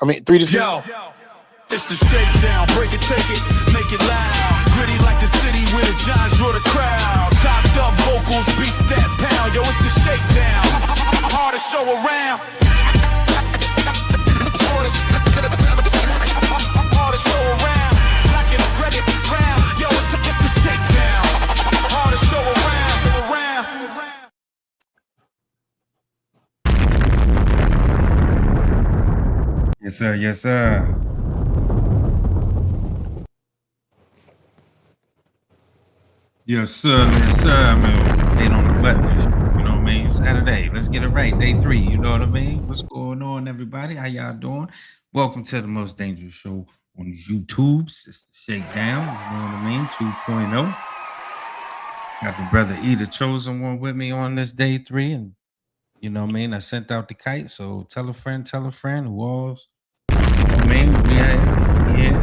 I mean, 3-6. Yo, it's the shakedown. Break it, take it, make it loud. Gritty like the city where the Giants draw the crowd. Chopped up vocals, beats that pound. Yo, it's the shakedown. Hardest show around. Hardest show around. Black and red and brown. Yo, it's the shakedown. Hardest show around. Yes, sir. Yes, sir. Yes, sir. Yes, sir. Man, hate on the button. You know what I mean? Saturday. Let's get it right. Day 3. You know what I mean? What's going on, everybody? How y'all doing? Welcome to the most dangerous show on these YouTubes. It's the Shakedown. You know what I mean? 2.0. Got the brother E, the chosen one, with me on this day 3, and you know what I mean? I sent out the kite, so tell a friend who else. You know what I mean? We here.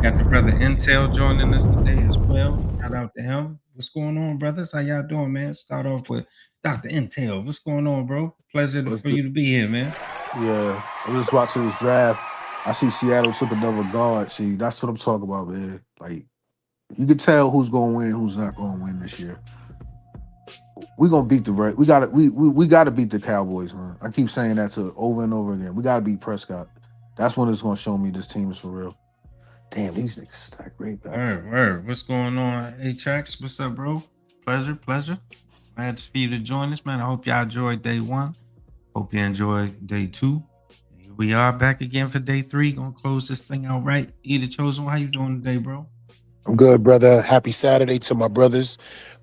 Got the brother Intel joining us today as well. Shout out to him. What's going on, brothers? How y'all doing, man? Start off with Dr. Intel. What's going on, bro? Pleasure for you to be here, man. Yeah, I'm just watching this draft. I see Seattle took another guard. See, that's what I'm talking about, man. Like, you can tell who's going to win and who's not going to win this year. We're gonna beat the we gotta beat the Cowboys, man. I keep saying that over and over again. We gotta beat Prescott. That's when it's gonna show me this team is for real. Damn, these niggas stack great back. Word. What's going on? Hey, Trax, what's up, bro? Pleasure. Glad for you to join us, man. I hope y'all enjoyed day 1. Hope you enjoyed day 2. Here we are back again for day 3. Gonna close this thing out right. E, the chosen one, how you doing today, bro? I'm good, brother. Happy Saturday to my brothers.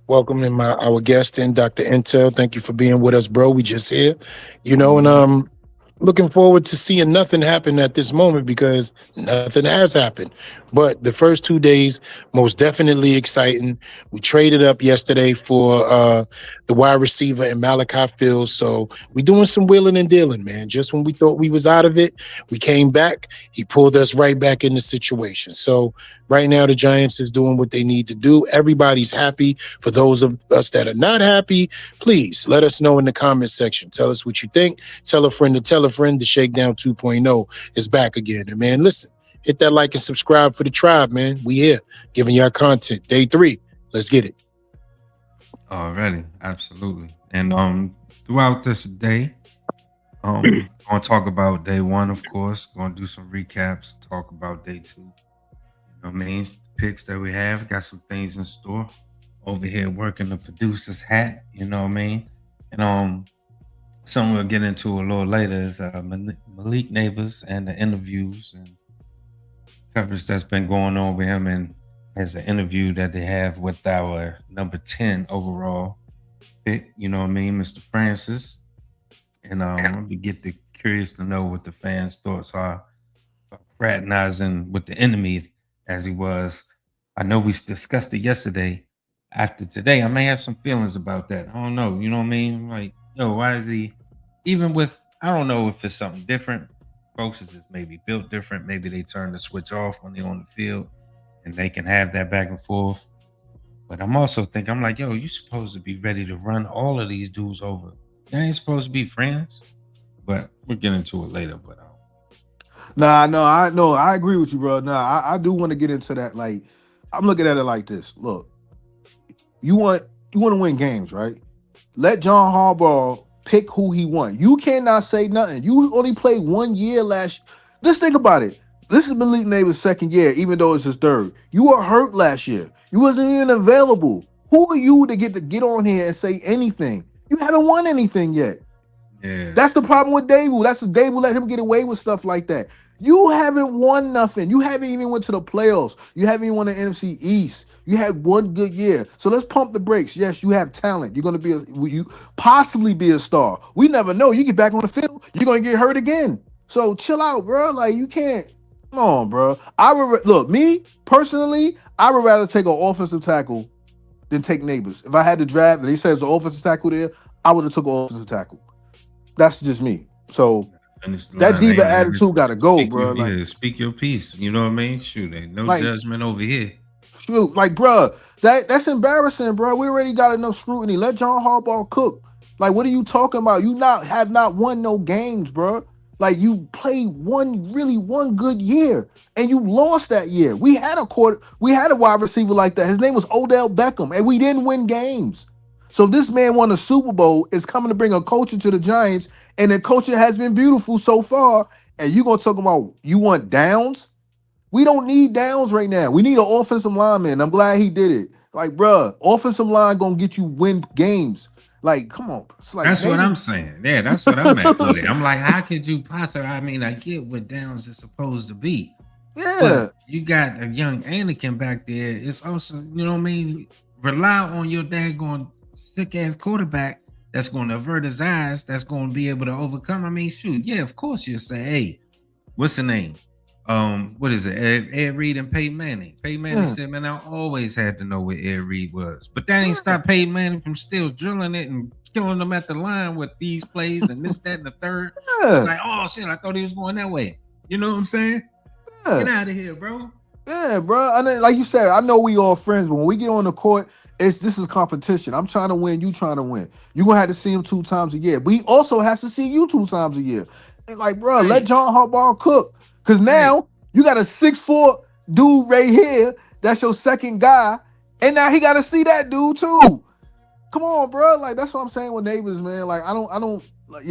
Welcoming our guest in, Dr. Intel. Thank you for being with us, bro. We just here, and looking forward to seeing nothing happen at this moment because nothing has happened. But the first 2 days, most definitely exciting. We traded up yesterday for the wide receiver in Malachi Fields. So we doing some wheeling and dealing, man. Just when we thought we was out of it, we came back. He pulled us right back in the situation. So right now, the Giants is doing what they need to do. Everybody's happy. For those of us that are not happy, please let us know in the comment section. Tell us what you think. Tell a friend to tell a friend. The Shakedown 2.0 is back again. And man, listen, hit that like and subscribe for the tribe, man. We here giving y'all content. Day 3. Let's get it. Already, absolutely. And throughout this day, gonna talk about day 1, of course. Gonna do some recaps, talk about day 2. You know what I mean? Picks that we have, got some things in store. Over here working the producer's hat, you know what I mean? And something we'll get into a little later is Malik Neighbors and the interviews and coverage that's been going on with him, and as an interview that they have with our number 10 overall pick, you know what I mean, Mr. Francis. And we get curious to know what the fans' thoughts are about fraternizing with the enemy as he was. I know we discussed it yesterday. After today, I may have some feelings about that. I don't know, you know what I mean? Like, yo, why is he, even with, I don't know if it's something different. Folks is just maybe built different. Maybe they turn the switch off when they're on the field and they can have that back and forth. But I'm also thinking, I'm like, yo, you supposed to be ready to run all of these dudes over. They ain't supposed to be friends. But we'll get into it later. But I agree with you, bro. I do want to get into that. Like, I'm looking at it like this. Look, you want to win games, right? Let John Harbaugh pick who he wants. You cannot say nothing. You only played 1 year last. Let's think about it. This is Malik Neighbors' 2nd year, even though it's his 3rd. You were hurt last year. You wasn't even available. Who are you to get on here and say anything? You haven't won anything yet. Yeah. That's the problem with Dable. Dable let him get away with stuff like that. You haven't won nothing. You haven't even went to the playoffs. You haven't even won the NFC East. You had 1 good year. So let's pump the brakes. Yes, you have talent. You're going to you possibly be a star. We never know. You get back on the field, you're going to get hurt again. So chill out, bro. Like, you can't. Come on, bro. Look, me personally, I would rather take an offensive tackle than take Neighbors. If I had to draft and he says an offensive tackle there, I would have took an offensive tackle. That's just me. So that diva attitude got to go, bro. Speak your piece. You know what I mean? Shoot, ain't no judgment over here. Shoot, like, bro, that's embarrassing, bro. We already got enough scrutiny. Let John Harbaugh cook. Like, what are you talking about? You have not won no games, bro. Like you played one good year and you lost that year. We had a wide receiver like that. His name was Odell Beckham, and we didn't win games. So this man won a Super Bowl, is coming to bring a culture to the Giants, and the culture has been beautiful so far. And you gonna talk about you want downs? We don't need downs right now. We need an offensive lineman. I'm glad he did it. Like, bruh, offensive line gonna get you win games. Like, come on. It's like That's what maybe I'm saying. Yeah, that's what I'm at with it. I'm like, how could you possibly? I mean, I get what downs is supposed to be, yeah. but you got a young Anakin back there. It's also, you know what I mean? Rely on your daggone sick ass quarterback that's going to avert his eyes, that's going to be able to overcome. I mean, shoot, yeah, of course you'll say, hey, what's the name? What is it? Ed Reed and Peyton Manning. Peyton Manning Yeah. said, man, I always had to know where Ed Reed was. But that ain't Yeah. stopped Peyton Manning from still drilling it and killing them at the line with these plays and this, that, and the third. Yeah. Like, oh shit, I thought he was going that way. You know what I'm saying? Yeah. Get out of here, bro. Yeah, bro. And then, like you said, I know we all friends, but when we get on the court, this is competition. I'm trying to win, you trying to win. You're gonna have to see him 2 times a year. But he also has to see you 2 times a year. And like, bro, let Right. John Harbaugh cook. Cause now you got a 6'4" dude right here. That's your second guy. And now he gotta see that dude too. Come on, bro. Like, that's what I'm saying with neighbors, man. Like, I don't like,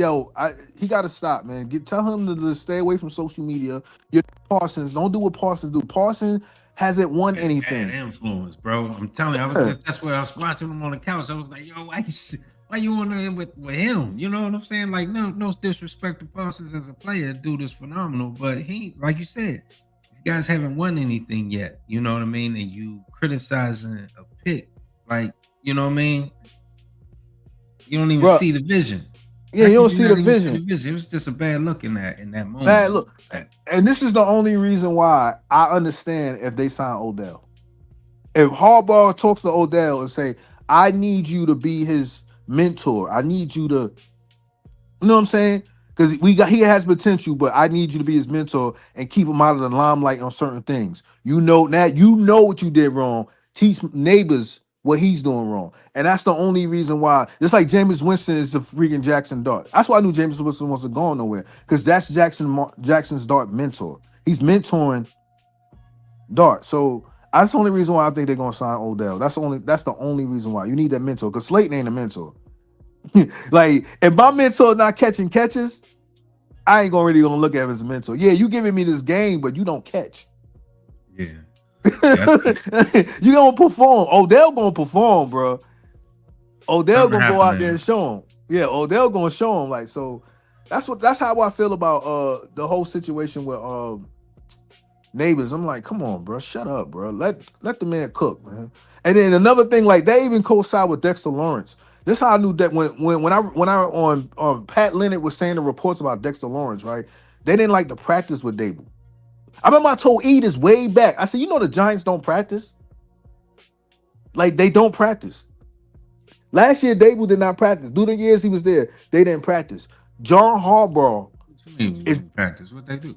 he gotta stop, man. Tell him to stay away from social media. You're Parsons. Don't do what Parsons do. Parsons hasn't won Bad anything. influence, bro. I'm telling you, that's what I was watching him on the couch. I was like, yo, why you on there with him? You know what I'm saying? Like, no disrespect to Parsons as a player. Dude is phenomenal, but he, like you said, these guys haven't won anything yet. You know what I mean? And you criticizing a pick, like, you know what I mean? You don't even Bruh. see the vision. Yeah, How you could don't see not the even vision. It was just a bad look in that moment. Bad look. And this is the only reason why I understand if they sign Odell. If Harbaugh talks to Odell and say, I need you to be his mentor. I need you to, you know what I'm saying? Because he has potential, but I need you to be his mentor and keep him out of the limelight on certain things. You know what you did wrong. Teach neighbors what he's doing wrong. And that's the only reason why. Just like Jameis Winston is the freaking Jackson Dart. That's why I knew Jameis Winston wasn't going nowhere. Because that's Jackson's Dart mentor. He's mentoring Dart. So that's the only reason why I think they're gonna sign Odell. That's the only reason why. You need that mentor. Because Slayton ain't a mentor. Like, if my mentor not catching catches, I ain't really gonna look at him as a mentor. Yeah, you giving me this game, but you don't catch. Yeah. You gonna perform. Odell gonna perform, bro. Odell Something gonna go out happening. there and show him. Yeah, Odell gonna show him. Like, so that's how I feel about the whole situation with neighbors. I'm like, come on, bro, shut up, bro. Let the man cook, man. And then another thing, like, they even co-signed with Dexter Lawrence. This how I knew that when I on Pat Leonard was saying the reports about Dexter Lawrence, right? They didn't like to practice with Dable. I remember I told E this way back. I said, you know, the Giants don't practice. Like, they don't practice. Last year, Dable did not practice. Through the years he was there, they didn't practice. John Harbaugh, What you mean It's- practice? What they do?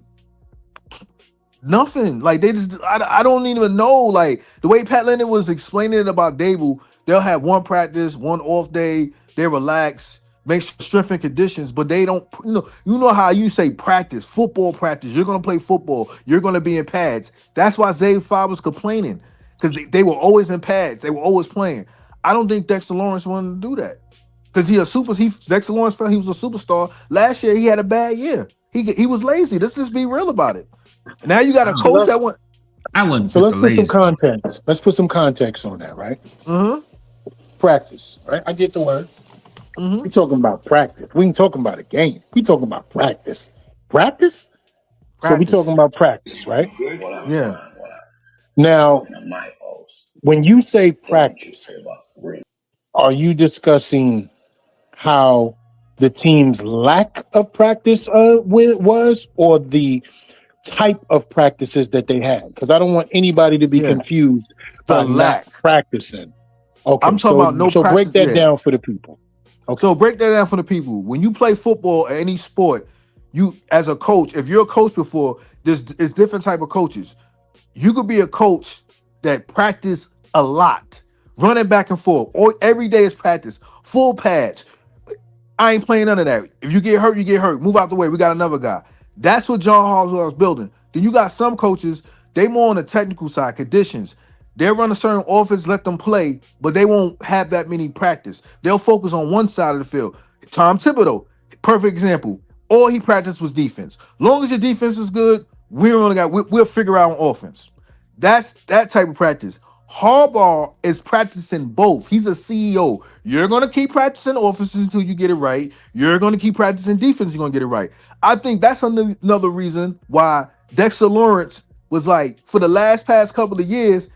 nothing. Like, they just, I don't even know. Like, the way Pat Leonard was explaining it about Dable, they'll have one practice, one off day, they relax, make sure strength and conditions, but they don't, you know how you say practice, football practice, you're going to play football, you're going to be in pads. That's why Zay Favre was complaining, because they were always in pads, they were always playing. I don't think Dexter Lawrence wanted to do that, because Dexter Lawrence felt he was a superstar. Last year, he had a bad year. He was lazy. Let's just be real about it. Now you got a coach that went. I wouldn't. So put let's the put some lazy- context. Let's put some context on that, right? Practice, right? I get the word. We talking about practice. We ain't talking about a game. We talking about practice. Practice? So we talking about practice, right? Yeah. Now, when you say practice, are you discussing how the team's lack of practice was, or the type of practices that they had? Because I don't want anybody to be confused by lack. not practicing. Okay, I'm talking about no So break practice, that down for the people. Okay. So break that down for the people. When you play football or any sport, you as a coach, if you're a coach before, it's different type of coaches. You could be a coach that practice a lot, running back and forth, or every day is practice, full pads. I ain't playing none of that. If you get hurt, you get hurt. Move out the way. We got another guy. That's what John Harbaugh was building. Then you got some coaches, they more on the technical side, conditions. They'll run a certain offense, let them play, but they won't have that many practice. They'll focus on one side of the field. Tom Thibodeau, perfect example. All he practiced was defense. Long as your defense is good, we'll figure out on offense. That's that type of practice. Harbaugh is practicing both. He's a CEO. You're going to keep practicing offenses until you get it right. You're going to keep practicing defense. You're going to get it right. I think that's another reason why Dexter Lawrence was like, for the past couple of years,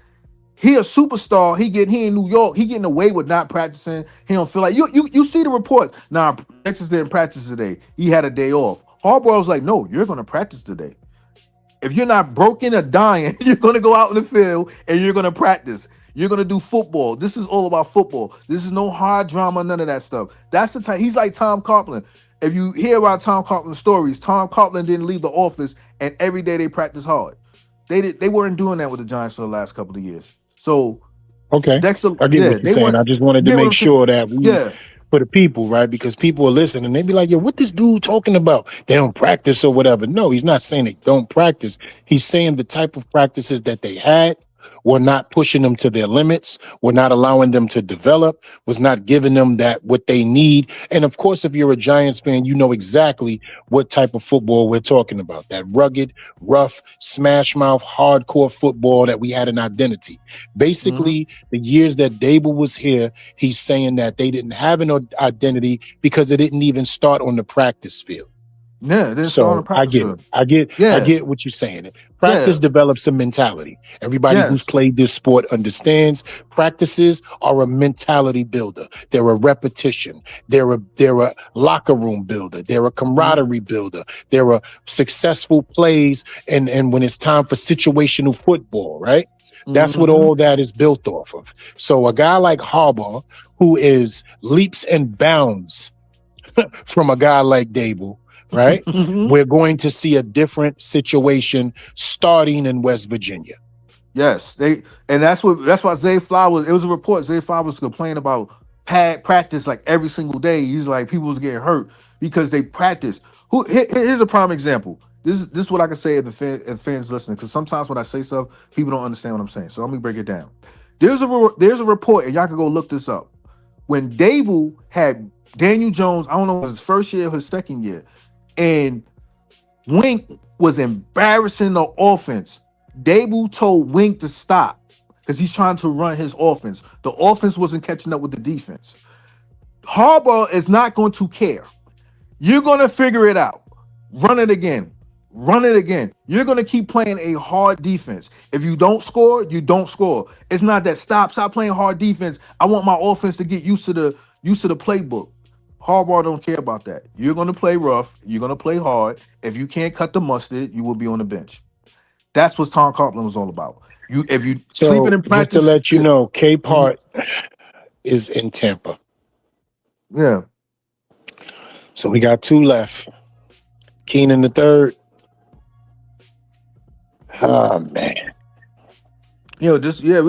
he a superstar. He in New York. He getting away with not practicing. He don't feel like you see the report. Nah, Dexter didn't practice today. He had a day off. Harbaugh was like, no, you're going to practice today. If you're not broken or dying, you're going to go out in the field and you're going to practice. You're going to do football. This is all about football. This is no hard drama, none of that stuff. That's the type. He's like Tom Coughlin. If you hear about Tom Coughlin stories, Tom Coughlin didn't leave the office and every day they practice hard. They weren't doing that with the Giants for the last couple of years. So Okay, Dexter, I get what you're they saying. weren't. I just wanted to Get what make I'm saying? sure that we, Yeah. for the people, right? Because people are listening and they be like, "Yo, what this dude talking about? They don't practice or whatever." No, he's not saying they don't practice. He's saying the type of practices that they had were not pushing them to their limits, were not allowing them to develop, was not giving them that what they need. And of course, if you're a Giants fan, you know exactly what type of football we're talking about. That rugged, rough, smash mouth, hardcore football that we had an identity. Mhm. Basically, the years that Dable was here, he's saying that they didn't have an identity because it didn't even start on the practice field. Yeah, it didn't start on the So I practice get it. field. I Yeah. get what you're saying. Yeah. Practice develops a mentality. Everybody who's Yes. played this sport understands practices are a mentality builder. They're a repetition. They're a locker room builder. They're a Mhm. camaraderie builder. They're a successful plays and when it's time for situational football, right? That's what Mhm. all that is built off of. So a guy like Harbaugh, who is leaps and bounds from a guy like Dable, right? Mhm. We're going to see a different situation starting in West Virginia. Yes, that's why Zay Flowers. It was a report. Zay Flowers complaining about pad practice like every single day. He's like people was getting hurt because they practice. Here's a prime example. This is what I can say if fans listening, because sometimes when I say stuff, people don't understand what I'm saying. So let me break it down. There's a report, and y'all can go look this up. When Dable had Daniel Jones, I don't know if it was his first year or his second year, and Wink was embarrassing the offense. Dable told Wink to stop because he's trying to run his offense. The offense wasn't catching up with the defense. Harbaugh is not going to care. You're going to figure it out. Run it again. Run it again. You're going to keep playing a hard defense. If you don't score, you don't score. It's not that stop playing hard defense. I want my offense to get used to the playbook. Harbaugh don't care about that. You're going to play rough. You're going to play hard. If you can't cut the mustard, you will be on the bench. That's what Tom Coughlin was all about. If you sleeping So in just to practice, let you know, K mhm, Part is in Tampa. yeah, So we got two left. Keenan the third. Oh man. we're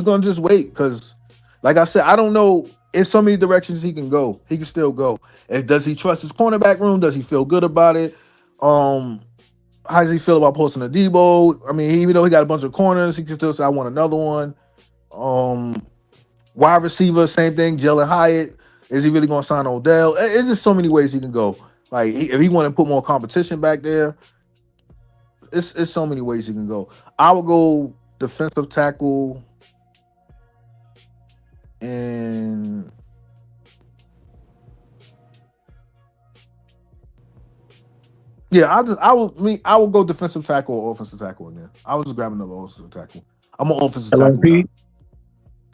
gonna just wait because, like I said, I don't know. In so many directions he can go. He can still go. And does he trust his cornerback room? Does he feel good about it? Um, how does he feel about posting a Debo? I mean, even though he got a bunch of corners, he can still say, "I want another one." Um, Wide receiver, same thing. Jalen Hyatt. Is he really going to sign Odell? It's just so many ways he can go. Like if he want to put more competition back there, it's so many ways he can go. I would go defensive tackle and yeah, I will go defensive tackle or offensive tackle in there. I was just grabbing another offensive tackle. I'm an offensive tackle guy. LMP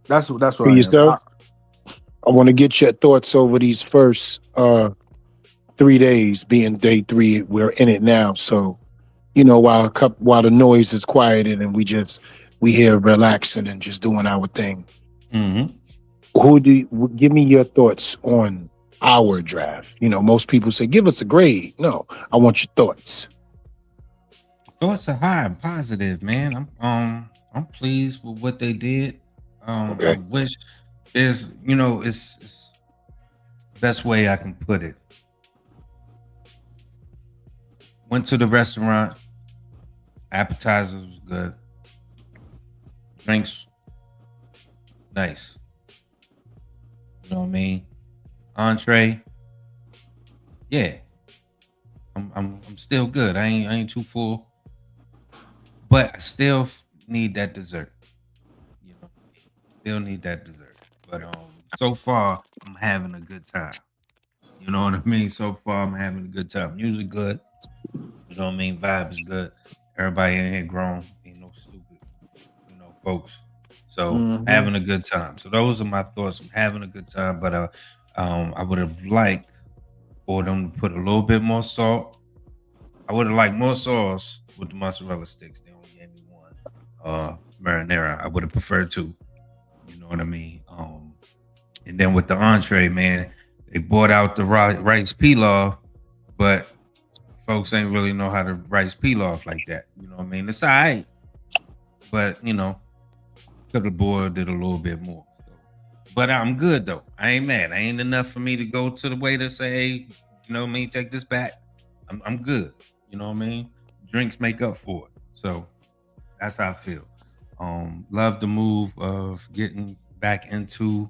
That's what for I am. yourself. I want to get your thoughts over these first 3 days, being day three. We're in it now. So, while the noise is quieted and we here relaxing and just doing our thing. Mm-hmm. Give me your thoughts on our draft? Most people say, give us a grade. No, I want your thoughts. Thoughts are high and positive, man. I'm pleased with what they did. I Okay. wish it's best way I can put it. Went to the restaurant. Appetizers was good. Drinks, nice. You know what I mean? Entree, yeah. I'm still good. I ain't too full, but I still need that dessert. You know, still need that dessert. But so far I'm having a good time. You know what I mean? So far I'm having a good time. Music good. You know what I mean? Vibe is good. Everybody in here grown. Ain't no stupid, folks. So Mm-hmm. having a good time. So those are my thoughts. I'm having a good time, but I would have liked for them to put a little bit more salt. I would have liked more sauce with the mozzarella sticks. They only gave me one marinara. I would have preferred two. You know what I mean? And then with the entree, man, they brought out the rice pilaf, but folks ain't really know how to rice pilaf like that. You know what I mean? It's all right, but could have boiled it a little bit more. So. But I'm good though. I ain't mad. I ain't enough for me to go to the waiter and say, hey, you know what I mean, take this back. I'm good. You know what I mean? Drinks make up for it. So that's how I feel. Love the move of getting back into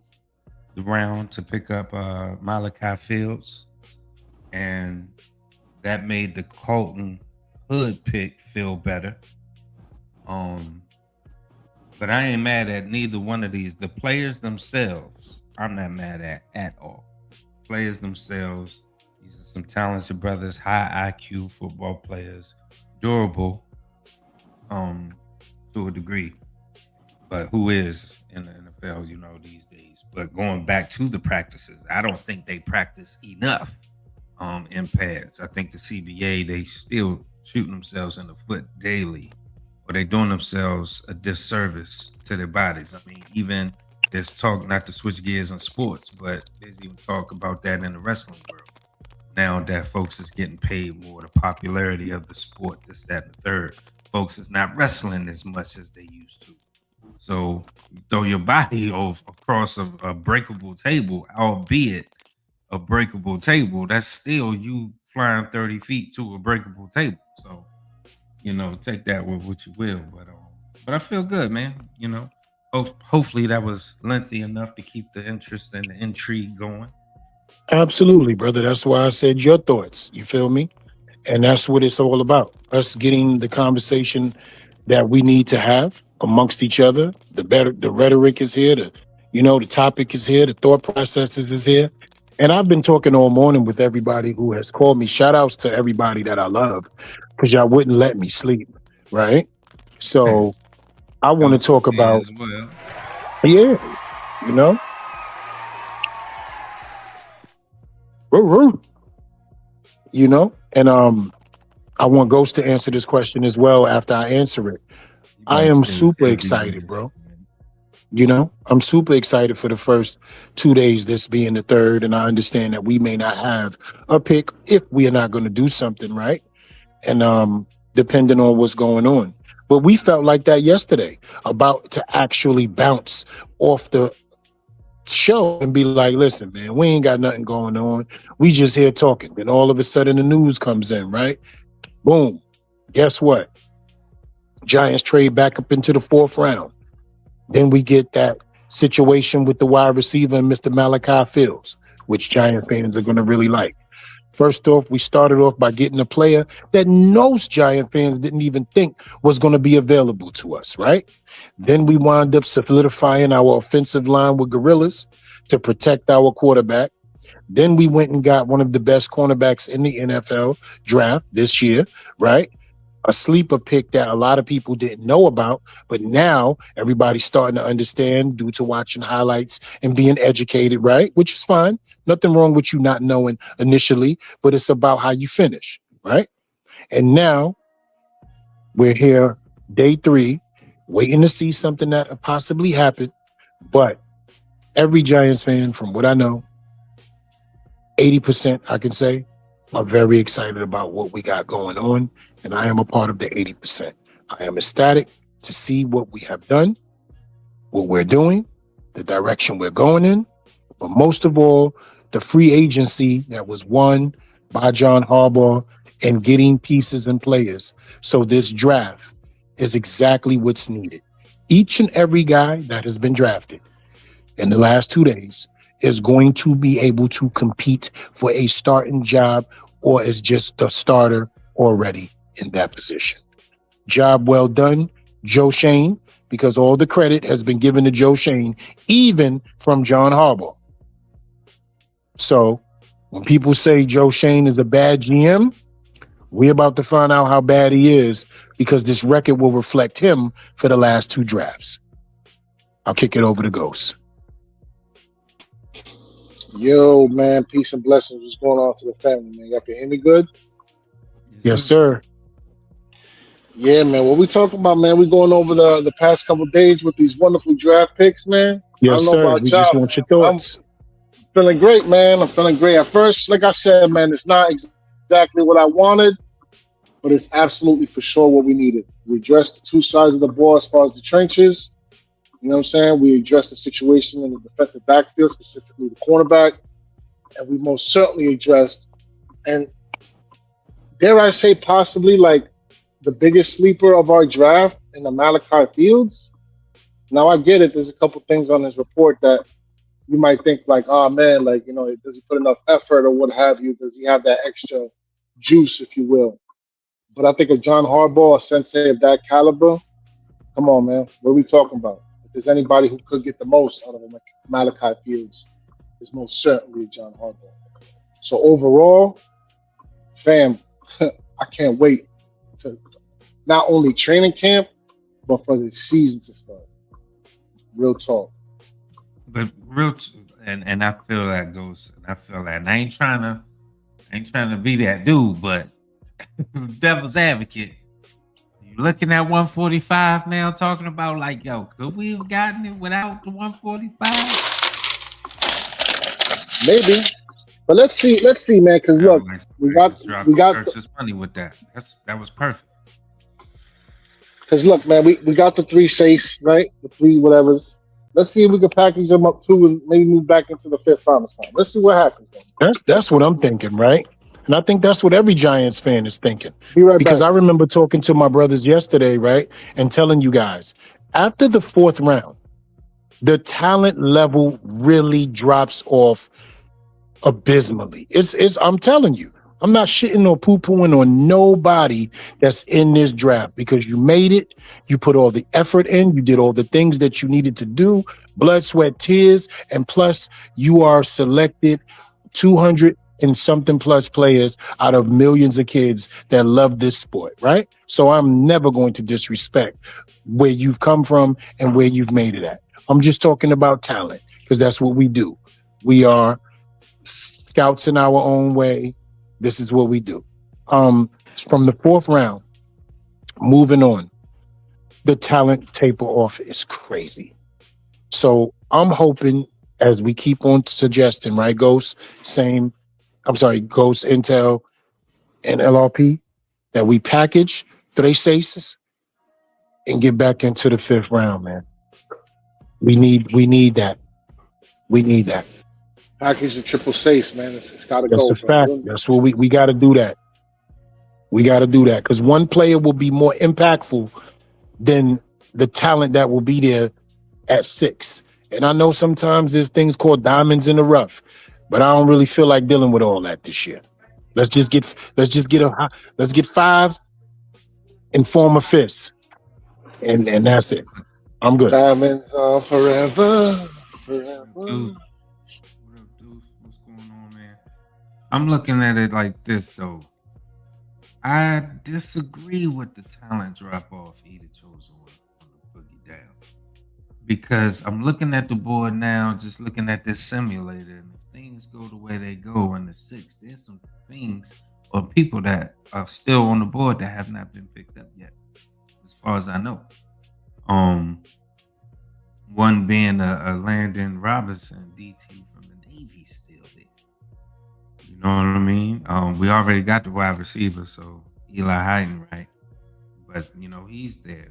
the round to pick up Malachi Fields. And that made the Colton Hood pick feel better. But I ain't mad at neither one of these. The players themselves, I'm not mad at all. Players themselves, these are some talented brothers, high IQ football players, durable, to a degree. But who is in the NFL, these days? But going back to the practices, I don't think they practice enough in pads. I think the CBA, they still shooting themselves in the foot daily. Or they doing themselves a disservice to their bodies. I mean, even there's talk, not to switch gears on sports, but there's even talk about that in the wrestling world. Now that folks is getting paid more, the popularity of the sport, this, that, and the third, folks is not wrestling as much as they used to. So you throw your body across a breakable table, albeit a breakable table, that's still you flying 30 feet to a breakable table. So take that with what you will, but I feel good, man. Hopefully that was lengthy enough to keep the interest and the intrigue going. Absolutely, brother. That's why I said your thoughts. You feel me? And that's what it's all about. Us getting the conversation that we need to have amongst each other. The rhetoric is here. The topic is here. The thought processes is here. And I've been talking all morning with everybody who has called me. Shout outs to everybody that I love because y'all wouldn't let me sleep. Right. So I want to Goes talk to me about, as well. yeah, you know, woo, woo, and I want Ghost to answer this question as well after I answer it. You I am backstage, super he'll be with excited, us. bro. I'm super excited for the first 2 days, this being the third. And I understand that we may not have a pick if we are not going to do something, right? And depending on what's going on. But we felt like that yesterday, about to actually bounce off the show and be like, listen, man, we ain't got nothing going on. We just here talking. Then all of a sudden the news comes in, right? Boom. Guess what? Giants trade back up into the fourth round. Then we get that situation with the wide receiver and Mr. Malachi Fields, which Giant fans are going to really like. First off, we started off by getting a player that most Giant fans didn't even think was going to be available to us, right? Then we wound up solidifying our offensive line with gorillas to protect our quarterback. Then we went and got one of the best cornerbacks in the NFL draft this year, right? A sleeper pick that a lot of people didn't know about, but now everybody's starting to understand due to watching highlights and being educated, right? Which is fine. Nothing wrong with you not knowing initially, but it's about how you finish, right? And now we're here, day 3, waiting to see something that possibly happened. But every Giants fan, from what I know, 80%, I can say, are very excited about what we got going on, and I am a part of the 80%. I am ecstatic to see what we have done, what we're doing, the direction we're going in, but most of all, the free agency that was won by John Harbaugh and getting pieces and players. So this draft is exactly what's needed. Each and every guy that has been drafted in the last 2 days is going to be able to compete for a starting job or is just a starter already in that position. Job well done, Joe Shane, because all the credit has been given to Joe Shane, even from John Harbaugh. So when people say Joe Shane is a bad GM, we're about to find out how bad he is because this record will reflect him for the last 2 drafts. I'll kick it over to Ghost. Yo, man, peace and blessings. What's going on to the family, man? Y'all can hear me good? Yes, sir. Yeah, man. What we talking about, man? We going over the past couple days with these wonderful draft picks, man. I Yes, don't know sir. about We y'all, just want your man, but I'm thoughts. feeling great, man. I'm feeling great. At first, like I said, man, it's not exactly what I wanted, but it's absolutely for sure what we needed. We addressed the 2 sides of the ball as far as the trenches. You know what I'm saying? We addressed the situation in the defensive backfield, specifically the cornerback, and we most certainly addressed, and dare I say, possibly like the biggest sleeper of our draft in the Malachi Fields. Now I get it. There's a couple things on his report that you might think like, oh man, like, you know, does he put enough effort or what have you? Does he have that extra juice, if you will? But I think of John Harbaugh, a sensei of that caliber. Come on, man. What are we talking about? If there's anybody who could get the most out of Malachi Fields, it's most certainly John Harbaugh. So overall, fam, I can't wait to not only training camp, but for the season to start. Real talk. But and I feel that goes, and I feel that. And I ain't trying to be that dude, but devil's advocate. You looking at 145 now, talking about like, yo, could we have gotten it without the 145? Maybe. But let's see, man, because look, we got purchase money with that. That was perfect. Because look, man, we got the 3 safes, right? The 3 whatevers. Let's see if we can package them up too and maybe move back into the 5th round or something. Let's see what happens. That's what I'm thinking, right? And I think that's what every Giants fan is thinking. Be right because back. I remember talking to my brothers yesterday, right? And telling you guys, after the 4th round, the talent level really drops off abysmally. It's I'm telling you, I'm not shitting or poo-pooing on nobody that's in this draft because you made it, you put all the effort in, you did all the things that you needed to do, blood, sweat, tears, and plus you are selected 200 and something plus players out of millions of kids that love this sport, right? So I'm never going to disrespect where you've come from and where you've made it at. I'm just talking about talent because that's what we do. We are scouts in our own way. This is what we do. From the 4th round, moving on, the talent taper off is crazy. So I'm hoping, as we keep on suggesting, right, Ghost, Ghost, Intel, and LRP, that we package 3 safes and get back into the 5th round, man. We need that. We need that. Package the 3 safes, man. It's got to go. That's a fact. That's what we got to do that. We got to do that because one player will be more impactful than the talent that will be there at 6. And I know sometimes there's things called diamonds in the rough, but I don't really feel like dealing with all that this year. Let's get 5 and form a 5th, and that's it. I'm good. Diamonds are forever. Dude, what's going on, man? I'm looking at it like this though. I disagree with the talent drop off either chose on the boogie down. Because I'm looking at the board now, just looking at this simulator, and if things go the way they go in the 6th, there's some things or people that are still on the board that have not been picked up yet, as far as I know. One being a Landon Robinson, DT from the Navy, still there. You know what I mean? We already got the wide receiver, so Eli Hyden, right? But you know he's there.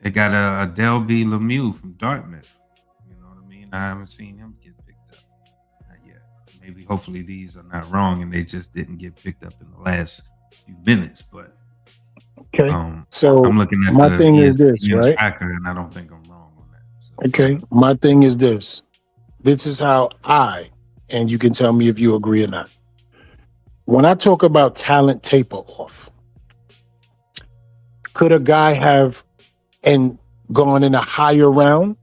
They got a Delby Lemieux from Dartmouth. You know what I mean? I haven't seen him get picked up. Not yet. Maybe hopefully these are not wrong and they just didn't get picked up in the last few minutes, but Okay. So I'm looking at my the thing is this, ESPN right? tracker, and I don't think I'm wrong on that. So go Okay. ahead. My thing is this. This is how and you can tell me if you agree or not. When I talk about talent taper off, could a guy have and gone in a higher round?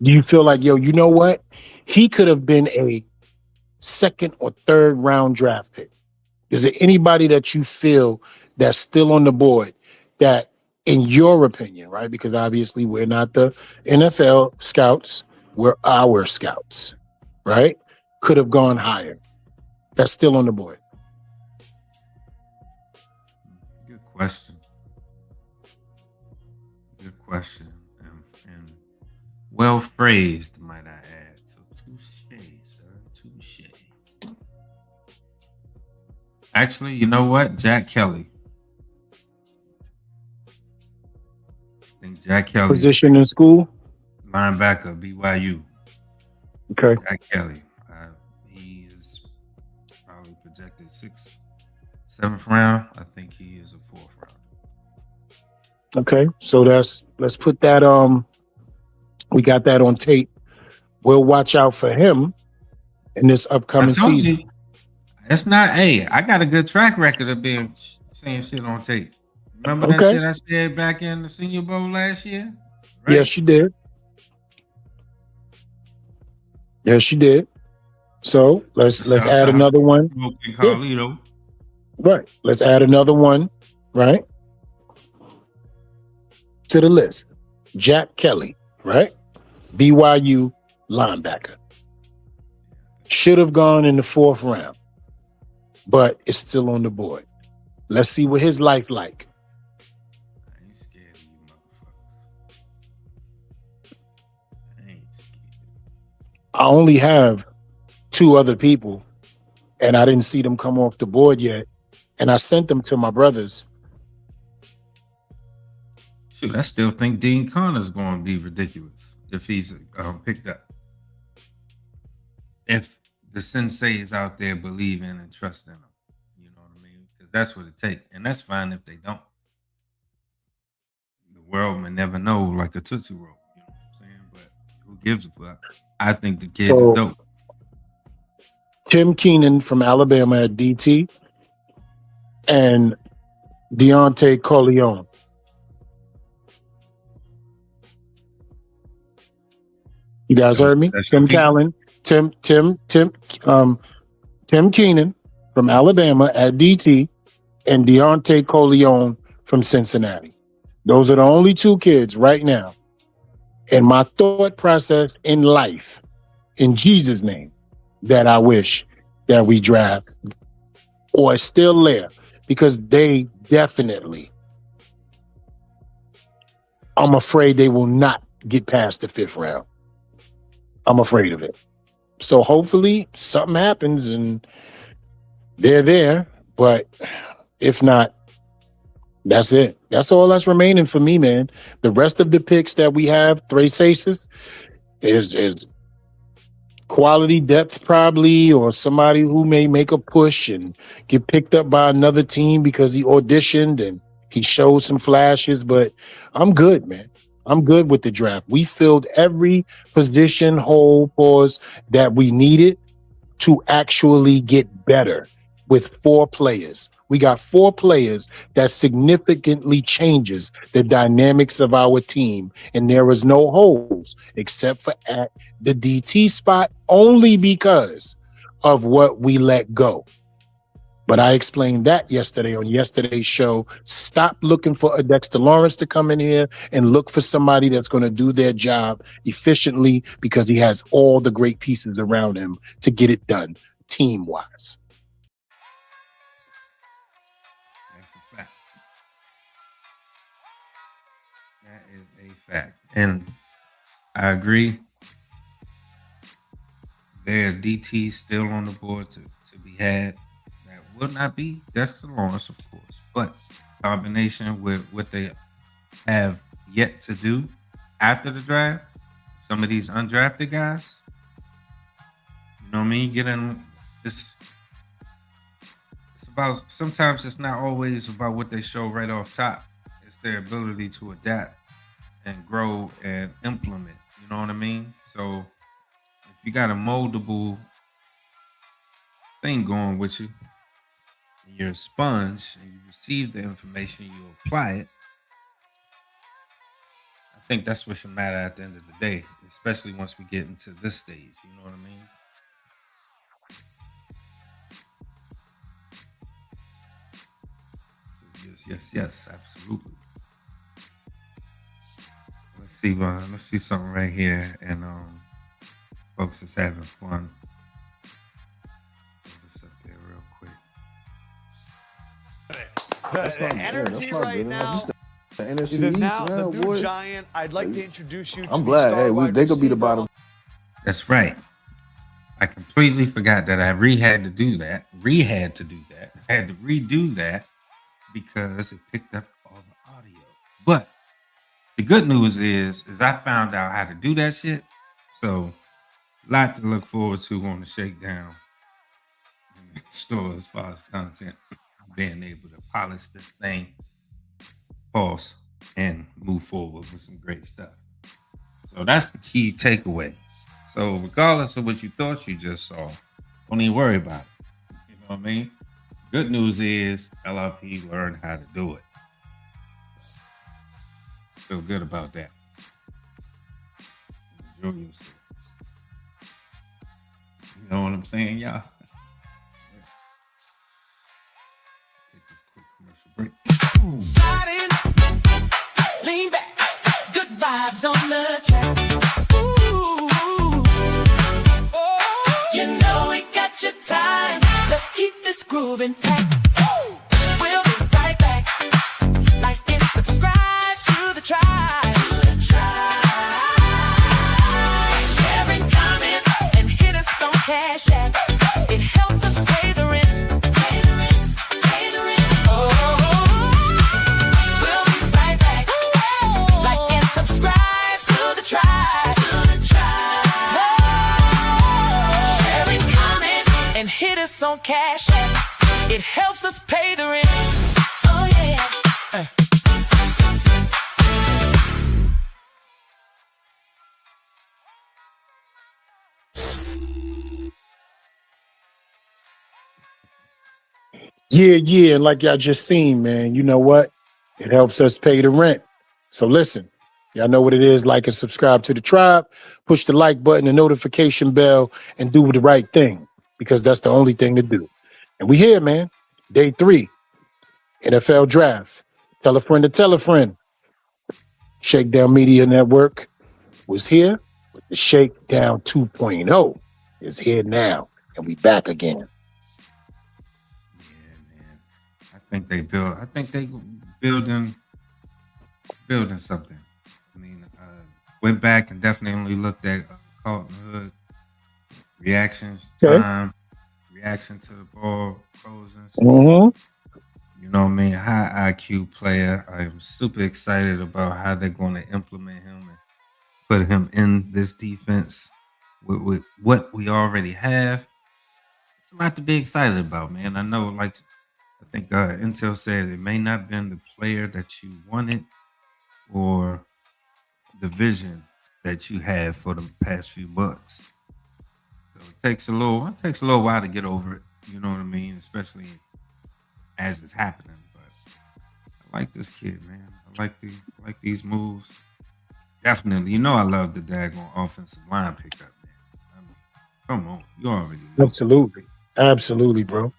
Do you feel like, yo, you know what? He could have been a second or third round draft pick. Is there anybody that you feel that's still on the board that, in your opinion, right? Because obviously we're not the NFL scouts, we're our scouts, right? Could have gone higher. That's still on the board. Good question. Good question. And well phrased, might I add. So touche, sir. Touche. Actually, you know what? Jack Kelly. I think Jack Kelly, Position in school. linebacker, BYU. Okay. Jack Kelly. He is probably projected sixth, seventh round. I think he is a fourth round. Okay. So let's put that we got that on tape. We'll watch out for him in this I upcoming told season. you, it's not. Hey, I got a good track record of being saying shit on tape. Remember that Okay. shit I said back in the Senior Bowl last year? Right? Yes, you did. Yes, you did. So let's Shouts add out another one. Smoking Yeah. Carlito. Right. Let's add another one, right? To the list. Jack Kelly, right? BYU linebacker. Should have gone in the fourth round, but it's still on the board. Let's see what his life like. I ain't scared of you motherfuckers. I ain't scared. I only have two other people, and I didn't see them come off the board yet. And I sent them to my brothers. Shoot, I still think Dean Connor's going to be ridiculous if he's picked up. If the senseis out there believe in and trust in him, you know what I mean? Because that's what it takes, and that's fine if they don't. The world may never know, like a Tootsie Roll. You know what I'm saying? But who gives a fuck? I think the kid is So dope. Tim Keenan from Alabama at DT and Deontay Corleone. You guys heard me? That's your Tim people? Callen, Tim Keenan from Alabama at DT and Deontay Corleone from Cincinnati. Those are the only two kids right now. And my thought process in life, in Jesus' name, that I wish that we draft or is still there, because they definitely, I'm afraid they will not get past the fifth round. I'm afraid of it. So hopefully something happens and they're there. But if not, that's it. That's all that's remaining for me, man. The rest of the picks that we have, tres aces, is quality depth probably, or somebody who may make a push and get picked up by another team because he auditioned and he showed some flashes. But I'm good, man. I'm good with the draft. We filled every position hole pause that we needed to actually get better with 4 players. We got 4 players that significantly changes the dynamics of our team, and there was no holes except for at the DT spot, only because of what we let go. But I explained that yesterday on yesterday's show. Stop looking for a Dexter Lawrence to come in here and look for somebody that's going to do their job efficiently, because he has all the great pieces around him to get it done team-wise. That's a fact. That is a fact. And I agree. There are DTs still on the board to be had. That will not be Dexter Lawrence, of course, but combination with what they have yet to do after the draft, some of these undrafted guys, you know what I mean? It's about sometimes it's not always about what they show right off top. It's their ability to adapt and grow and implement. You know what I mean? So if you got a moldable thing going with you, and you're a sponge and you receive the information, you apply it. I think that's what should matter at the end of the day, especially once we get into this stage. You know what I mean? Yes, absolutely. Let's see something right here, and folks is having fun. Put this up there real quick. The energy right now. The NFC The East, now man, the new boy. giant. I'd like to introduce you to I'm the glad. star Hey, wide they could be the receiver bottom. That's right. I completely forgot that I had to do that. I had to redo that because it picked up all the audio. But the good news is I found out how to do that shit. So, a lot to look forward to on the Shakedown store as far as content. Being able to polish this thing, pause, and move forward with some great stuff. So that's the key takeaway. So regardless of what you thought you just saw, don't even worry about it. You know what I mean? Good news is LRP learned how to do it. Feel good about that. Enjoy yourself. You know what I'm saying, y'all? Take this quick commercial break. Sliding, lean back, good vibes on the track. Ooh, you know we got your time. Let's keep this groove intact. We'll be right back. Like and subscribe to the tribe. Sharing comments and hit us on Cash App. It helps us pay the rent. Pay the rent. Pay the rent. We'll be right back. Like and subscribe to the tribe. Sharing comments and hit us on Cash App. It helps us pay the rent. Oh yeah. Yeah, and like y'all just seen, man, you know what? It helps us pay the rent. So listen, y'all know what it is. Like and subscribe to the tribe, push the like button, the notification bell, and do the right thing because that's the only thing to do. And we here, man. Day 3, NFL draft. Tell a friend to tell a friend. Shakedown Media Network was here. The Shakedown 2.0 is here now, and we back again. Yeah, man. I think they building something. I mean, went back and definitely looked at Carlton Hood reactions, Okay. reaction to the ball, pros and stuff. Mm-hmm. You know what I mean? High IQ player. I'm super excited about how they're going to implement him and put him in this defense with what we already have. It's a lot to be excited about, man. I know, like, I think Intel said it may not have been the player that you wanted or the vision that you had for the past few months. So it takes a little while to get over it. You know what I mean? Especially as it's happening. But I like this kid, man. I like these moves. Definitely. You know I love the daggone offensive line pickup, man. I mean, come on. You already know. Absolutely, bro.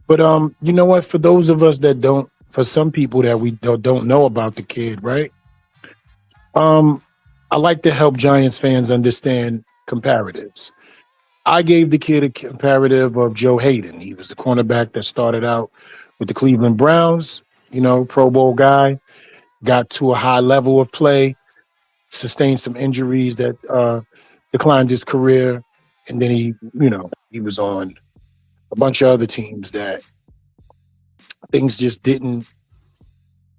But you know what? For those of us that don't, for some people that we don't know about the kid, right? I like to help Giants fans understand comparatives. I gave the kid a comparative of Joe Hayden. He was the cornerback that started out with the Cleveland Browns, you know, Pro Bowl guy, got to a high level of play, sustained some injuries that declined his career. And then he was on a bunch of other teams that things just didn't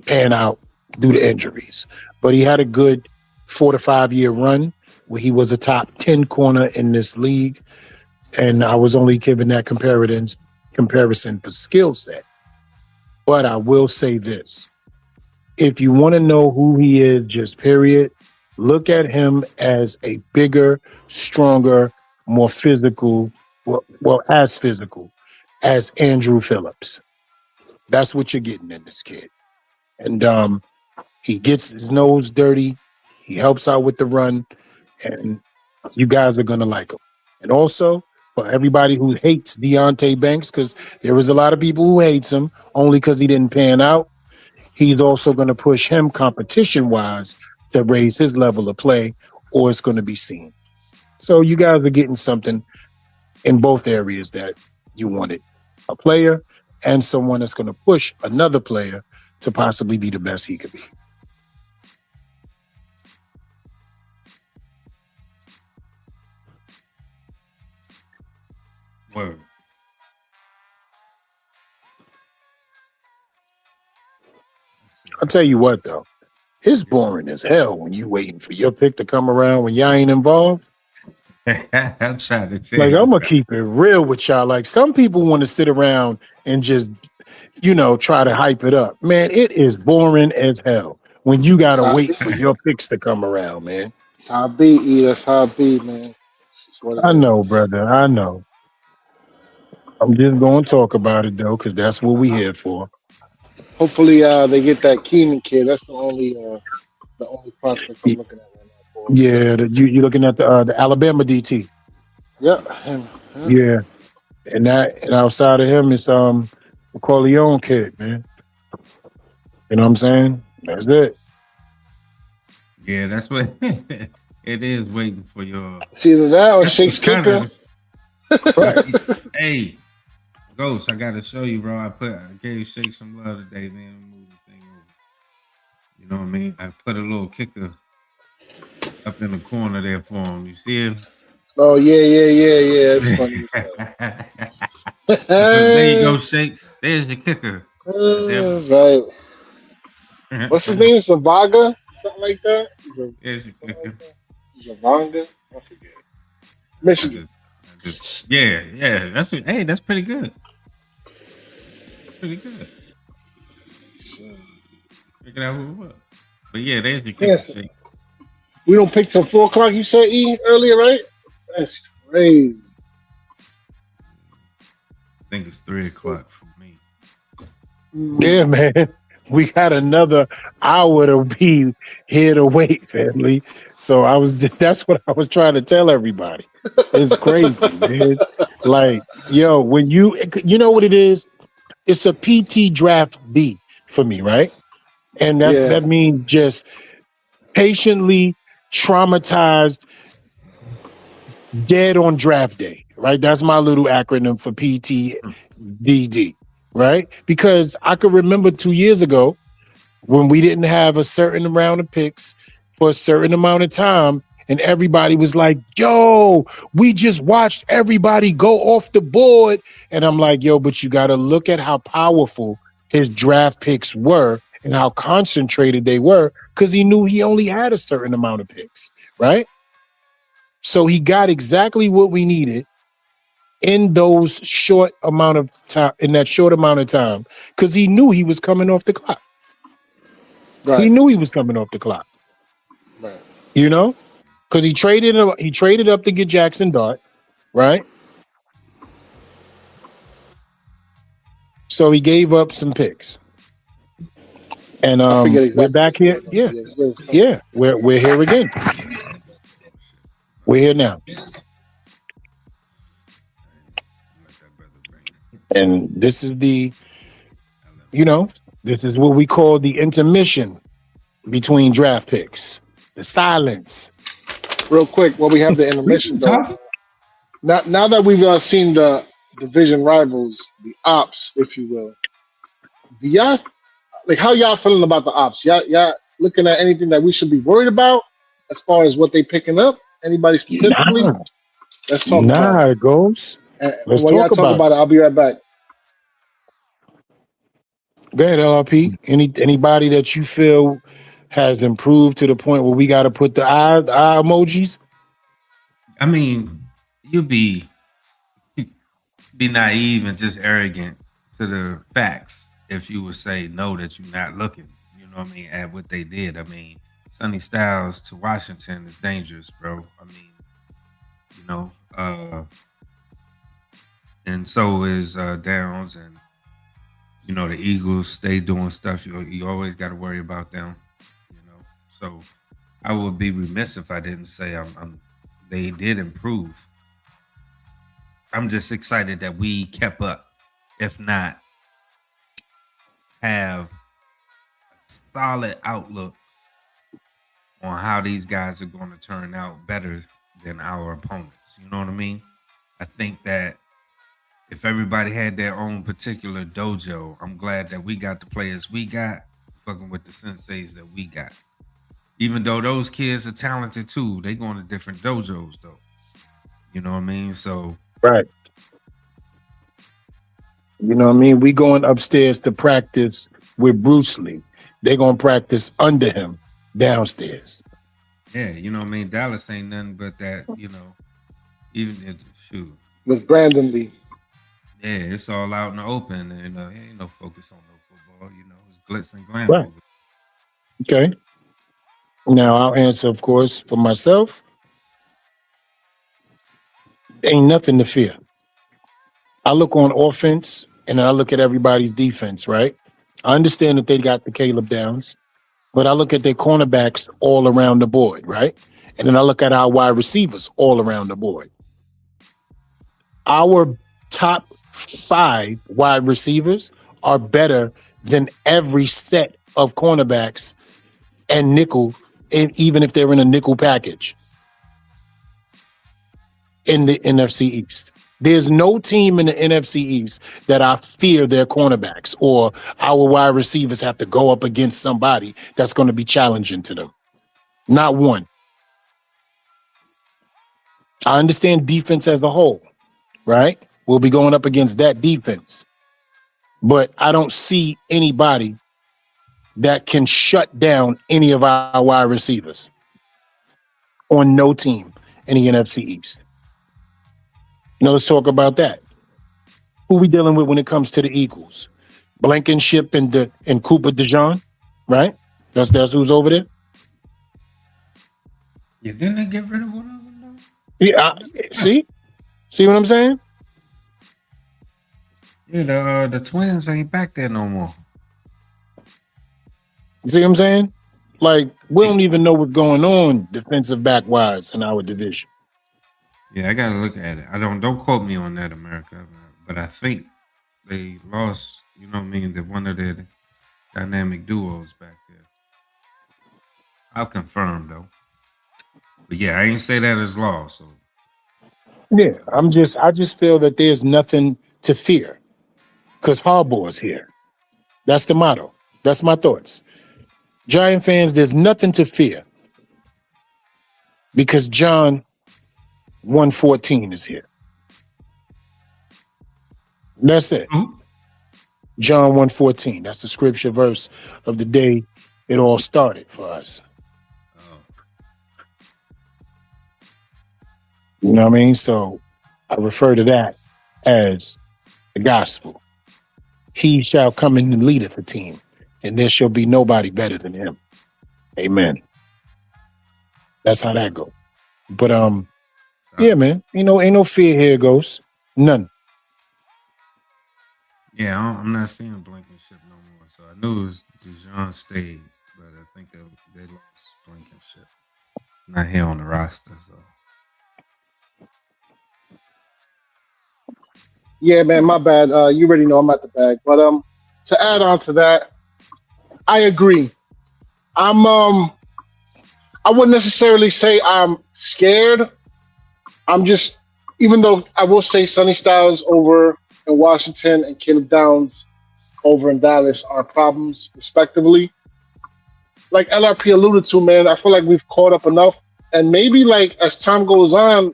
pan out due to injuries. But he had a good 4 to 5 year run where he was a top 10 corner in this league. And I was only giving that comparison comparison for skill set. But I will say this. If you want to know who he is, just period, look at him as a bigger, stronger, more physical, as physical as Andrew Phillips. That's what you're getting in this kid. And he gets his nose dirty. He helps out with the run, and you guys are gonna like him. And also for everybody who hates Deontay Banks, because there is a lot of people who hates him only because he didn't pan out. He's also going to push him competition-wise to raise his level of play, or it's going to be seen. So you guys are getting something in both areas that you wanted: a player and someone that's going to push another player to possibly be the best he could be. Word. I'll tell you what, though. It's boring as hell when you waiting for your pick to come around when y'all ain't involved. I'm trying to tell Like, you. I'm going to keep it real with y'all. Like, some people want to sit around and just, try to hype it up. Man, it is boring as hell when you got to wait for your picks to come around, man. That's how it be, E. That's how it be, man. That's what it I is. know, brother. I know. I'm just going to talk about it, though, because that's what we here for. Hopefully, they get that Keenan kid. That's the only prospect I'm looking at right now. For. Yeah, you're looking at the Alabama DT. Yeah, him. Yeah, and outside of him, it's the Corleone kid, man. You know what I'm saying? That's it. Yeah, that's what it is. Waiting for your. It's either that or That's Shake's what's kicker. Right. Hey, Ghost, I gotta show you, bro. I gave Shake some love today, man. Move the thing over. You know what I mean? I put a little kicker up in the corner there for him. You see him? Oh yeah. It's funny. There you go, Shakes. There's your kicker. Right. What's his name? Zavaga? Something like that? There's your kicker. Zavanga? I forget. Michigan. Yeah. That's pretty good. Pretty good. Figure out who it was. But yeah, there's your kicker. Yes. Shake. We don't pick till 4 o'clock, you said, E, earlier, right? That's crazy. I think it's 3 o'clock for me. Yeah, man. We got another hour to be here to wait, family. So that's what I was trying to tell everybody. It's crazy, man. Like, yo, when you know what it is? It's a PT draft B for me, right? And that means just patiently traumatized, dead on draft day, right? That's my little acronym for PTDD, right? Because I could remember 2 years ago when we didn't have a certain amount of picks for a certain amount of time, and everybody was like, yo, we just watched everybody go off the board. And I'm like, yo, but you got to look at how powerful his draft picks were and how concentrated they were, because he knew he only had a certain amount of picks, right? So he got exactly what we needed in those short amount of time, because he knew he was coming off the clock. Right. He knew he was coming off the clock. Right. You know? Because he traded up to get Jackson Dart, right? So he gave up some picks. And I forget exactly. we're back here. Yeah. We're here again. We're here now. And this is this is what we call the intermission between draft picks. The silence. Real quick, while we have the intermission, though. Now that we've seen the division rivals, the ops, if you will, do y'all, like, how y'all feeling about the ops? Y'all looking at anything that we should be worried about as far as what they picking up? Anybody specifically? Nah. Let's talk about it. It goes. Let's while y'all talk about it, I'll be right back. Go ahead, LRP. Anybody that you feel has improved to the point where we got to put the eye emojis? I mean, you'd be be naive and just arrogant to the facts if you would say no that you're not looking. You know what I mean? At what they did. I mean, Sonny Styles to Washington is dangerous, bro. I mean, you know, and so is Downs, and you know the Eagles stay doing stuff. You always got to worry about them. You know, so I would be remiss if I didn't say they did improve. I'm just excited that we kept up. If not, have a solid outlook on how these guys are going to turn out better than our opponents. You know what I mean? I think that if everybody had their own particular dojo, I'm glad that we got the players we got, fucking with the senseis that we got. Even though those kids are talented too, they going to different dojos though. You know what I mean? So Right. You know what I mean? We going upstairs to practice with Bruce Lee. They gonna practice under him downstairs. yeah, you know what I mean? Dallas ain't nothing but that, you know, even if shoot. With Brandon Lee. Yeah, it's all out in the open, and ain't no focus on no football. You know, it's glitz and glam. Right. Okay. Now I'll answer, of course, for myself. Ain't nothing to fear. I look on offense and then I look at everybody's defense, right? I understand that they got the Caleb Downs, but I look at their cornerbacks all around the board, right? And then I look at our wide receivers all around the board. Our top 5 wide receivers are better than every set of cornerbacks and nickel, and even if they're in a nickel package in the NFC East. There's no team in the NFC East that I fear their cornerbacks or our wide receivers have to go up against somebody that's going to be challenging to them. Not one. I understand defense as a whole, right? We'll be going up against that defense. But I don't see anybody that can shut down any of our wide receivers on no team in the NFC East. Now let's talk about that. Who we dealing with when it comes to the Eagles? Blankenship and Cooper DeJean, right? That's who's over there. Yeah, didn't they get rid of one of them? Yeah, see what I'm saying? Yeah, the Twins ain't back there no more. See what I'm saying? Like, we don't even know what's going on defensive back wise in our division. Yeah, I gotta look at it. Don't quote me on that, America, but I think they lost. You know what I mean? One of their dynamic duos back there. I'll confirm though. But yeah, I ain't say that as law. So yeah, I just feel that there's nothing to fear because Harbaugh's here. That's the motto. That's my thoughts. Giant fans, there's nothing to fear because John 1:14 is here. That's it. mm-hmm. John 1:14. That's the scripture verse of the day it all started for us. You know what I mean? So I refer to that as the gospel. He shall come in and leadeth a team, and there shall be nobody better than him. Amen. That's how that go. But yeah, man. Ain't no fear here, Ghost. None. Yeah, I'm not seeing Blankenship no more. So I knew it was DeJean stayed, but I think they lost Blankenship. Not here on the roster, so. Yeah, man, my bad. You already know I'm at the bag. But to add on to that, I agree. I wouldn't necessarily say I'm scared. I'm just, even though I will say Sonny Styles over in Washington and Caleb Downs over in Dallas are problems, respectively. Like LRP alluded to, man, I feel like we've caught up enough. And maybe, like, as time goes on,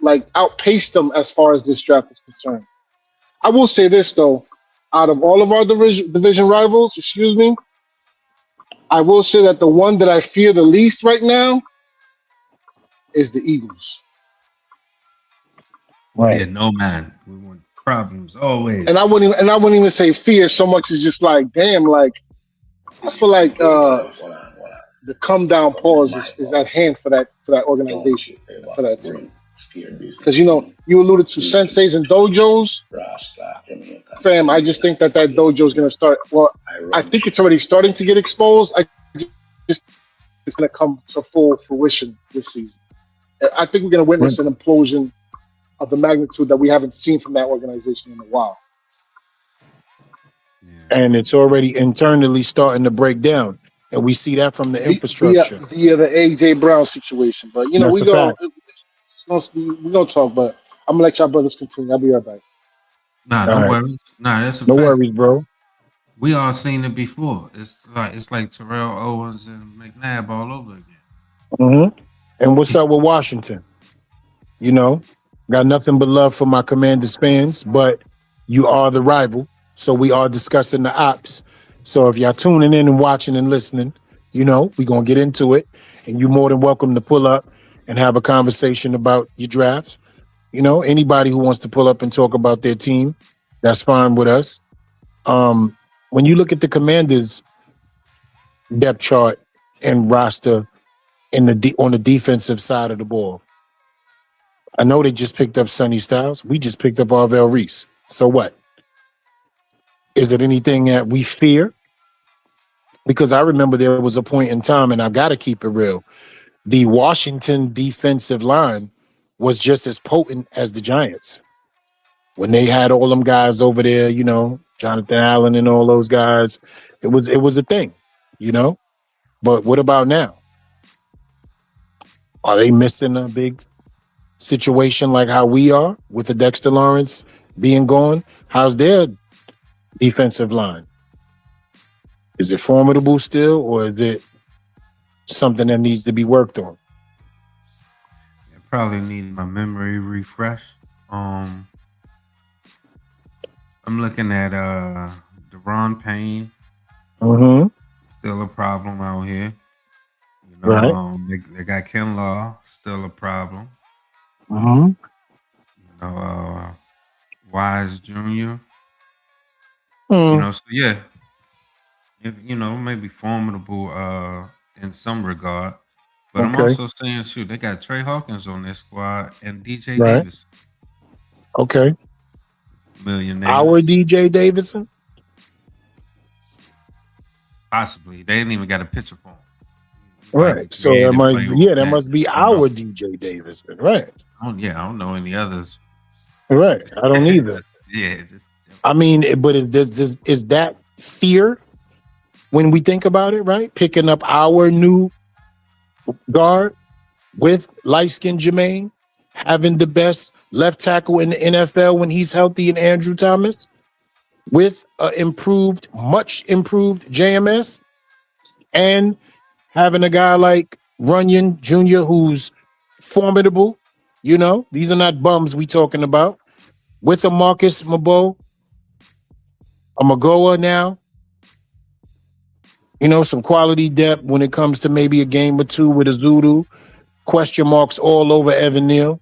like, outpaced them as far as this draft is concerned. I will say this, though. Out of all of our division rivals, I will say that the one that I fear the least right now is the Eagles. Yeah, no man. We want problems always. And I wouldn't even say fear so much as just like, damn, like I feel like the come down pause is at hand for that organization, for that team. Because you alluded to senseis and dojos, fam. I just think that dojo is going to start. Well, I think it's already starting to get exposed. I just it's going to come to full fruition this season. I think we're going to witness an implosion of the magnitude that we haven't seen from that organization in a while. And it's already internally starting to break down, and we see that from the infrastructure. Via the AJ Brown situation. But That's a fact. we're gonna talk. But I'm gonna let y'all brothers continue. I'll be right back. Nah, All no right. worries. Nah, that's a No fact. worries, bro. We all seen it before. It's like Terrell Owens and McNabb all over again. Mm-hmm. And what's up with Washington? Got nothing but love for my Commanders fans, but you are the rival, so we are discussing the ops. So if y'all tuning in and watching and listening, we're gonna get into it, and you're more than welcome to pull up and have a conversation about your drafts. Anybody who wants to pull up and talk about their team, that's fine with us. When you look at the Commanders depth chart and roster on the defensive side of the ball, I know they just picked up Sonny Styles. We just picked up Arvell Reese. So what? Is it anything that we fear? Because I remember there was a point in time, and I got to keep it real, the Washington defensive line was just as potent as the Giants. When they had all them guys over there, Jonathan Allen and all those guys, it was a thing, But what about now? Are they missing a big situation like how we are with the Dexter Lawrence being gone? How's their defensive line? Is it formidable still, or is it something that needs to be worked on? I probably need my memory refreshed. I'm looking at Deron Payne. Mm-hmm. Still a problem out here. Right. They got Ken Law, still a problem. Mm-hmm. Wise Jr. Mm. So yeah, maybe formidable in some regard. But I'm Okay. also saying, shoot, they got Trey Hawkins on their squad and DJ Right. Davis. Okay. Million Our natives. DJ Davidson? Possibly. They didn't even got a picture for him. Right. So that must be our DJ Davidson. Right. I don't know any others. Right. I don't either. Yeah, just I mean, but is that fear when we think about it, right? Picking up our new guard with light-skinned Jermaine, having the best left tackle in the NFL when he's healthy in Andrew Thomas, with much improved JMS, and having a guy like Runyon Jr. who's formidable. These are not bums we talking about. With a Marcus Mabo, a Magoa now. Some quality depth when it comes to maybe a game or two with a Zulu. Question marks all over Evan Neal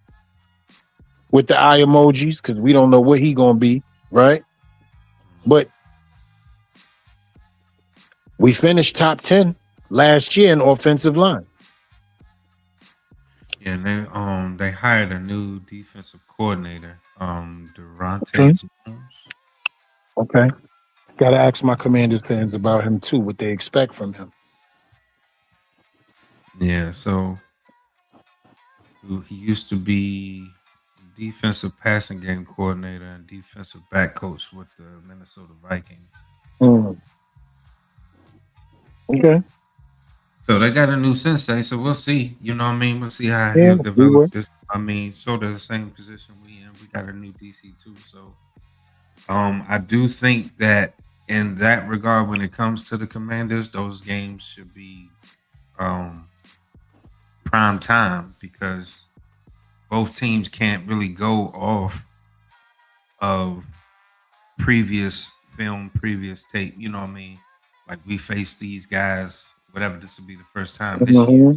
with the eye emojis because we don't know what he gonna be, right? But we finished top 10 last year in offensive line. Yeah, and they hired a new defensive coordinator, Durante Jones. Okay. Gotta ask my Commanders fans about him too, what they expect from him. Yeah, so he used to be defensive passing game coordinator and defensive back coach with the Minnesota Vikings. Okay. So they got a new sensei, so we'll see. You know what I mean? We'll see how he'll develop this. I mean, sort of the same position we in. We got a new DC too. So I do think that in that regard, when it comes to the Commanders, those games should be prime time because both teams can't really go off of previous film, previous tape. You know what I mean? Like we faced these guys, whatever this will be the first time this year.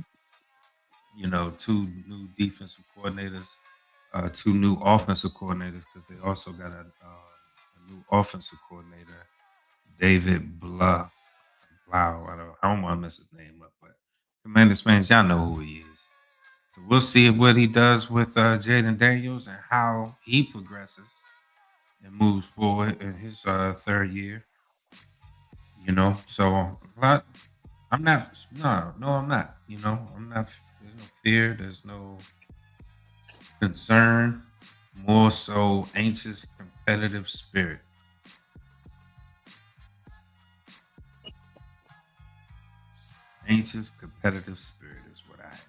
Two new defensive coordinators. two new offensive coordinators because they also got a new offensive coordinator, David Blah. Wow, I don't want to mess his name up, but Commanders fans, y'all know who he is. So we'll see what he does with Jaden Daniels and how he progresses and moves forward in his third year. So I'm not. No, I'm not. I'm not. There's no fear. There's no concern. More so, anxious, competitive spirit. Anxious, competitive spirit is what I have.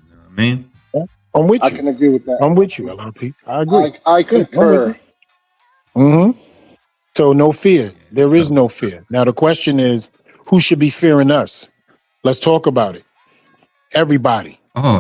You know what I mean? I'm with I you. can agree with that. I'm with you, LRP. I agree. I Yeah, I'm with concur. you. So no fear. Yeah. There is So, no fear. Now the question is, who should be fearing us? Let's talk about it. Everybody.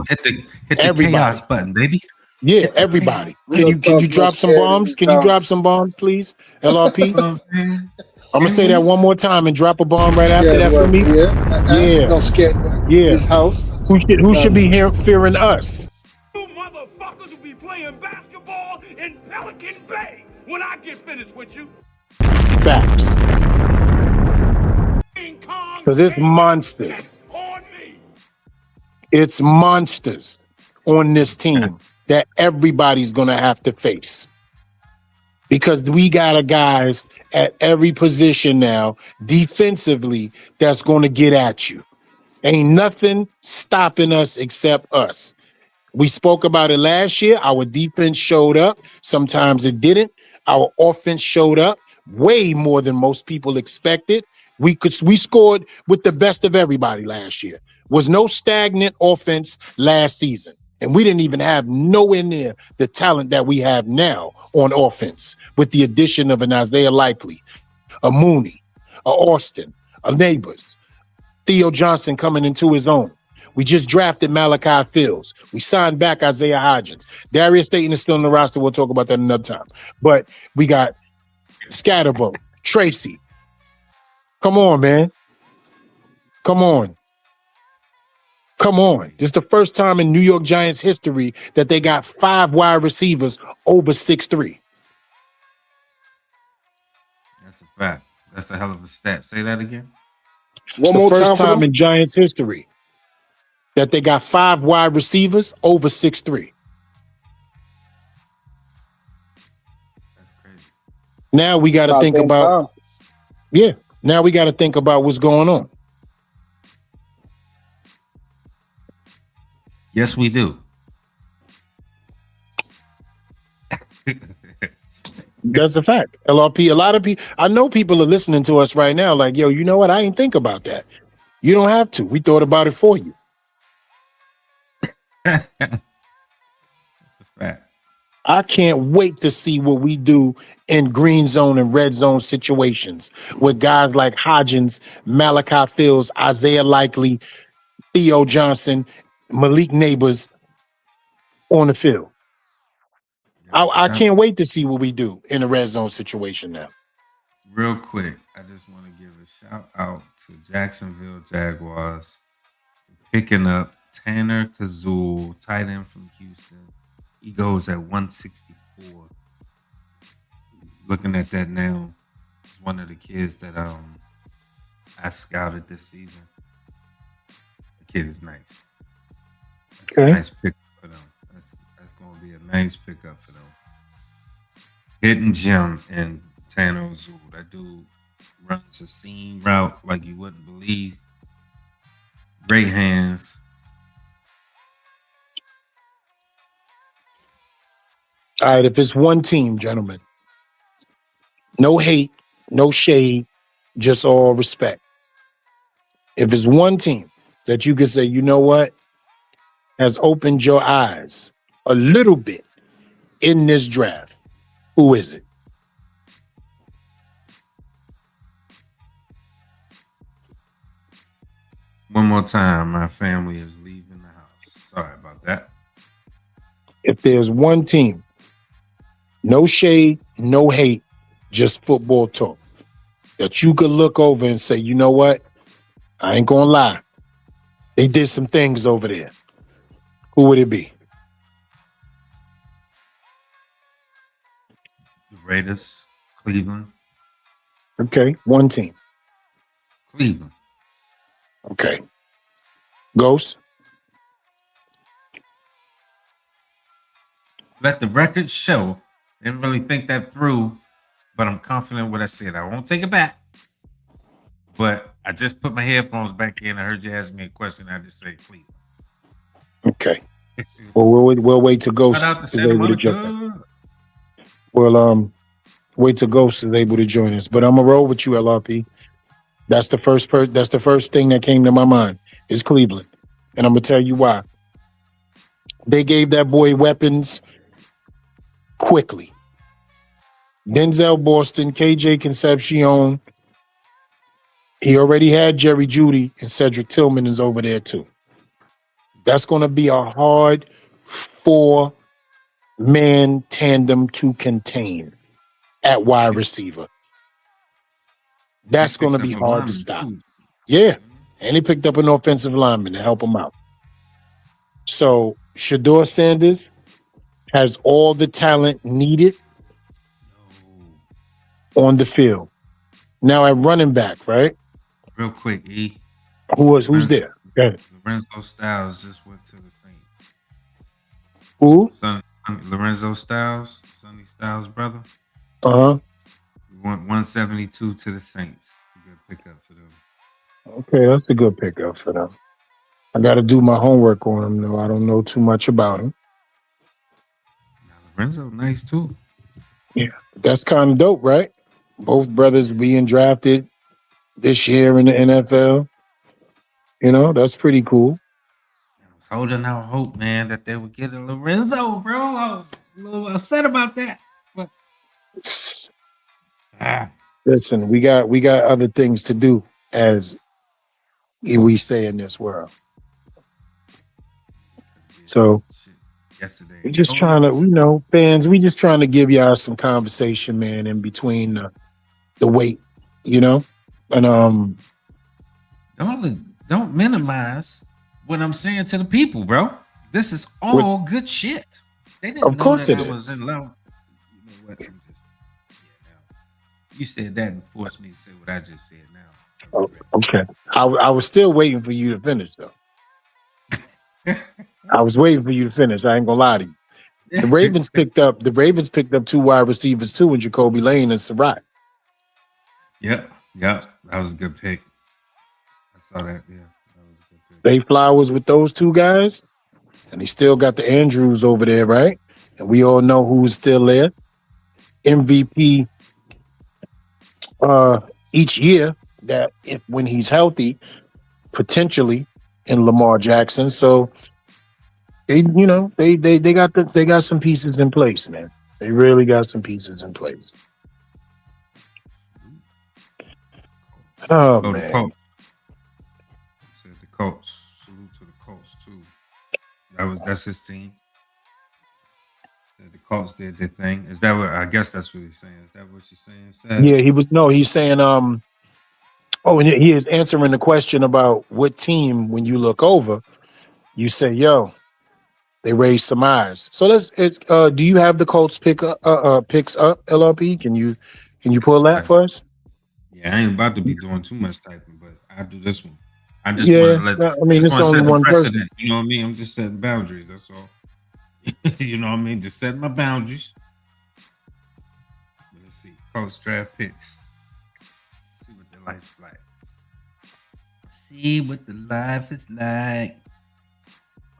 hit the chaos Everybody. button, baby. Yeah, Hit the chaos. everybody. Can Real you talk, no drop some scared in bombs? this Can you drop house. some bombs, please? You LRP? know what I'm saying? I'm gonna say that one more time and drop a bomb right after Scared that for what? me. Yeah. Yeah, No scared in yeah. this house. Who should be here fearing us? You motherfuckers will be playing basketball in Pelican Bay when I get finished with you. Facts. King Kong Because it's came out monsters. just on me. It's monsters on this team that everybody's gonna have to face. Because we got a guys at every position now defensively that's gonna get at you. Ain't nothing stopping us except us. We spoke about it last year. Our defense showed up. Sometimes it didn't. Our offense showed up way more than most people expected. We scored with the best of everybody last year. Was no stagnant offense last season. And we didn't even have nowhere near the talent that we have now on offense with the addition of an Isaiah Likely, a Mooney, a Austin, a Neighbors, Theo Johnson coming into his own. We just drafted Malachi Fields. We signed back Isaiah Hodgins. Darius Dayton is still in the roster. We'll talk about that another time. But we got Scatterbo, Tracy. Come on, man. Come on. Come on. This is the first time in New York Giants history that they got 5 wide receivers over 6'3". That's a fact. That's a hell of a stat. Say that again. It's One the more first time for time them. in Giants history that they got 5 wide receivers over 6'3". That's crazy. Now we got to About think damn about, time. yeah, now we got to think about what's going on. Yes, we do. That's a fact. LRP, a lot of people, I know people are listening to us right now like, yo, you know what? I ain't think about that. You don't have to. We thought about it for you. That's a fact. I can't wait to see what we do in green zone and red zone situations with guys like Hodgins, Malachi Fields, Isaiah Likely, Theo Johnson, Malik Neighbors on the field. I can't wait to see what we do in a red zone situation now. Real quick, I just want to give a shout out to Jacksonville Jaguars for picking up Tanner Kazul, tight end from Houston. He goes at 164. Looking at that now, he's one of the kids that I scouted this season. The kid is nice. That's Okay. a nice pickup for them. That's going to be a nice pickup for them. Hidden gem in Tanner Azul. That dude runs a seam route like you wouldn't believe. Great hands. All right, if it's one team, gentlemen, no hate, no shade, just all respect. If it's one team that you can say, you know what, has opened your eyes a little bit in this draft, who is it? One more time, my family is leaving the house. Sorry about that. If there's one team, no shade, no hate, just football talk, that you could look over and say, you know what, I ain't gonna lie, They did some things over there. Who would it be? The Raiders, Cleveland, Okay, one team. Cleveland. Okay. Ghost? Let the record show. Didn't really think that through, but I'm confident what I said. I won't take it back. But I just put my headphones back in. I heard you ask me a question. I just said Cleveland. Okay. Well, we'll wait till Shout Ghost out to is Santa able to jump in. Monica. Well, wait till Ghost is able to join us. But I'm gonna roll with you, LRP. That's the first thing that came to my mind is Cleveland. And I'm gonna tell you why. They gave that boy weapons quickly. Denzel Boston, KJ Concepcion. He already had Jerry Jeudy, and Cedric Tillman is over there too. That's going to be a hard 4-man tandem to contain at wide receiver. That's going to be hard to stop. Yeah, and he picked up an offensive lineman to help him out. So Shador Sanders has all the talent needed on the field. Now at running back, right? Real quick, E. Who's there? Lorenzo Styles just went to the Saints. Who? Lorenzo Styles, Sonny Styles' brother. Uh-huh. He went 172 to the Saints. Good pickup for them. Okay, that's a good pickup for them. I got to do my homework on him, though. I don't know too much about him. Now, Lorenzo, nice too. Yeah, that's kind of dope, right? Both brothers being drafted this year in the NFL. You know, that's pretty cool. I was holding out hope, man, that they would get a Lorenzo, bro. I was a little upset about that. But listen, we got other things to do, as we say in this world. So yesterday, we just trying to, fans, we just trying to give y'all some conversation, man, in between the wait, and don't minimize what I'm saying to the people, bro. This is all good shit. They didn't of course know that it I was is. in love. You know what? You said that and forced me to say what I just said now. Oh, okay. I was still waiting for you to finish, though. I was waiting for you to finish. I ain't gonna lie to you. The Ravens picked up 2 wide receivers too, in Jacoby Lane and Surratt. Yep. That was a good pick. I saw that. Yeah, that was a good pick. Zay Flowers with those 2 guys, and he still got the Andrews over there, right? And we all know who's still there. MVP each year, that when he's healthy, potentially, in Lamar Jackson. So they got some pieces in place, man. They really got some pieces in place. Oh man. The Colts. Said the Colts. Salute to the Colts too. That's his team. The Colts did their thing. Is that what? I guess that's what he's saying. Is that what you're saying? Sad? Yeah, he's saying and he is answering the question about what team, when you look over, you say, yo, they raised some eyes. So do you have the Colts picks up, LRP? Can you pull that for us? Yeah, I ain't about to be doing too much typing, but I'll do this one. I just want to let it's only one person. You know what I mean? I'm just setting boundaries, that's all. You know what I mean? Just setting my boundaries. Let's see. Colts draft picks. Let's see what their life's like. See what the life is like.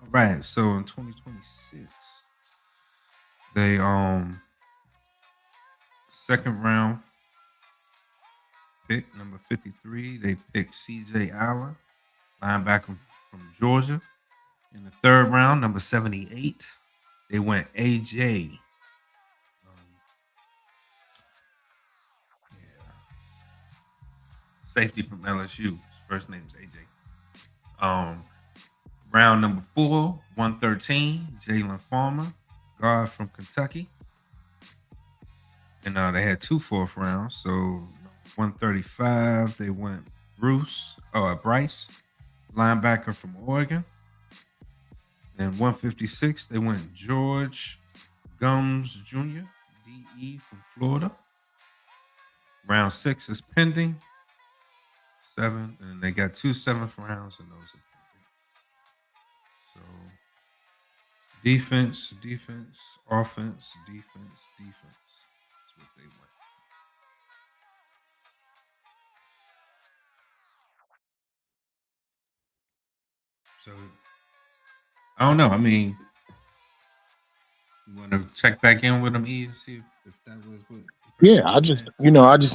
All right, so in 2026, they second round pick number 53. They picked C.J. Allen, linebacker from Georgia. In the third round, number 78, they went A.J. Safety from LSU. His first name is A.J. Round number 4, 113, Jalen Farmer, guard from Kentucky. And they had 2 fourth rounds. So 135, they went Bryce. linebacker from Oregon. Then 156, they went George Gums Jr., DE from Florida. Round 6 is pending. 7, and they got 2 7th rounds, and those are pending. So defense, offense, defense. That's what they went. So I don't know. I mean, you want to check back in with them, E, and see if that was what. Yeah, I just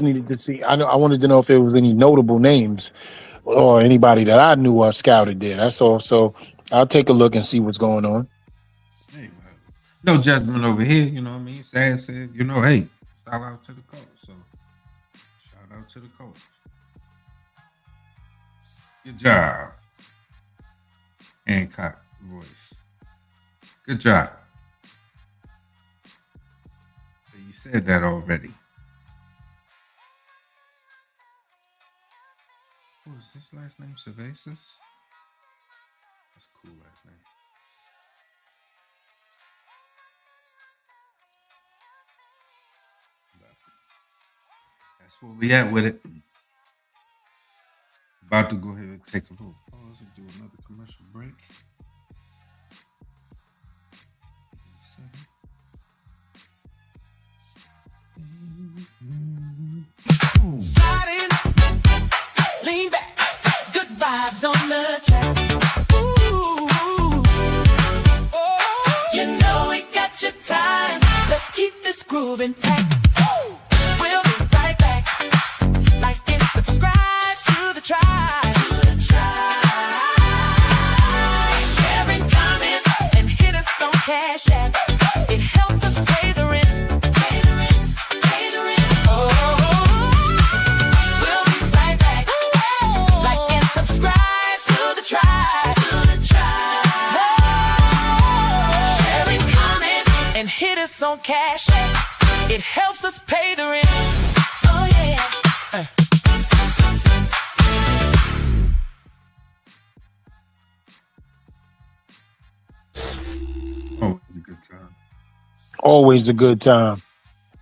needed to see. I wanted to know if there was any notable names or anybody that I knew or scouted there. That's all. So I'll take a look and see what's going on. Hey, man. No judgment over here. You know what I mean? Sad said, hey, shout out to the coach. So shout out to the coach. Good job. Hancock voice. Good job. So you said that already. What was this last name? Cervezas? That's a cool last name. That's where we at with it. About to go ahead and take a little pause and do another commercial break. Sliding, lean back, good vibes on the track. Ooh, oh, you know we got your time. Let's keep this groove intact. We'll be right back. Like and subscribe to the tribe. Sharing comments and hit us on Cash App. It helps us pay the rent. Hit us on Cash App. It helps us pay the rent. Oh yeah. Always a good time. Always a good time.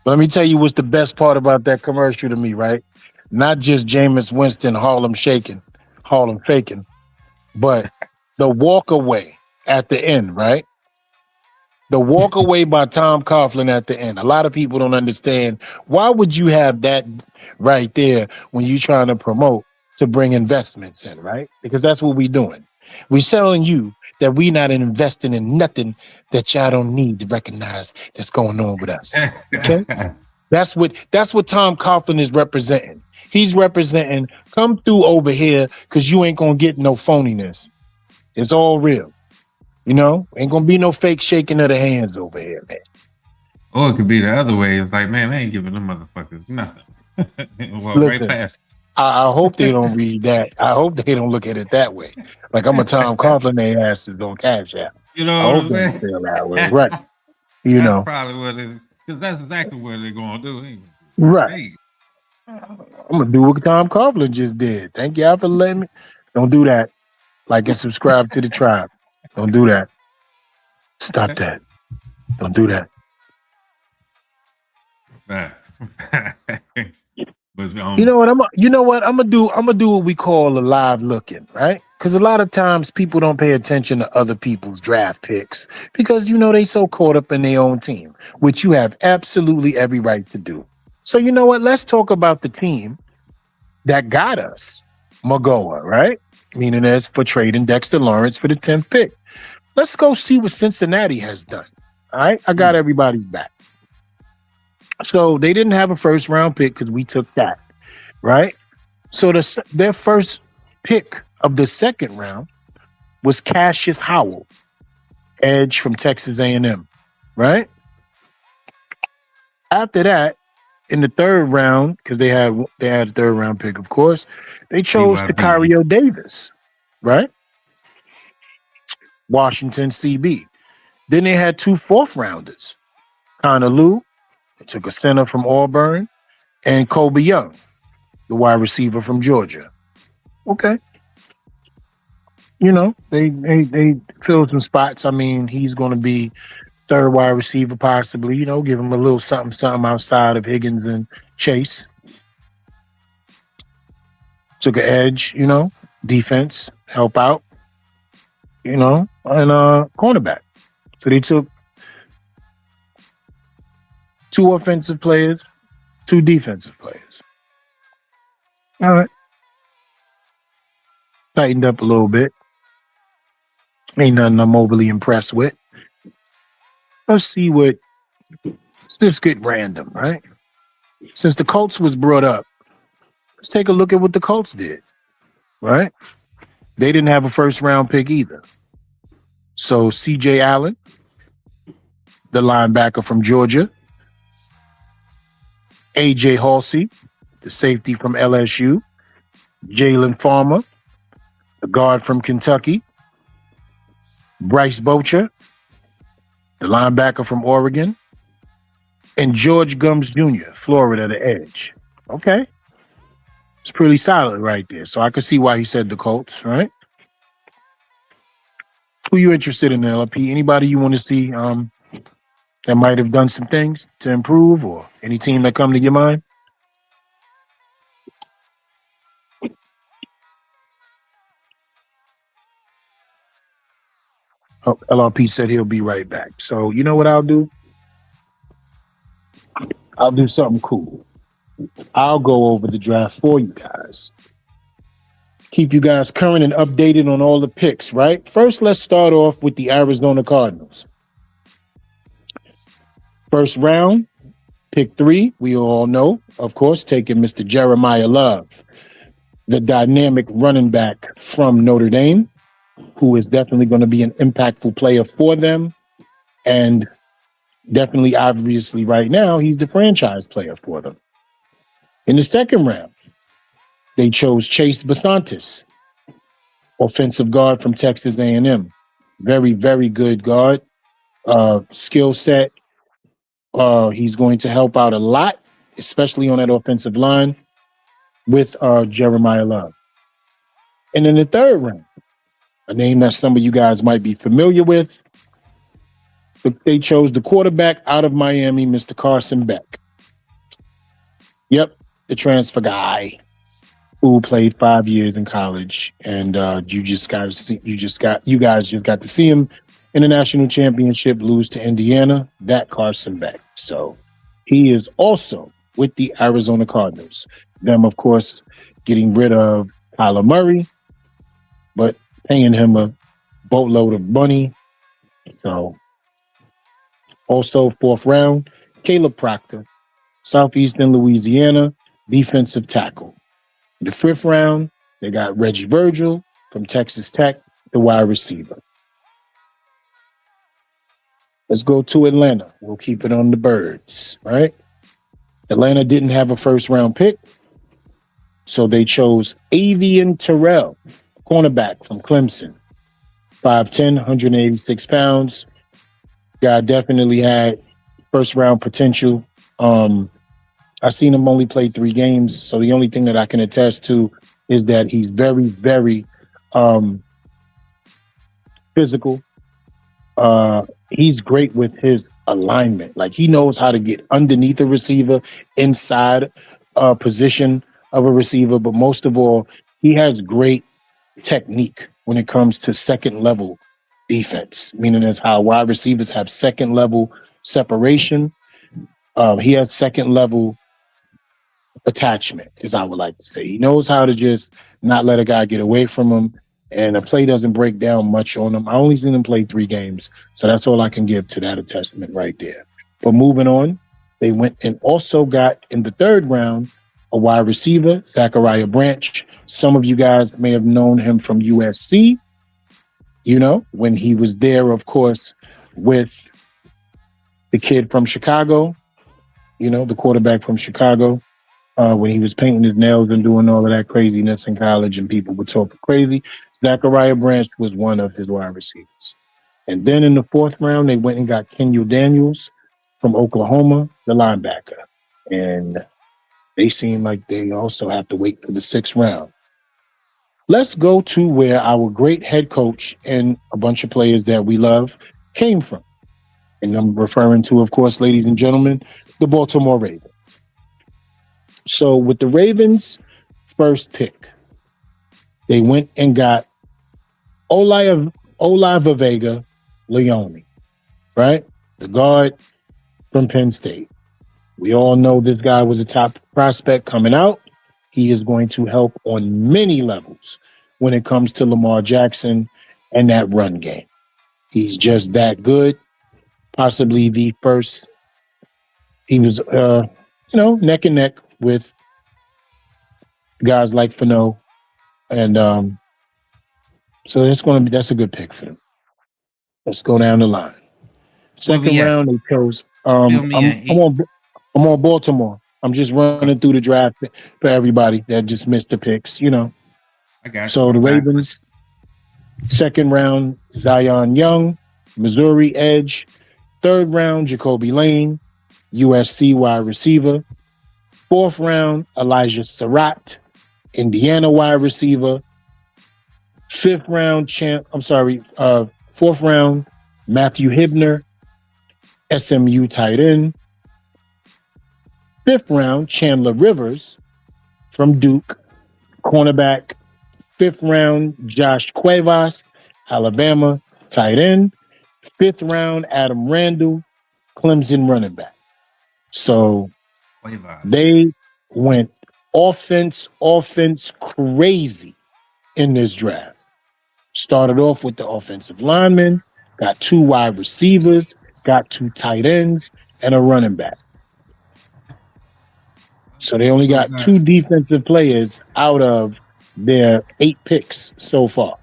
Let me tell you what's the best part about that commercial to me, right? Not just Jameis Winston Harlem faking, but the walk away at the end, right? The walk away by Tom Coughlin at the end. A lot of people don't understand. Why would you have that right there when you're trying to promote to bring investments in, right? Because that's what we're doing. We're telling you that we're not investing in nothing that y'all don't need to recognize that's going on with us. Okay? That's what Tom Coughlin is representing. He's representing, come through over here because you ain't going to get no phoniness. It's all real. Ain't gonna be no fake shaking of the hands over here, man. Or it could be the other way. It's like, man, I ain't giving them motherfuckers nothing. Well, Listen, right past. I hope they don't read that. I hope they don't look at it that way. Like I'm a Tom Coughlin, their asses on Cash App. You know I what hope I'm they saying? don't feel that way, right? That's probably what it is. Because that's exactly what they're going to do. Ain't it? Right. Hey. I'm gonna do what Tom Coughlin just did. Thank y'all for letting me. Don't do that. Like and subscribe to the tribe. Don't do that. Stop that. Don't do that. But, you know what? I'm gonna do what we call a live looking, right? Because a lot of times people don't pay attention to other people's draft picks because they so caught up in their own team, which you have absolutely every right to do. So you know what? Let's talk about the team that got us Magoa, right? Meaning as for trading Dexter Lawrence for the 10th pick. Let's go see what Cincinnati has done. All right, I got everybody's back. So they didn't have a first round pick because we took that, right? So their first pick of the second round was Cassius Howell, edge from Texas A&M, right? After that, in the third round, because they had a third round pick, of course, they chose Sicario Davis, right? Washington CB. Then they had 2 fourth rounders, Connor Lew, they took a center from Auburn, and Kobe Young, the wide receiver from Georgia. Okay. They fill some spots. I mean, he's going to be third wide receiver possibly. Give him a little something, something outside of Higgins and Chase. Took an edge, defense, help out, and cornerback. So they took two offensive players, two defensive players. All right. Tightened up a little bit. Ain't nothing I'm overly impressed with. Let's see what. Let's just get random, right? Since the Colts was brought up, let's take a look at what the Colts did, right? They didn't have a first round pick either. So C.J. Allen, the linebacker from Georgia, A.J. Halsey, the safety from LSU, Jalen Farmer, the guard from Kentucky, Bryce Bocher, the linebacker from Oregon, and George Gums Jr., Florida, the edge. Okay. It's pretty solid right there. So I can see why he said the Colts, right? Who you interested in, LP? Anybody you want to see that might have done some things to improve, or any team that come to your mind? Oh, LRP said he'll be right back. So you know what I'll do? I'll do something cool. I'll go over the draft for you guys. Keep you guys current and updated on all the picks, right? First, let's start off with the Arizona Cardinals. First round, pick 3, we all know, of course, taking Mr. Jeremiah Love, the dynamic running back from Notre Dame, who is definitely going to be an impactful player for them. And definitely, obviously, right now, he's the franchise player for them. In the second round, they chose Chase Basantis, offensive guard from Texas A&M. Very, very good guard. Skill set. He's going to help out a lot, especially on that offensive line with Jeremiah Love. And in the third round, a name that some of you guys might be familiar with, they chose the quarterback out of Miami, Mr. Carson Beck. Yep, the transfer guy who played 5 years in college, and you guys just got to see him in the national championship lose to Indiana. That Carson Beck. So he is also with the Arizona Cardinals. Them, of course, getting rid of Kyler Murray, but paying him a boatload of money. So also fourth round, Caleb Proctor, Southeastern Louisiana, defensive tackle. In the fifth round, they got Reggie Virgil from Texas Tech, the wide receiver. Let's go to Atlanta. We'll keep it on the birds, right? Atlanta didn't have a first round pick, so they chose Avian Terrell, cornerback from Clemson. 5'10", 186 pounds. Guy definitely had first round potential. I've seen him only play 3 games, so the only thing that I can attest to is that he's very, very physical. He's great with his alignment. Like, he knows how to get underneath a receiver, inside a position of a receiver, but most of all, he has great technique when it comes to second level defense, meaning as how wide receivers have second level separation. He has second level attachment, as I would like to say. He knows how to just not let a guy get away from him, and a play doesn't break down much on him. I only seen him play 3 games, so that's all I can give to that attestament right there. But moving on, they went and also got in the third round a wide receiver, Zachariah Branch. Some of you guys may have known him from USC, when he was there, of course, with the kid from Chicago, the quarterback from Chicago, when he was painting his nails and doing all of that craziness in college and people were talking crazy. Zachariah Branch was one of his wide receivers. And then in the fourth round, they went and got Kenyon Daniels from Oklahoma, the linebacker. And they seem like they also have to wait for the 6th round. Let's go to where our great head coach and a bunch of players that we love came from. And I'm referring to, of course, ladies and gentlemen, the Baltimore Ravens. So with the Ravens' first pick, they went and got Olave Leone, right? The guard from Penn State. We all know this guy was a top prospect coming out. He is going to help on many levels when it comes to Lamar Jackson and that run game. He's just that good. Possibly the first. He was, neck and neck with guys like Fano, and so that's a good pick for them. Let's go down the line. Second round, they chose. I'm on Baltimore. I'm just running through the draft for everybody that just missed the picks. I got So the Ravens, second round, Zion Young, Missouri edge. Third round, Jacoby Lane, USC wide receiver. Fourth round, Elijah Surratt, Indiana wide receiver. Fourth round, Matthew Hibner, SMU tight end. Fifth round, Chandler Rivers from Duke, cornerback. Fifth round, Josh Cuevas, Alabama, tight end. Fifth round, Adam Randall, Clemson running back. So they went offense crazy in this draft. Started off with the offensive linemen, got 2 wide receivers, got 2 tight ends, and a running back. So they only got 2 defensive players out of their 8 picks so far.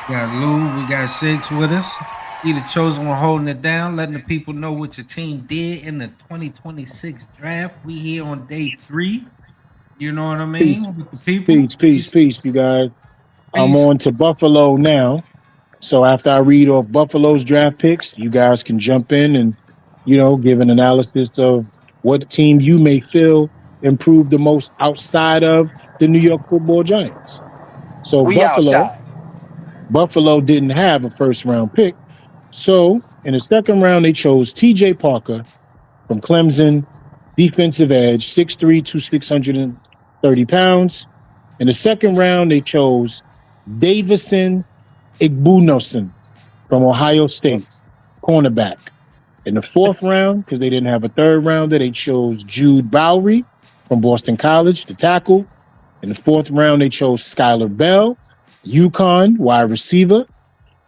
We got Lou, we got Shakes with us. See the chosen one holding it down, letting the people know what your team did in the 2026 draft. We here on day 3. You know what I mean? Peace, with the people. peace, you guys. Peace. I'm on to Buffalo now. So after I read off Buffalo's draft picks, you guys can jump in and, give an analysis of what team you may feel improved the most outside of the New York Football Giants. So Buffalo didn't have a first round pick. So in the second round, they chose TJ Parker from Clemson, defensive edge, 6'3" to 630 pounds. In the second round, they chose Davison Igbunoson from Ohio State, cornerback. In the fourth round, because they didn't have a third rounder, they chose Jude Bowery from Boston College, the tackle. In the fourth round, they chose Skylar Bell, UConn, wide receiver.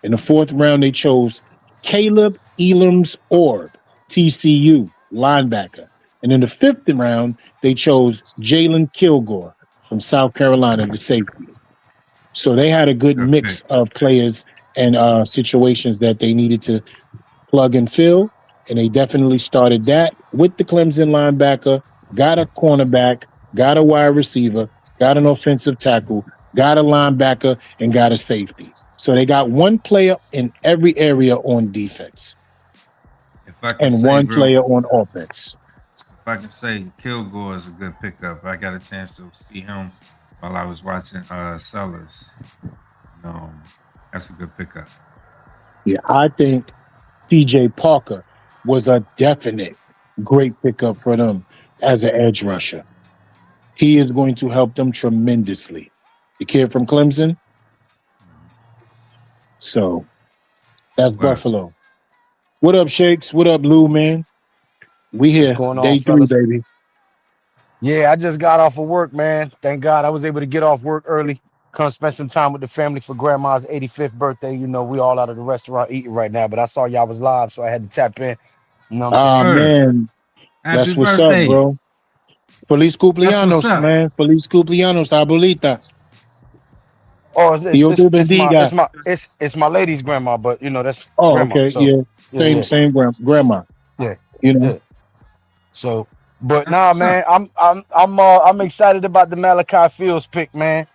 In the fourth round, they chose Caleb Elam's-Orb, TCU, linebacker. And in the fifth round, they chose Jalen Kilgore from South Carolina, the safety. So they had a good mix of players and situations that they needed to plug and fill. And they definitely started that with the Clemson linebacker, got a cornerback, got a wide receiver, got an offensive tackle, got a linebacker, and got a safety. So they got one player in every area on defense and one player on offense. If I can say Kilgore is a good pickup. I got a chance to see him while I was watching Sellers. That's a good pickup. Yeah, I think TJ Parker was a definite great pickup for them as an edge rusher. He is going to help them tremendously. The kid from Clemson. So that's Buffalo. What up, Shakes? What up, Lou, man? We here, day 3, baby. Yeah, I just got off of work, man. Thank God I was able to get off work early. Come spend some time with the family for Grandma's 85th birthday. We all out of the restaurant eating right now, but I saw y'all was live, so I had to tap in. You know what I'm saying? Man. That's what's up, bro. Feliz cumpleaños, man. Feliz cumpleaños, abuelita. Oh, it's my lady's grandma, but that's grandma. Okay, so, same grandma. Yeah, Yeah. So, but man, I'm excited about the Malachi Fields pick, man.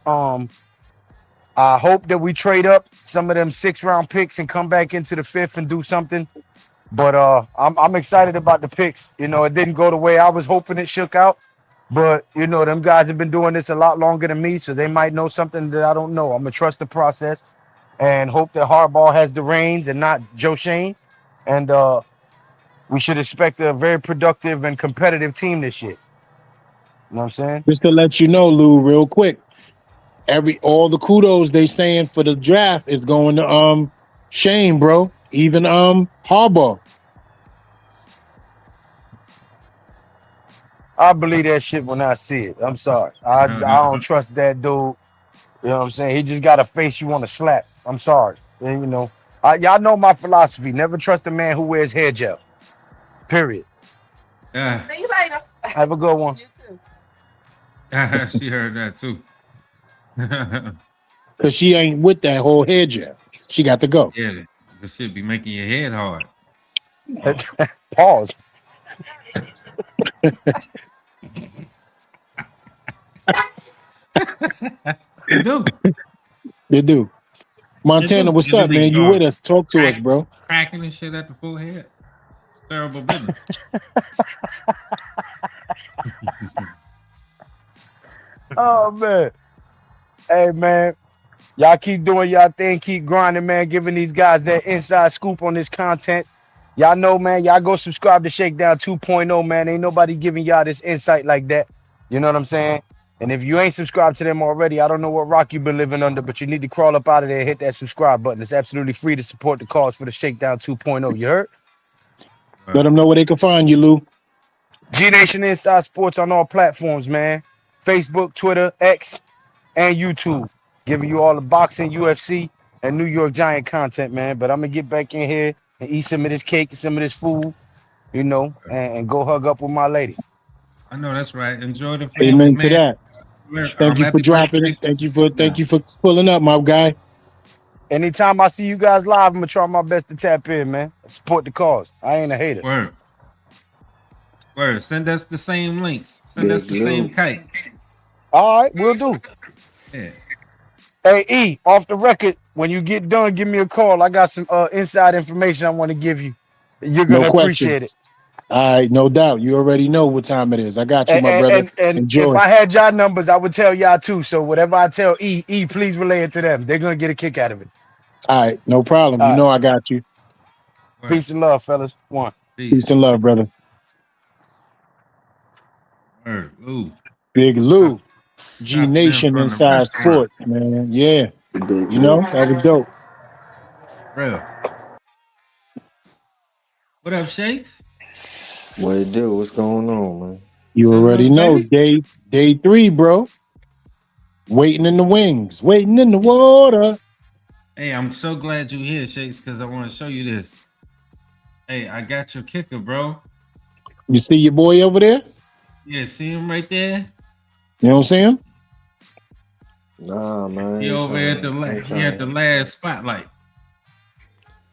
I hope that we trade up some of them 6th-round picks and come back into the 5th and do something. But I'm excited about the picks. It didn't go the way I was hoping it shook out. But you know, them guys have been doing this a lot longer than me, so they might know something that I don't know. I'm gonna trust the process and hope that Harbaugh has the reins and not Joe Shane. And we should expect a very productive and competitive team this year. You know what I'm saying? Just to let you know, Lou, real quick, all the kudos they saying for the draft is going to Shane, bro. Even Harbaugh. I believe that shit when I see it. I'm sorry. I don't trust that dude. You know what I'm saying? He just got a face you want to slap. I'm sorry. And, you know, y'all know my philosophy. Never trust a man who wears hair gel. Period. Yeah. See you later. Have a good one. You too. She heard that too. Because she ain't with that whole head yet. She got to go. Yeah, this shit be making your head hard. Pause. It do. They do. Montana, what's up, man? You with us? Talk to us, bro. Cracking and shit at the forehead. It's terrible business. Oh man. Hey man. Y'all keep doing y'all thing, keep grinding, man, giving these guys that inside scoop on this content. Y'all know, man, y'all go subscribe to Shakedown 2.0, man. Ain't nobody giving y'all this insight like that. You know what I'm saying? And if you ain't subscribed to them already, I don't know what rock you've been living under, but you need to crawl up out of there and hit that subscribe button. It's absolutely free to support the cause for the Shakedown 2.0. You heard? Let them know where they can find you, Lou. G Nation Inside Sports on all platforms, man. Facebook, Twitter, X, and YouTube. Giving you all the boxing, UFC, and New York Giant content, man. But I'm gonna get back in here and eat some of this cake and some of this food, you know, and go hug up with my lady. I know that's right. Enjoy the family, Amen to man. that. Thank you for Happy dropping birthday. it. Thank you for pulling up, my guy. Anytime I see you guys live, I'm gonna try my best to tap in, man. Support the cause. I ain't a hater. Word. Word. Send us the same links. Send us the same kite. All right, we'll do. Yeah. Hey E, off the record, when you get done, give me a call. I got some inside information I want to give you. You're No gonna question. appreciate it. All right, no doubt. You already know what time it is. I got you, And, my brother. and if Enjoy. I had y'all numbers, I would tell y'all too. So whatever I tell E, please relay it to them. They're gonna get a kick out of it. All right, no problem. All You right. know I got you. Word. Peace and love, fellas. One. Peace and love, brother. Word. Ooh. Big Lou, G Dropping in Nation from the Inside restaurant. Sports, man. Yeah, you know that was dope. Real. What up, Shakes? What it do? What's going on, man? You Nothing already much, know baby. day 3, bro. Waiting in the wings, waiting in the water. Hey, I'm so glad you're here, Shakes, because I want to show you this. Hey, I got your kicker, bro. You see your boy over there? Yeah, see him right there? You know what I'm saying? Nah, man. He over at the last spotlight.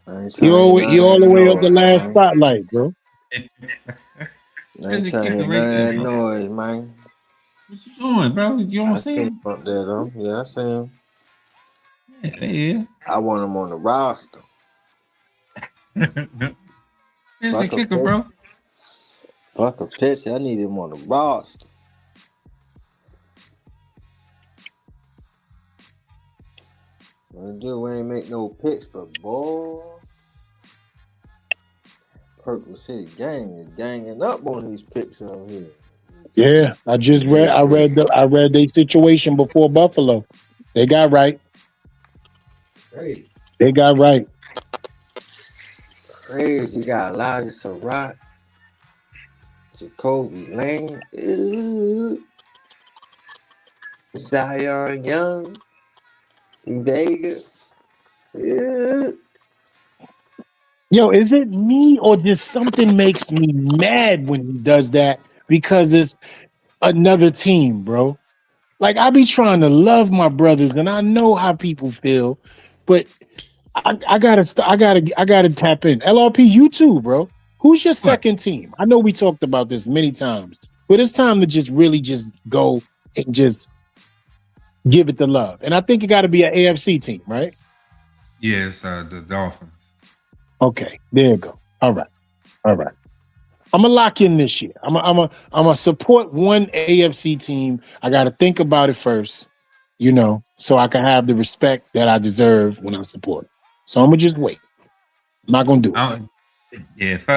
I ain't He trying to all the way up the last spotlight, bro. I There's ain't the trying to kicker hear right none of there, that bro. noise, man. What you doing, bro? You don't I see see him him? up there, though. Yeah, I see him. Yeah, there he is. I want him on the roster. There's the Fuck a kicker, pitch. bro. Fuck a pitch. I need him on the roster. What do? We ain't make no picks, but boy, Purple City gang is ganging up on these picks out here. Yeah, I read their situation before Buffalo. They got right. Hey, They got right. crazy. You got Elijah Surratt, Jacoby Lane, Zion Young, Vega. Yo, is it me or just something makes me mad when he does that because it's another team, bro? Like I be trying to love my brothers, and I know how people feel, but I gotta tap in. LRP, you too, bro. Who's your What? second team? I know we talked about this many times, but it's time to just really just go and just give it the love. And I think it got to be an AFC team, right? Yes, the Dolphins. Okay, there you go. All right. I'm gonna lock in this year. I'm a support one AFC team. I got to think about it first, so I can have the respect that I deserve when I support. So I'm gonna just wait. I'm not gonna do it. Yeah, if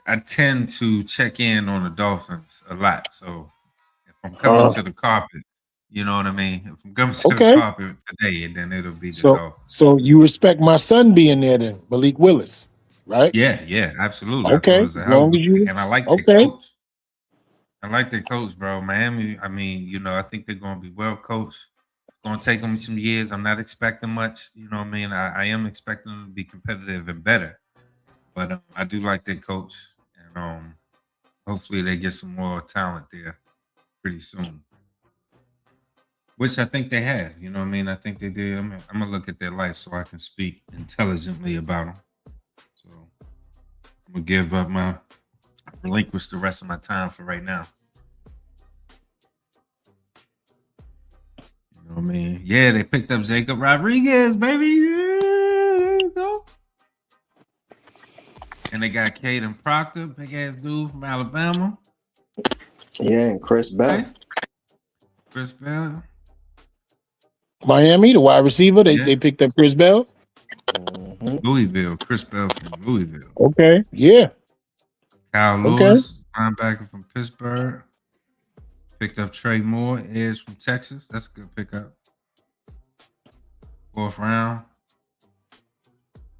I tend to check in on the Dolphins a lot. So if I'm coming Uh, to the carpet, you know what I mean. If I'm coming to the okay. carpet today, then it'll be the So Dolphins. so you respect my son being there then, Malik Willis, right? Yeah, absolutely. I thought it Okay, was a as hell of long a as pick, you and I like their okay. coach. I like their coach, bro. Miami. I mean, I think they're going to be well coached. It's going to take them some years. I'm not expecting much. You know what I mean? I am expecting them to be competitive and better, but I do like their coach, and hopefully they get some more talent there pretty soon. Which I think they have. You know what I mean? I think they did. I'm gonna look at their life so I can speak intelligently about them. So I'm gonna give up relinquish the rest of my time for right now. You know what I mean? Yeah, they picked up Jacob Rodriguez, baby. Yeah, there you go. And they got Caden Proctor, big ass dude from Alabama. Yeah, and Chris Bell. Okay. Chris Bell. Miami, the wide receiver, Yeah. they picked up Chris Bell. Louisville. Chris Bell from Louisville. Okay, yeah. Kyle Okay. Lewis, linebacker from Pittsburgh. Picked up Trey Moore, edge from Texas. That's a good pickup. 4th round.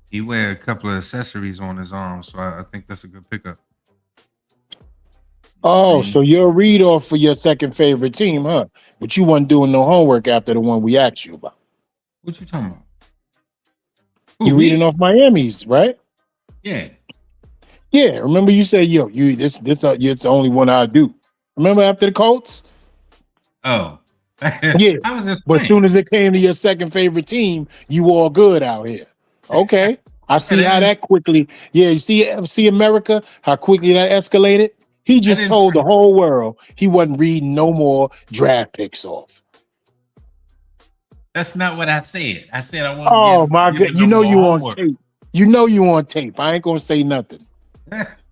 He wear a couple of accessories on his arm, so I think that's a good pickup. Oh, so you're a read off for your second favorite team, huh? But you wasn't doing no homework after the one we asked you about. What you talking about? You reading off Miami's, right? Yeah. Yeah. Remember you said, it's the only one I do. Remember after the Colts? Oh. Yeah. I was just But as soon as it came to your second favorite team, you all good out here. Okay. I see how that quickly. Yeah, you see America, how quickly that escalated? He just told the whole world he wasn't reading no more draft picks off. That's not what I said. I said I want to Oh my God. You know you on tape. You know you on tape. I ain't gonna say nothing.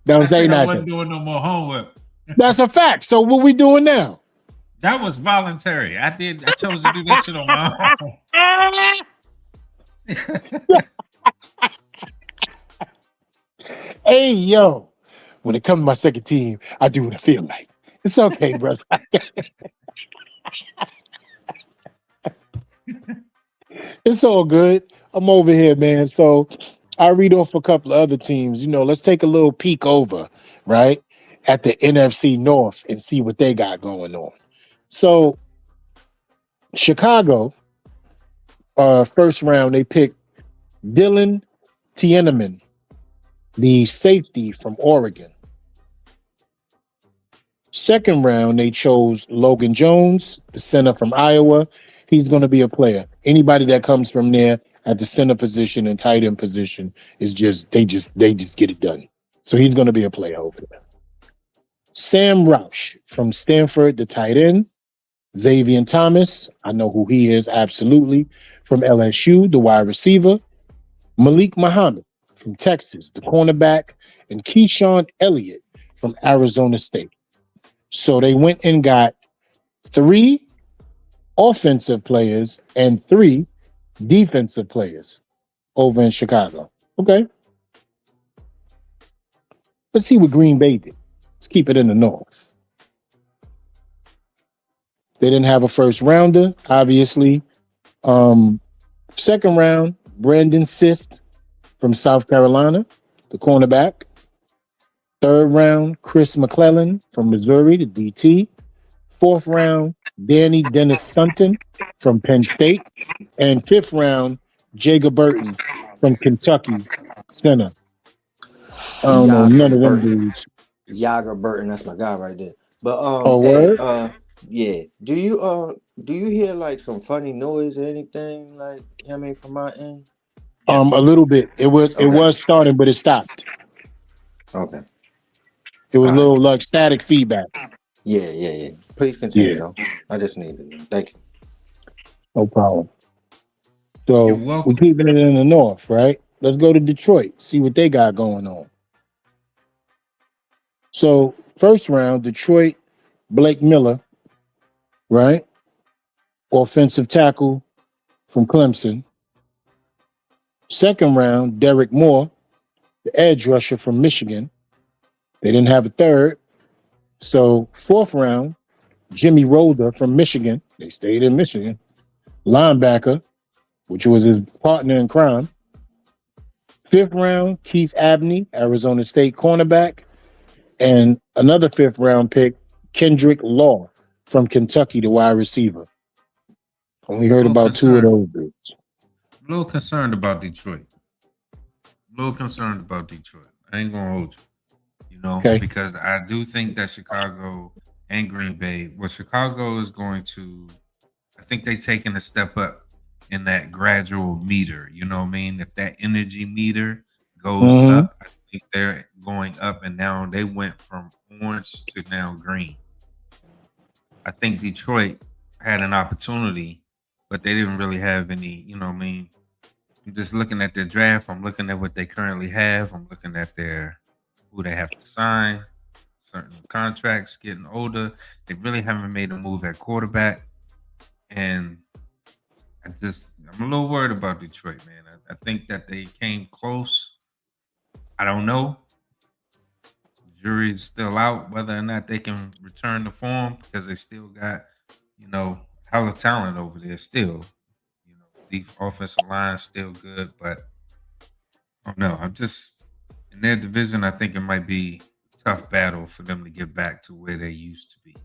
Don't say I nothing. wasn't doing no more homework. That's a fact. So what we doing now? That was voluntary. I chose to do that shit on my own. Hey, yo. When it comes to my second team, I do what I feel like. It's okay, brother. It's all good. I'm over here, man. So I read off a couple of other teams. Let's take a little peek over, right, at the NFC North and see what they got going on. So Chicago, first round, they picked Dylan Tieneman, the safety from Oregon. Second round, they chose Logan Jones, the center from Iowa. He's going to be a player. Anybody that comes from there at the center position and tight end position is they just get it done. So he's going to be a player over there. Sam Roush from Stanford, the tight end. Xavier Thomas, I know who he is, absolutely. From LSU, the wide receiver. Malik Muhammad from Texas, the cornerback. And Keyshawn Elliott from Arizona State. So they went and got 3 offensive players and 3 defensive players over in Chicago. Okay. Let's see what Green Bay did. Let's keep it in the North. They didn't have a first rounder, obviously. Second round, Brandon Sist from South Carolina, the cornerback. Third round, Chris McClellan from Missouri, the DT. Fourth round, Danny Dennis Sutton from Penn State. And fifth round, Jacob Burton from Kentucky, center. I don't know none of them dudes. Yager Burton, that's my guy right there. But yeah. Do you hear like some funny noise or anything like from my end? A little bit. It was starting, but it stopped. Okay. It was a little like static feedback. Yeah. Please continue though. I just need to know. Thank you. No problem. So we keeping it in the North, right? Let's go to Detroit, see what they got going on. So first round, Detroit, Blake Miller, right? Offensive tackle from Clemson. Second round, Derek Moore, the edge rusher from Michigan. They didn't have a third. So fourth round, Jimmy Rolder from Michigan. They stayed in Michigan. Linebacker, which was his partner in crime. Fifth round, Keith Abney, Arizona State cornerback. And another fifth round pick, Kendrick Law from Kentucky, the wide receiver. Only heard about two of those dudes. A little concerned about Detroit. A little concerned about Detroit. I ain't gonna hold you, Okay. because I do think that Chicago and Green Bay, well, Chicago is going to, I think they taking a step up in that gradual meter. You know what I mean? If that energy meter goes Mm-hmm. up, I think they're going up, and now they went from orange to now green. I think Detroit had an opportunity, but they didn't really have any, you know what I mean? I'm just looking at their draft. I'm looking at what they currently have. I'm looking at their who they have to sign, certain contracts getting older. They really haven't made a move at quarterback. And I'm a little worried about Detroit, man. I think that they came close. I don't know. The jury's still out whether or not they can return the form because they still got, hella talent over there still. The offensive line still good, but I don't know. I'm just in their division. I think it might be a tough battle for them to get back to where they used to be.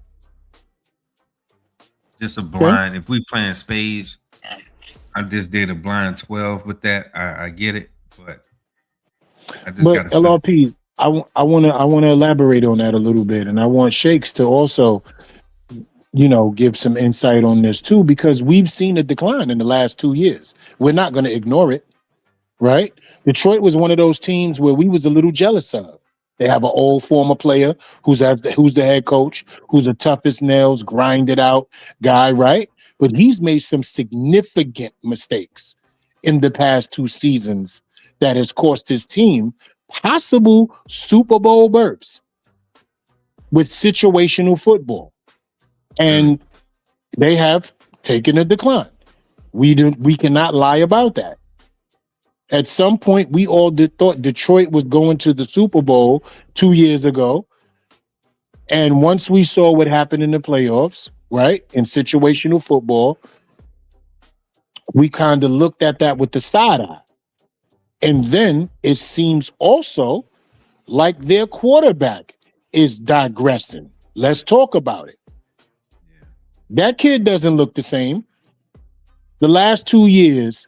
Just a Okay. blind. If we playing spades, I just did a blind 12 with that. I get it, but I just got But to feel. LRP, I want to elaborate on that a little bit, and I want Shakes to also, give some insight on this too, because we've seen a decline in the last 2 years. We're not going to ignore it, right? Detroit was one of those teams where we was a little jealous of. They have an old former player who's the head coach, who's a tough as nails, grinded out guy, right? But he's made some significant mistakes in the past 2 seasons that has cost his team possible Super Bowl berths with situational football. And they have taken a decline. We cannot lie about that. At some point, we all thought Detroit was going to the Super Bowl 2 years ago. And once we saw what happened in the playoffs, right, in situational football, we kind of looked at that with the side eye. And then it seems also like their quarterback is digressing. Let's talk about it. That kid doesn't look the same. The last 2 years,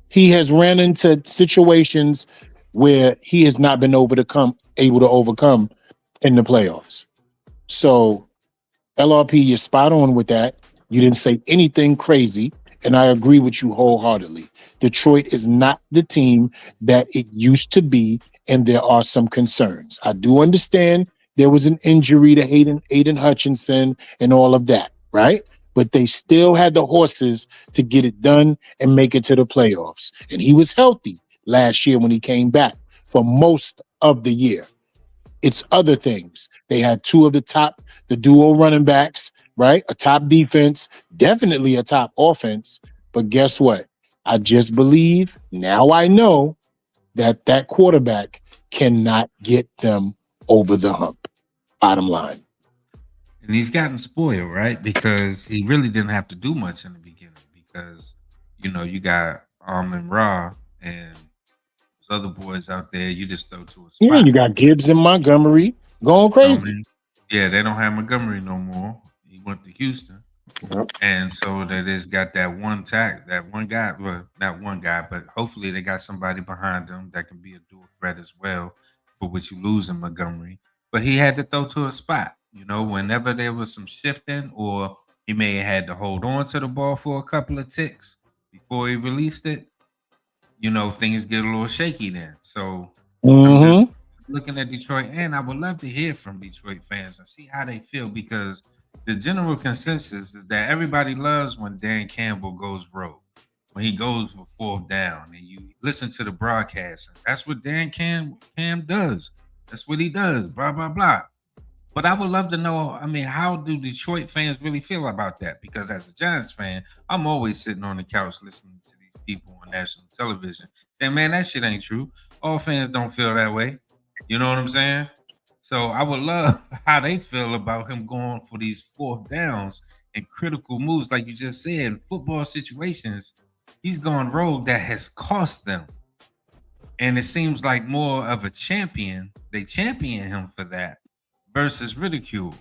he has ran into situations where he has not been able to overcome in the playoffs. So, LRP, you're spot on with that. You didn't say anything crazy, and I agree with you wholeheartedly. Detroit is not the team that it used to be, and there are some concerns. I do understand there was an injury to Aiden Hutchinson and all of that, right? But they still had the horses to get it done and make it to the playoffs. And he was healthy last year when he came back for most of the year. It's other things. They had two of the duo running backs, right? A top defense, definitely a top offense. But guess what? I just believe, now I know that quarterback cannot get them over the hump. Bottom line. And he's gotten spoiled, right? Because he really didn't have to do much in the beginning because, you got Amon Ra and those other boys out there. You just throw to a spot. Yeah, you got Gibbs and Montgomery going crazy. Yeah, they don't have Montgomery no more. He went to Houston. And so they just got that one guy, well, not one guy, but hopefully they got somebody behind them that can be a dual threat as well, for which you lose in Montgomery. But he had to throw to a spot, whenever there was some shifting, or he may have had to hold on to the ball for a couple of ticks before he released it, things get a little shaky then. So I'm just looking at Detroit, and I would love to hear from Detroit fans and see how they feel, because the general consensus is that everybody loves when Dan Campbell goes rogue, when he goes for fourth down, and you listen to the broadcast. That's what Dan Cam does. That's what he does. Blah blah blah. But I would love to know. I mean, how do Detroit fans really feel about that? Because as a Giants fan, I'm always sitting on the couch listening to these people on national television saying, "Man, that shit ain't true. All fans don't feel that way." You know what I'm saying? So I would love how they feel about him going for these fourth downs and critical moves, like you just said, in football situations. He's gone rogue that has cost them, and it seems like more of a champion. They champion him for that versus ridicule.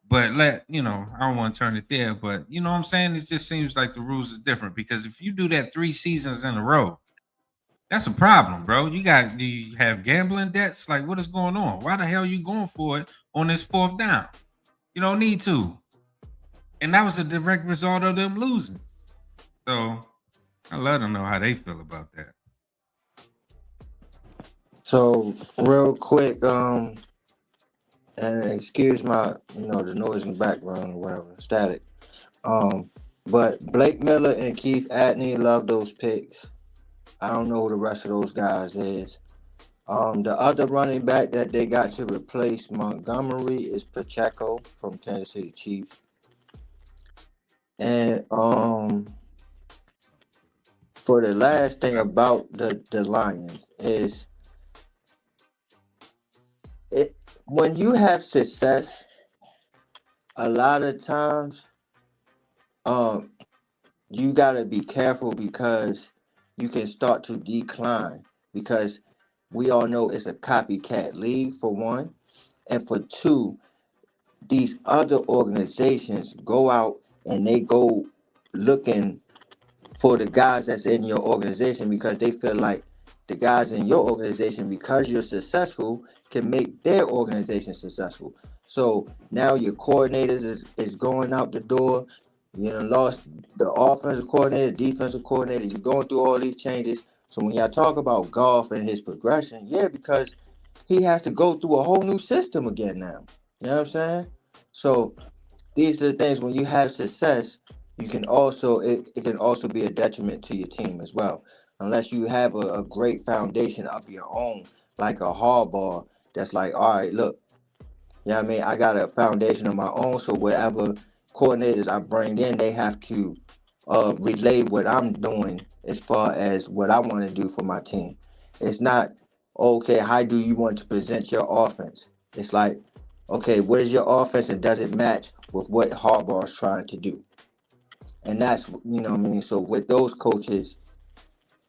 But I don't want to turn it there, but you know what I'm saying? It just seems like the rules is different because if you do that 3 seasons in a row, that's a problem, bro. Do you have gambling debts? Like, what is going on? Why the hell are you going for it on this fourth down? You don't need to. And that was a direct result of them losing. So I love to know how they feel about that. So real quick, and excuse my, the noise in the background or whatever, static. But Blake Miller and Keith Atney love those picks. I don't know who the rest of those guys is. The other running back that they got to replace Montgomery is Pacheco from Kansas City Chiefs. And for the last thing about the Lions is when you have success, a lot of times you gotta be careful because you can start to decline because we all know it's a copycat league for one, and for two, these other organizations go out and they go looking for the guys that's in your organization because they feel like the guys in your organization, because you're successful, can make their organization successful. So now your coordinators is going out the door. You know, lost the offensive coordinator, defensive coordinator. You're going through all these changes. So when y'all talk about golf and his progression, yeah, because he has to go through a whole new system again now. You know what I'm saying? So these are the things when you have success, you can also it can also be a detriment to your team as well. Unless you have a great foundation of your own, like a hardball that's like, all right, look, you know what I mean? I got a foundation of my own, so whatever coordinators I bring in, they have to relay what I'm doing as far as what I want to do for my team. It's not, okay, how do you want to present your offense? It's like, okay, what is your offense and does it match with what Harbaugh is trying to do? And that's, you know what I mean? So with those coaches,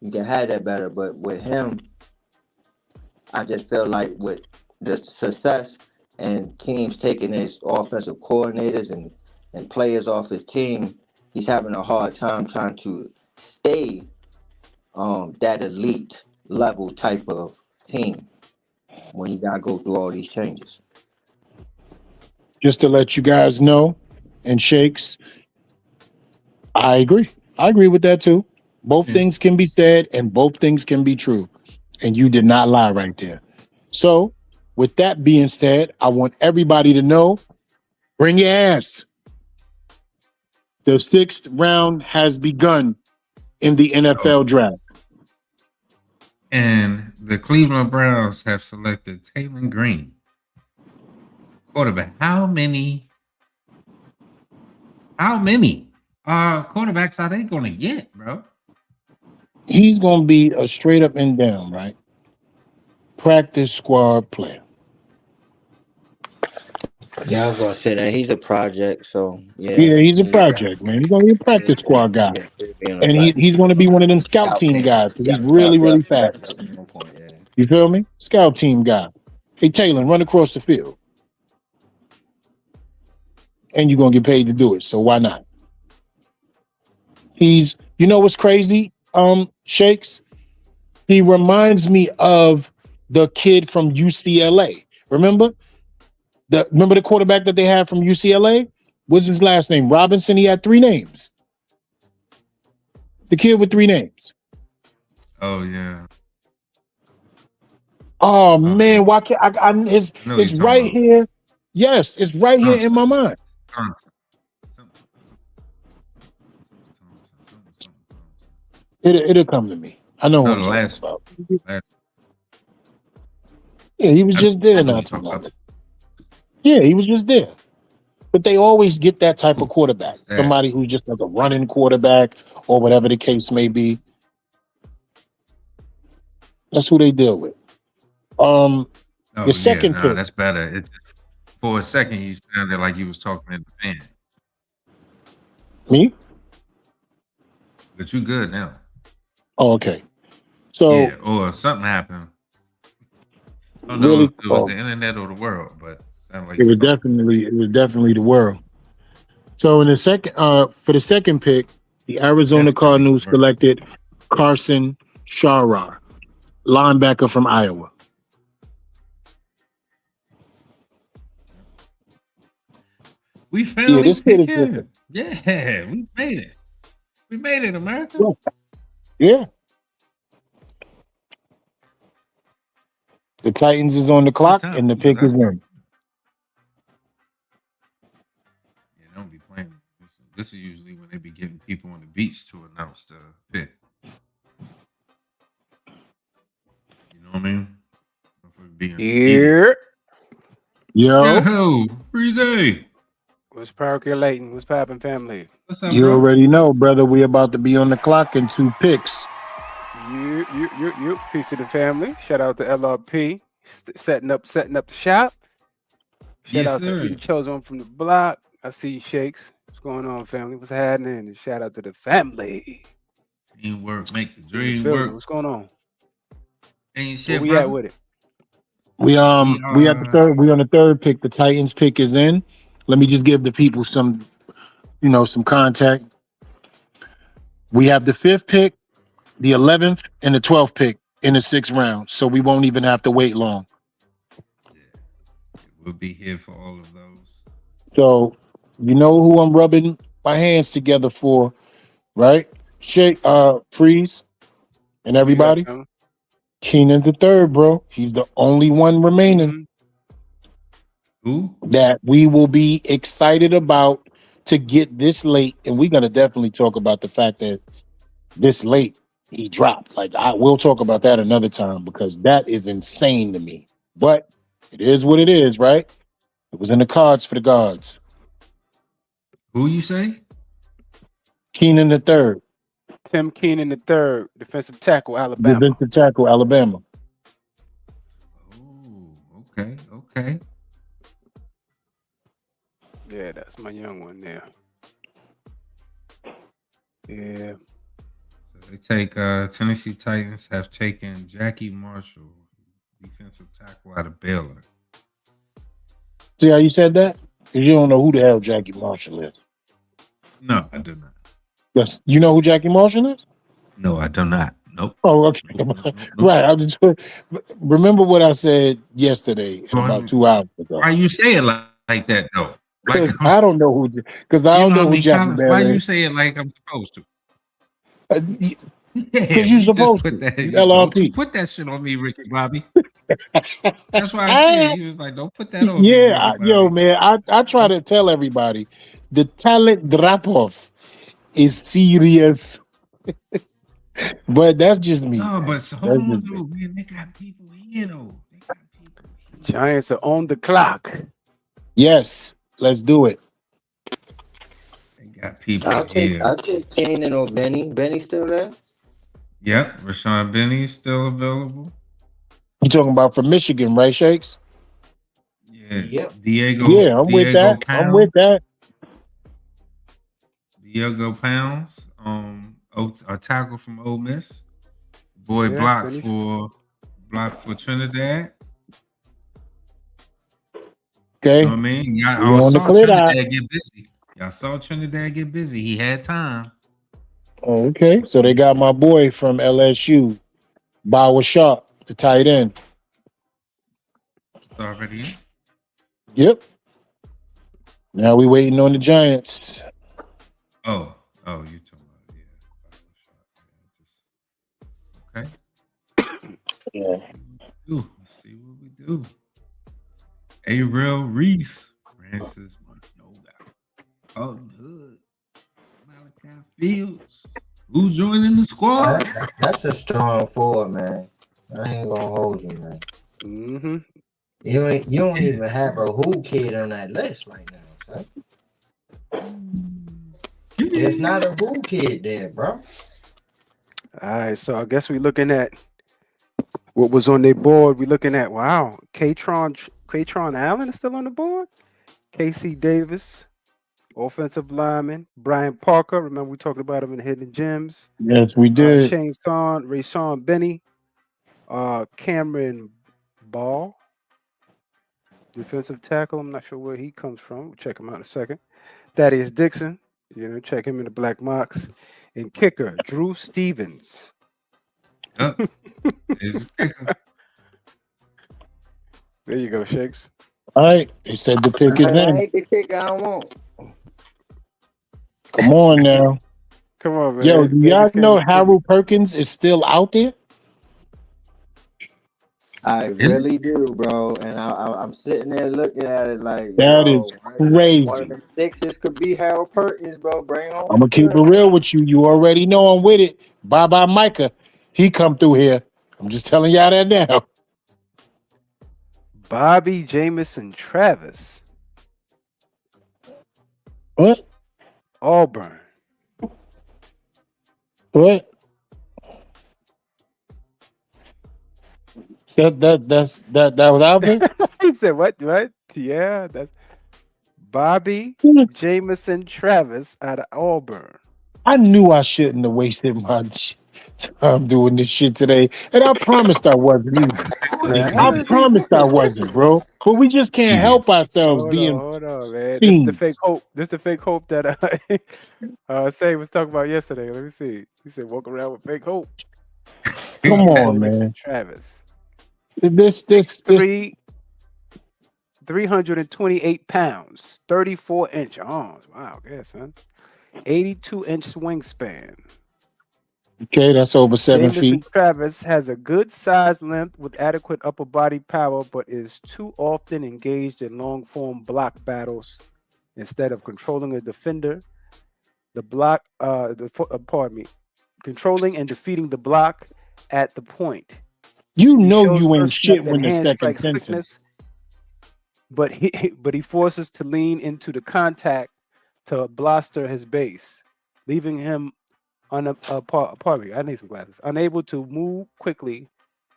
you can have that better. But with him, I just feel like with the success and teams taking his offensive coordinators and players off his team, he's having a hard time trying to stay that elite level type of team when you gotta go through all these changes. Just to let you guys know, and Shakes, I agree. I agree with that too. Both Yeah. things can be said and both things can be true. And you did not lie right there. So, with that being said, I want everybody to know, bring your ass. The 6th round has begun in the NFL draft. And the Cleveland Browns have selected Taylor Green, quarterback. How many quarterbacks are they going to get, bro? He's going to be a straight up and down, right? Practice squad player. Yeah, I was gonna say that he's a project, so Yeah, yeah, he's a he's got project, man. He's going to be a practice squad guy. he'll be on the And practice he's going to be one of them scout scout team team. guys because he's Yep, really, yep, really yep. fast. That's one point. Yeah. You feel me? Scout team guy. Hey, Taylor, run across the field. And you're going to get paid to do it. So why not? You know what's crazy, Shakes? He reminds me of the kid from UCLA. Remember the quarterback that they had from UCLA? What's his last name? Robinson. He had 3 names. The kid with 3 names. Oh yeah. Oh man, why can't I know it's you're talking right about. here. Yes, it's right here in my mind. It'll come to me. I know who No, I'm the talking last about. last Yeah, he was just there I know you not too talk long. about Yeah, he was just there. But they always get that type of quarterback, who's that. somebody who just has a running quarterback or whatever the case may be. That's who they deal with. Um, the Oh yeah, second no, pick, that's better. It just, for a second you sounded like you was talking at the fan, me. but you good now. Oh, okay. Yeah, So or something happened. I don't know if really, it was the internet or the world, but it sounded like it you was was talking. definitely the world. So in the second, for the second pick, the Arizona Definitely the Cardinals world. selected Carson Sharar, linebacker from Iowa. We Yeah, finally this kid picked is listen. him. Yeah, we made it. We made it, America. Yeah, the Titans is on the Good clock time and the for us pick is out here. in. Yeah, they don't be playing. This is usually when they be getting people on the beach to announce the pick. You know what I mean? For being media. Here. Yo, Yo, Freeze. What's percolating? What's poppin', family? What's up, you bro? already know, brother. We about to be on the clock in 2 picks. You. Peace to the family. Shout out to LRP. Setting up the shop. Shout Yes, out to sir. Eddie Chosen from the block. I see you, Shakes. What's going on, family? What's happening? And shout out to the family Teamwork make the in the dream building. work. What's going on? Ain't Where shit, we at brother. with it? We We at the are. third. We on the third pick. The Titans pick is in. Let me just give the people some, some contact. We have the 5th pick, the 11th, and the 12th pick in the 6th round. So we won't even have to wait long. Yeah, we'll be here for all of those. So you know who I'm rubbing my hands together for, right? Shake, freeze, and Who you got, everybody. family? Keenan the third, bro. He's the only one remaining Mhm. Who? that we will be excited about to get this late. And we're gonna definitely talk about the fact that this late he dropped. Like I will talk about that another time because that is insane to me. But it is what it is, right? It was in the cards for the gods. Who you say? Keenan the third, Tim Keenan the third, defensive tackle, Alabama. defensive tackle, Alabama. Oh, okay. Yeah, that's my young one there. Yeah. So they take Tennessee Titans have taken Jackie Marshall, defensive tackle out of Baylor. See how you said that? Because you don't know who the hell Jackie Marshall is. No, I do not. Yes, you know who Jackie Marshall is? No, I do not. Nope. Oh, okay. Nope. Right. I just remember what I said yesterday about 2 hours ago. Why you say it like that though? Like I don't know who, because I don't know who Jackie Collins, Bell why is. you say it like I'm supposed to? Because you're supposed to. That, You don't you LRP. put that shit on me, Ricky Bobby. That's why I said he was like, don't put that on me, Yeah, Ricky Bobby. yo, man, I try to tell everybody the talent drop off is serious. But that's just me. No, man. but hold That's on, just me. though, man. They got people here, though. They got people here. Giants are on the clock. Yes, let's do it. They got people I'll here. take Kanan or Benny. Benny still there? Yep, Rashawn Benny is still available. You talking about from Michigan, right, Shakes? Yeah, Yep. Yeah, I'm with that. Pounds. I'm with that. Diego Pounds, a tackle from Ole Miss. Boy, Yeah, blocked Benny's- for Trinidad. Okay. You know what I mean? We Y'all on the saw clear Trinidad eye. get busy. Y'all saw Trinidad get busy. He had time. Oh, okay. So they got my boy from LSU, Bauer Sharp, the tight end. It's already in. Yep. Now we waiting on the Giants. Oh, you talking about okay. Yeah. Let's see what we do. Ariel Reese, Francis Monova, Colton Hood, Malachi Fields. Who joining the squad? That's a strong four, man. I ain't gonna hold you, man. Mm-hmm. You don't even have a who kid on that list right now, son. There's not a who kid there, bro. All right, so I guess we're looking at what was on their board. We're looking at Katron Allen is still on the board. Casey Davis, offensive lineman. Brian Parker, remember we talked about him in Hidden Gems. Yes, we did. Shane Son, Rayshawn Benny, Cameron Ball, defensive tackle. I'm not sure where he comes from. We'll check him out in a second. Thaddeus Dixon, check him in the Black Mox. And kicker, Drew Stevens. Yep. He's a kicker. There you go, Shakes. All right. They said the pick is I in. ain't the kicker I want. Come on now. Come on, man. Yo, do y'all know Harold Perkins is still out there? I really do, bro. And I'm sitting there looking at it like, That is one crazy. of the sixes could be Harold Perkins, bro. Bring home. I'm gonna keep it real with you. You already know I'm with it. Bye Micah. He come through here. I'm just telling y'all that now. Bobby Jamison Travis. What? Auburn. What? That was out there? He said what? What? Yeah, that's Bobby Jamison Travis out of Auburn. I knew I shouldn't have wasted my time doing this shit today. And I promised I wasn't either. I promised I wasn't, bro. But we just can't help ourselves being Hold on, man. This is the fiends. fake hope. This is the fake hope that Say was talking about yesterday. Let me see. He said walk around with fake hope. Come on, man. Travis. This 328 pounds, 34-inch arms. Wow, yeah, son. 82-inch wingspan. Okay, that's over 7 Jamison feet. Travis has a good size length with adequate upper body power, but is too often engaged in long form block battles instead of controlling a defender. Controlling and defeating the block at the point. You know you ain't shit when the second sentence. But he forces to lean into the contact to bluster his base, leaving him pardon me, I need some glasses. Unable to move quickly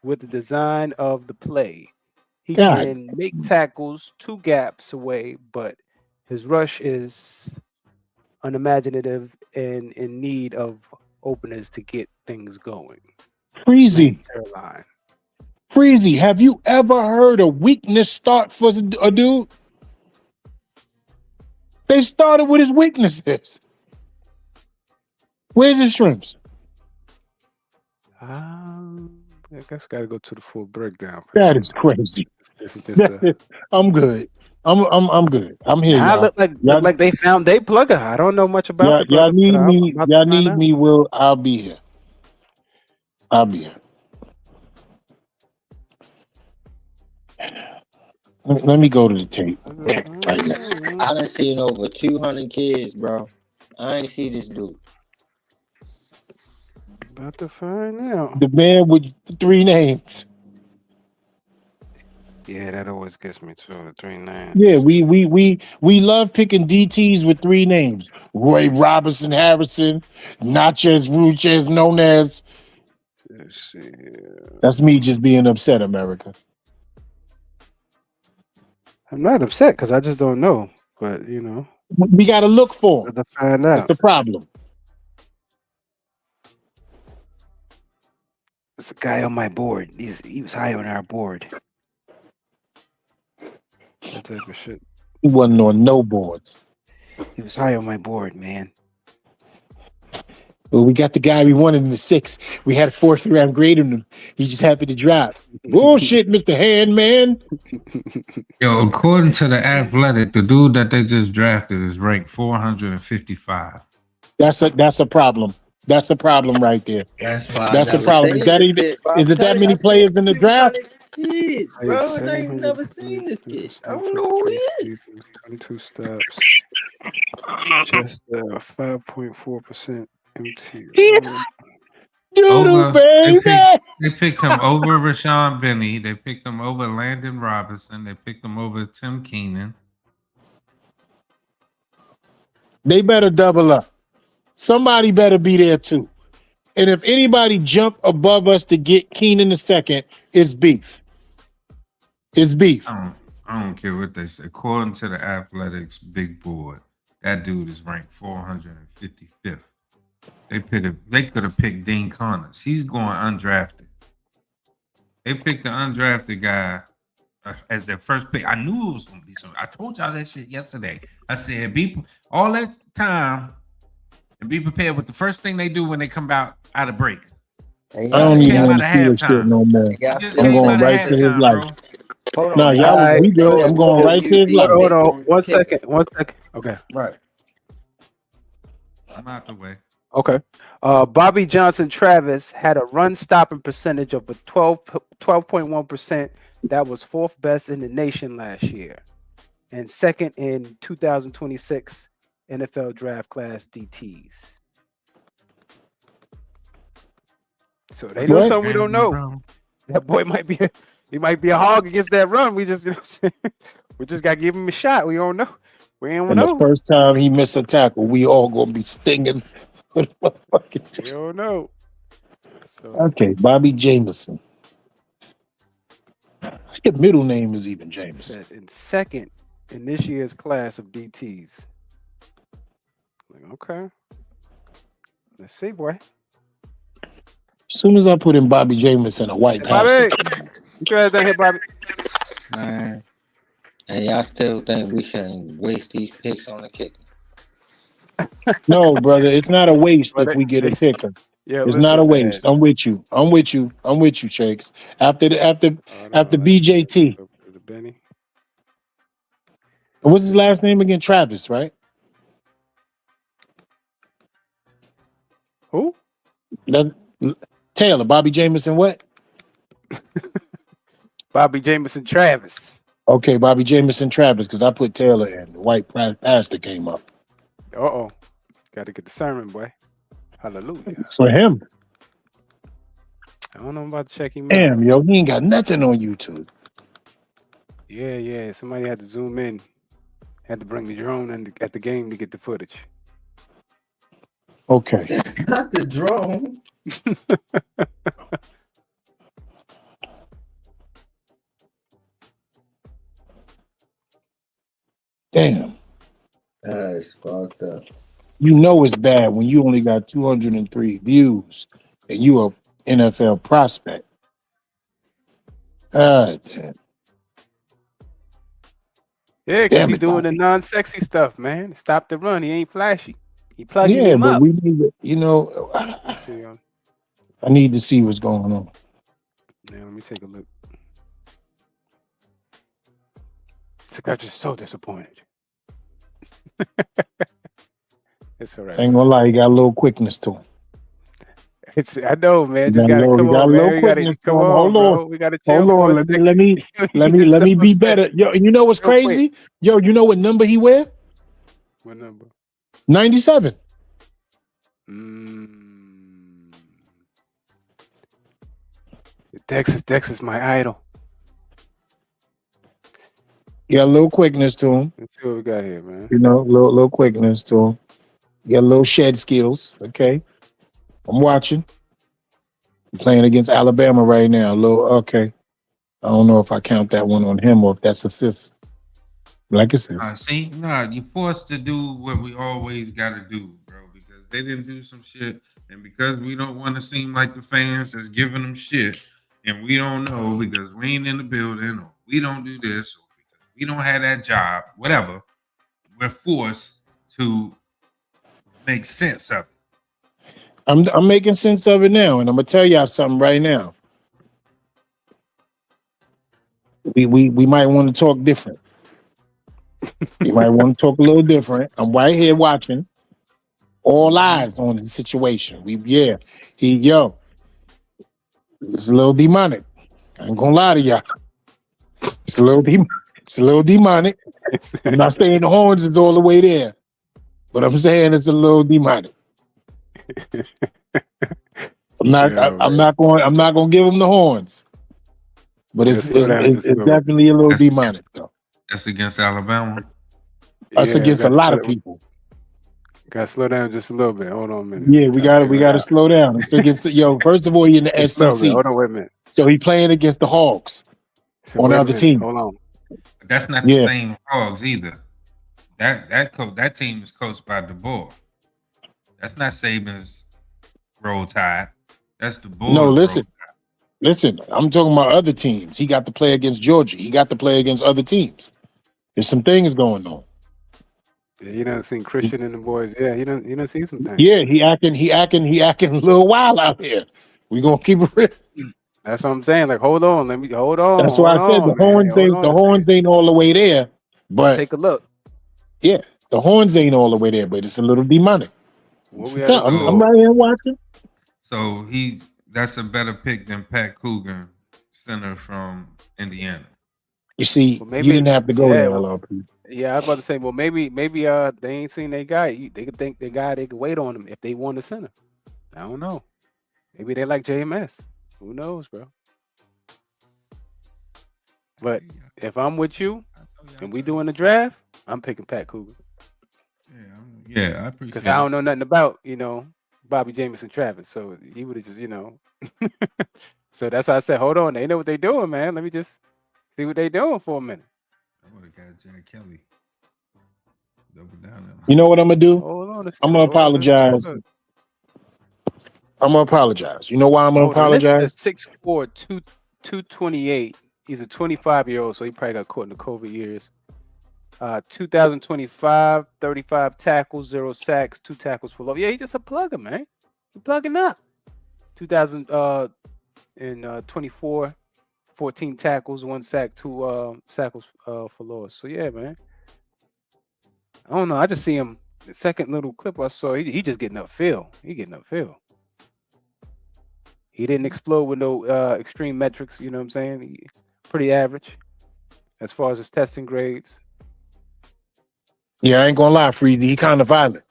with the design of the play. He can make tackles 2 gaps away, but his rush is unimaginative and in need of openers to get things going. Freezy. Have you ever heard a weakness start for a dude? They started with his weaknesses. Where's his strengths? I guess we gotta go to the full breakdown. That is crazy. This is just I'm good. I'm good. I'm here. I look like they found they plugger. I don't know much about it. Y'all need me. Y'all need me. I'll be here. I'll be here. Let me go to the tape. I done seen over 200 kids, bro. I ain't see this dude. About to find out. The man with 3 names. Yeah, that always gets me too. The 3 names. Yeah, we love picking DTs with 3 names. Roy Robinson Harrison, Natchez Ruchez, known as. Let's see. That's me just being upset, America. I'm not upset because I just don't know. But we got to look for him. To find out. That's a problem. There's a guy on my board. He was high on our board. That type of shit. He wasn't on no boards. He was high on my board, man. Well, we got the guy we wanted in the 6th. We had a 4th round grade on him. He just happened to drop. Bullshit, Mr. Handman. Yo, according to the Athletic, the dude that they just drafted is ranked 455. That's a problem. That's a problem right there. That's why. That's the problem. Is it that many players in the draft? Kids, bro, I ain't never seen this kid. I don't know who he is. 22 steps. Just 5.4% MT. Doodle, Over baby. they picked him over Rashawn Benny. They picked him over Landon Robinson. They picked him over Tim Keenan. They better double up. Somebody better be there too. And if anybody jump above us to get Keenan the second, it's beef. It's beef. I don't care what they say. According to the Athletics big board, that dude is ranked 455th. They could have picked Dean Connors. He's going undrafted. They picked the undrafted guy as their first pick. I knew it was going to be something. I told y'all that shit yesterday. I said, be all that time and be prepared with the first thing they do when they come out of break. I don't even want to see this shit no more. I'm going right to his life. No, y'all, we good. I'm going right to his life. Hold on. 1 second. 1 second. Okay. Right. I'm out the way. Okay. Bobby Johnson Travis had a run stopping percentage of 12.1%. That was fourth best in the nation last year, and second in 2026 NFL draft class DTs. So they know something we don't know. That boy might be a hog against that run. We just we just gotta give him a shot. We don't know. We don't know. The first time he missed a tackle, we all gonna be stinging. We don't know. So, okay, Bobby Jameson. His middle name is even Jameson. in second in this year's class of DTs. Like, okay. Let's see, boy. As soon as I put in Bobby Jameson, a white pastor. Bobby, you try that here, Bobby. Man. And y'all still think we shouldn't waste these picks on the kicker? No, brother, it's not a waste if we get a kicker. Yeah, it's not a waste. I'm with you. I'm with you, Shakes. After BJT. Benny. What's his last name again? Travis, right? Who? Taylor, Bobby Jameson, what? Bobby Jameson Travis. Okay, Bobby Jameson Travis, because I put Taylor in. The white pastor came up. Uh-oh. Got to get the sermon, boy. Hallelujah. For him. I don't know. I'm about to check him out. Damn, yo, he ain't got nothing on YouTube. Yeah. Somebody had to zoom in. Had to bring the drone at the game to get the footage. Okay. Not the drone. Damn. That's fucked up. You know it's bad when you only got 203 views and you a NFL prospect. Damn. Yeah, because he's doing the non-sexy stuff, man. Stop the run. He ain't flashy. He plugging Yeah, him but up. we need to, I need to see what's going on. Yeah, let me take a look. I'm just so disappointed. It's all right. I ain't gonna lie, he got a little quickness to him. I know, man. Just gotta come on, man. We gotta come on, bro. We gotta chill. Hold on. Let me be better. Yo, and you know what's crazy? Yo, you know what number he wear? What number? 97. Dex is my idol. He got a little quickness to him. Let's see what we got here, man. You know, little quickness to him. He got a little shed skills. Okay. I'm watching. I'm playing against Alabama right now. Okay. I don't know if I count that one on him or if that's assist. Like assist. You're forced to do what we always got to do, bro, because they didn't do some shit. And because we don't want to seem like the fans that's giving them shit, and we don't know because we ain't in the building, or we don't do this, or because we don't have that job, whatever, we're forced to make sense of it. I'm making sense of it now, and I'm gonna tell y'all something right now. We might want to talk different. You might want to talk a little different. I'm right here watching. All eyes on the situation. It's a little demonic. I ain't gonna lie to y'all. It's a little demonic. I'm not saying the horns is all the way there, but I'm saying it's a little demonic. I'm not. Yeah, I'm man. not going. I'm not going to give him the horns. But Yeah, slow down just a it's little bit. definitely a little That's demonic though. that's against Alabama. Us Yeah, we against a got lot of people. to slow down just a little bit. Hold on a minute. Yeah, Trying to we figure it got to out. slow down. It's against yo. First of all, he in the Just a little bit. SEC, Hold on, wait a minute. so he playing against the Hogs So on wait a other minute. Hold teams. on. But that's not the Yeah, same Hogs either. That team is coached by DeBoer. That's not Saban's Roll Tide. That's no, DeBoer's Roll. listen. I'm talking about other teams. He got to play against Georgia. He got to play against other teams. There's some things going on. Yeah, you done seen Christian and the boys. Yeah, you done seen some things. Yeah, he acting a little wild out here. We gonna keep it real. That's what I'm saying. Like, hold on. Let me hold That's why I on, said the man. horns Hold ain't on the a second. horns ain't all the way there, but Take a look. yeah, the horns ain't all the way there, but it's a little demonic. What It's we a had to tough- do. I'm right here watching. So that's a better pick than Pat Coogan, center from Indiana. You see, Well, maybe you didn't have to go there, yeah, LRP. yeah. I was about to say, well, maybe they ain't seen their guy. They could think their guy. They could wait on him if they want the center. I don't know. Maybe they like JMS. Who knows, bro? But if I'm with you and we doing the draft, I'm picking Pat Coogan Yeah, I appreciate because it. I don't know nothing about Bobby Jameson Travis. So he would have just So that's why I said, hold on. They know what they doing, man. Let me just see what they doing for a minute. I would have got Jack Kelly. Double down on him. You know what I'm gonna do? Hold on. I'm gonna apologize. I'm gonna apologize. You know why I'm gonna Hold on. This apologize? is 6'4", 228. He's a 25-year-old, so he probably got caught in the COVID years. 2025, 35 tackles, 0 sacks, 2 tackles for loss. Yeah, he's just a plugger, man. He's plugging up. 2024, 14 tackles, 1 sack, 2 tackles for loss. So yeah, man. I don't know. I just see him. The second little clip I saw, he just getting upfield. He getting upfield. He didn't explode with no extreme metrics. You know what I'm saying? Pretty average as far as his testing grades. Yeah, I ain't gonna lie, Freezy. He kind of violent.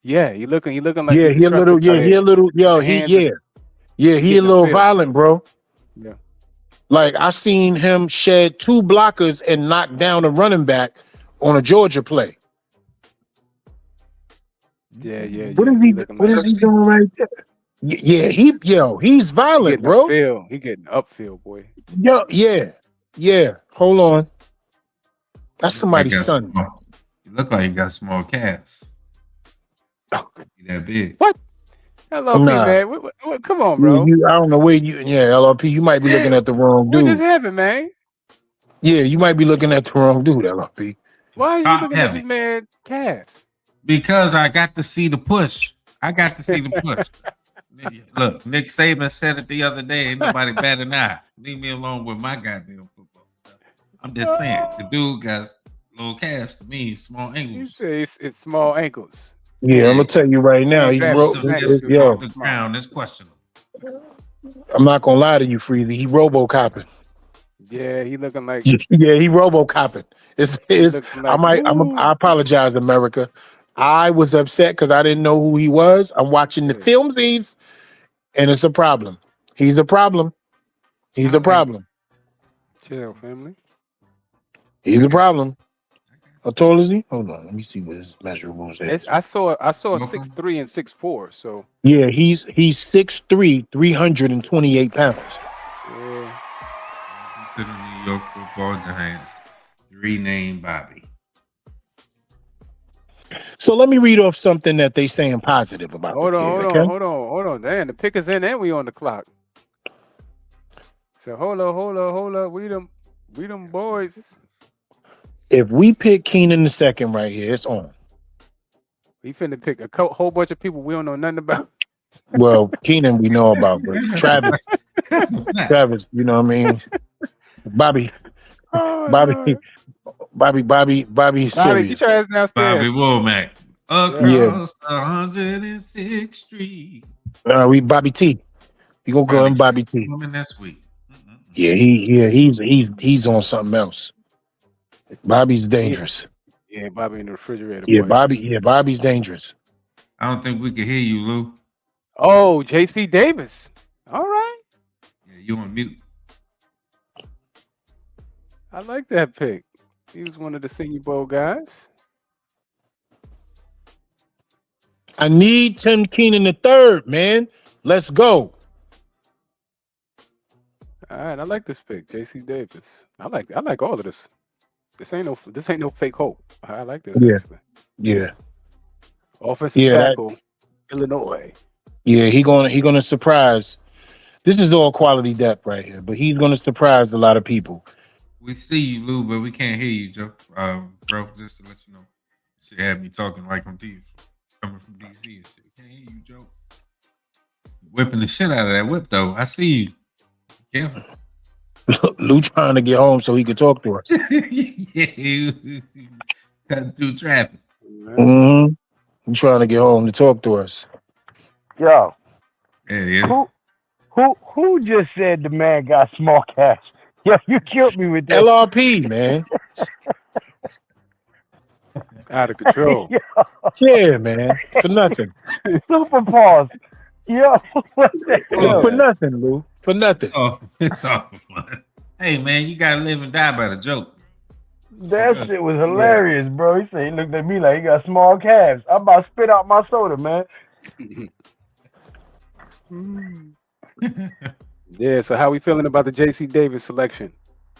Yeah, he looking like Yeah, he's he a little. destructive out Yeah, he here. a little. Yo, he Hands is- yeah, he a getting little upfield. violent, bro. Yeah. Like I seen him shed 2 blockers and knock down a running back on a Georgia play. Yeah. What is he? looking What like- is he doing right there? Yeah, he's He violent, getting bro. upfield. He getting upfield, boy. Yo, yeah. Hold on, that's somebody's son. You look like you got small calves. You that big. What? LLP, Nah. man. What, come on, bro. I don't know where you. Yeah, LRP. You might be looking at the wrong What dude. just happened, man? Yeah, you might be looking at the wrong dude, LRP. Why are you Top looking at heavy. this man calves? Because I got to see the push. I got to see the push. Look, Nick Saban said it the other day. Ain't nobody better than I. Leave me alone with my goddamn football stuff. I'm just saying, the dude got little calves to me, small You ankles. say it's small ankles. Yeah, I'm gonna tell you right now. He Grab wrote. some This Yo, off the ground is questionable. I'm not gonna lie to you, Freezy. He robo-copping. Yeah, he looking like Yeah, he robo-copping. It's. looking like, I apologize, America. I was upset because I didn't know who he was. I'm watching the filmsies, and it's a problem. He's a problem. He's a problem. chill, family. He's a problem. How tall is he? Hold on, let me see what his measurables is. I saw Okay. 6'3" and 6'4", so Yeah, he's 6'3", 328 pounds. yeah. To the New York Football Giants, 3 named Bobby. So let me read off something that they saying positive about. Hold the on, kid, hold okay? on. Damn, the pick is in and we on the clock. So hold up. We them boys. If we pick Keenan the second right here, it's on. We finna pick a whole bunch of people we don't know nothing about. Well, Keenan we know about, but Travis, you know what I mean? Bobby, Oh, Bobby, Lord. Bobby, Bobby, serious. get your ass downstairs. Bobby Womack. Across 106th Street. We Bobby T. We gonna go in Bobby T. Woman this week. Yeah, he's on something else. Bobby's dangerous. Yeah, Bobby in the refrigerator. Yeah, boy. Bobby's dangerous. I don't think we can hear you, Lou. Oh, J.C. Davis. All right. Yeah, you on mute. I like that pick. He was one of the Senior Bowl guys. I need Tim Keenan the third, man. Let's go. All right, I like this pick, J.C. Davis. I like all of this. This ain't no fake hope. I like this Yeah, actually. yeah, Offensive yeah. tackle, Illinois. He gonna surprise. This is all quality depth right here, but he's gonna surprise a lot of people. We see you, Lou, but we can't hear you, Joe. Bro, just to let you know. She had me talking like I'm coming from DC and shit. Can't hear you, Joe. Whipping the shit out of that whip, though. I see you. Careful. Lou trying to get home so he could talk to us. Yeah, he cutting through traffic. Mm-hmm. He's trying to get home to talk to us. Yo, Yeah. who just said the man got small cash? Yo, you killed me with that. LRP, man. Out of control. Yeah, man. For nothing. Super pause. Yo, what the hell? For nothing, Lou. For nothing. Oh, it's all for fun. Hey, man, you gotta live and die by the joke. That shit was hilarious, bro. He said he looked at me like he got small calves. I'm about to spit out my soda, man. Yeah, so how we feeling about the J.C. Davis selection?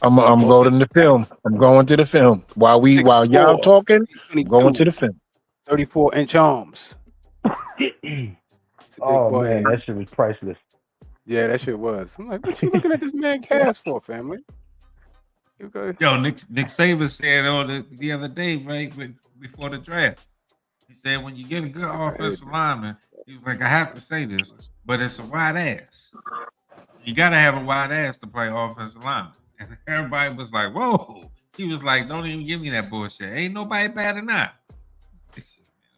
I'm going to the film. I'm going to the film. While y'all 6'4", talking, I'm going to the film. 34-inch arms. Oh boy. man, that shit was priceless. Yeah, that shit was. I'm like, what you looking at this man calves for, family? Yo, Nick Saban said on the other day, right, before the draft. He said when you get a good offensive lineman, he was like, I have to say this, but it's a wide ass. You gotta have a wide ass to play offensive lineman. And everybody was like, whoa. He was like, don't even give me that bullshit. Ain't nobody bad enough.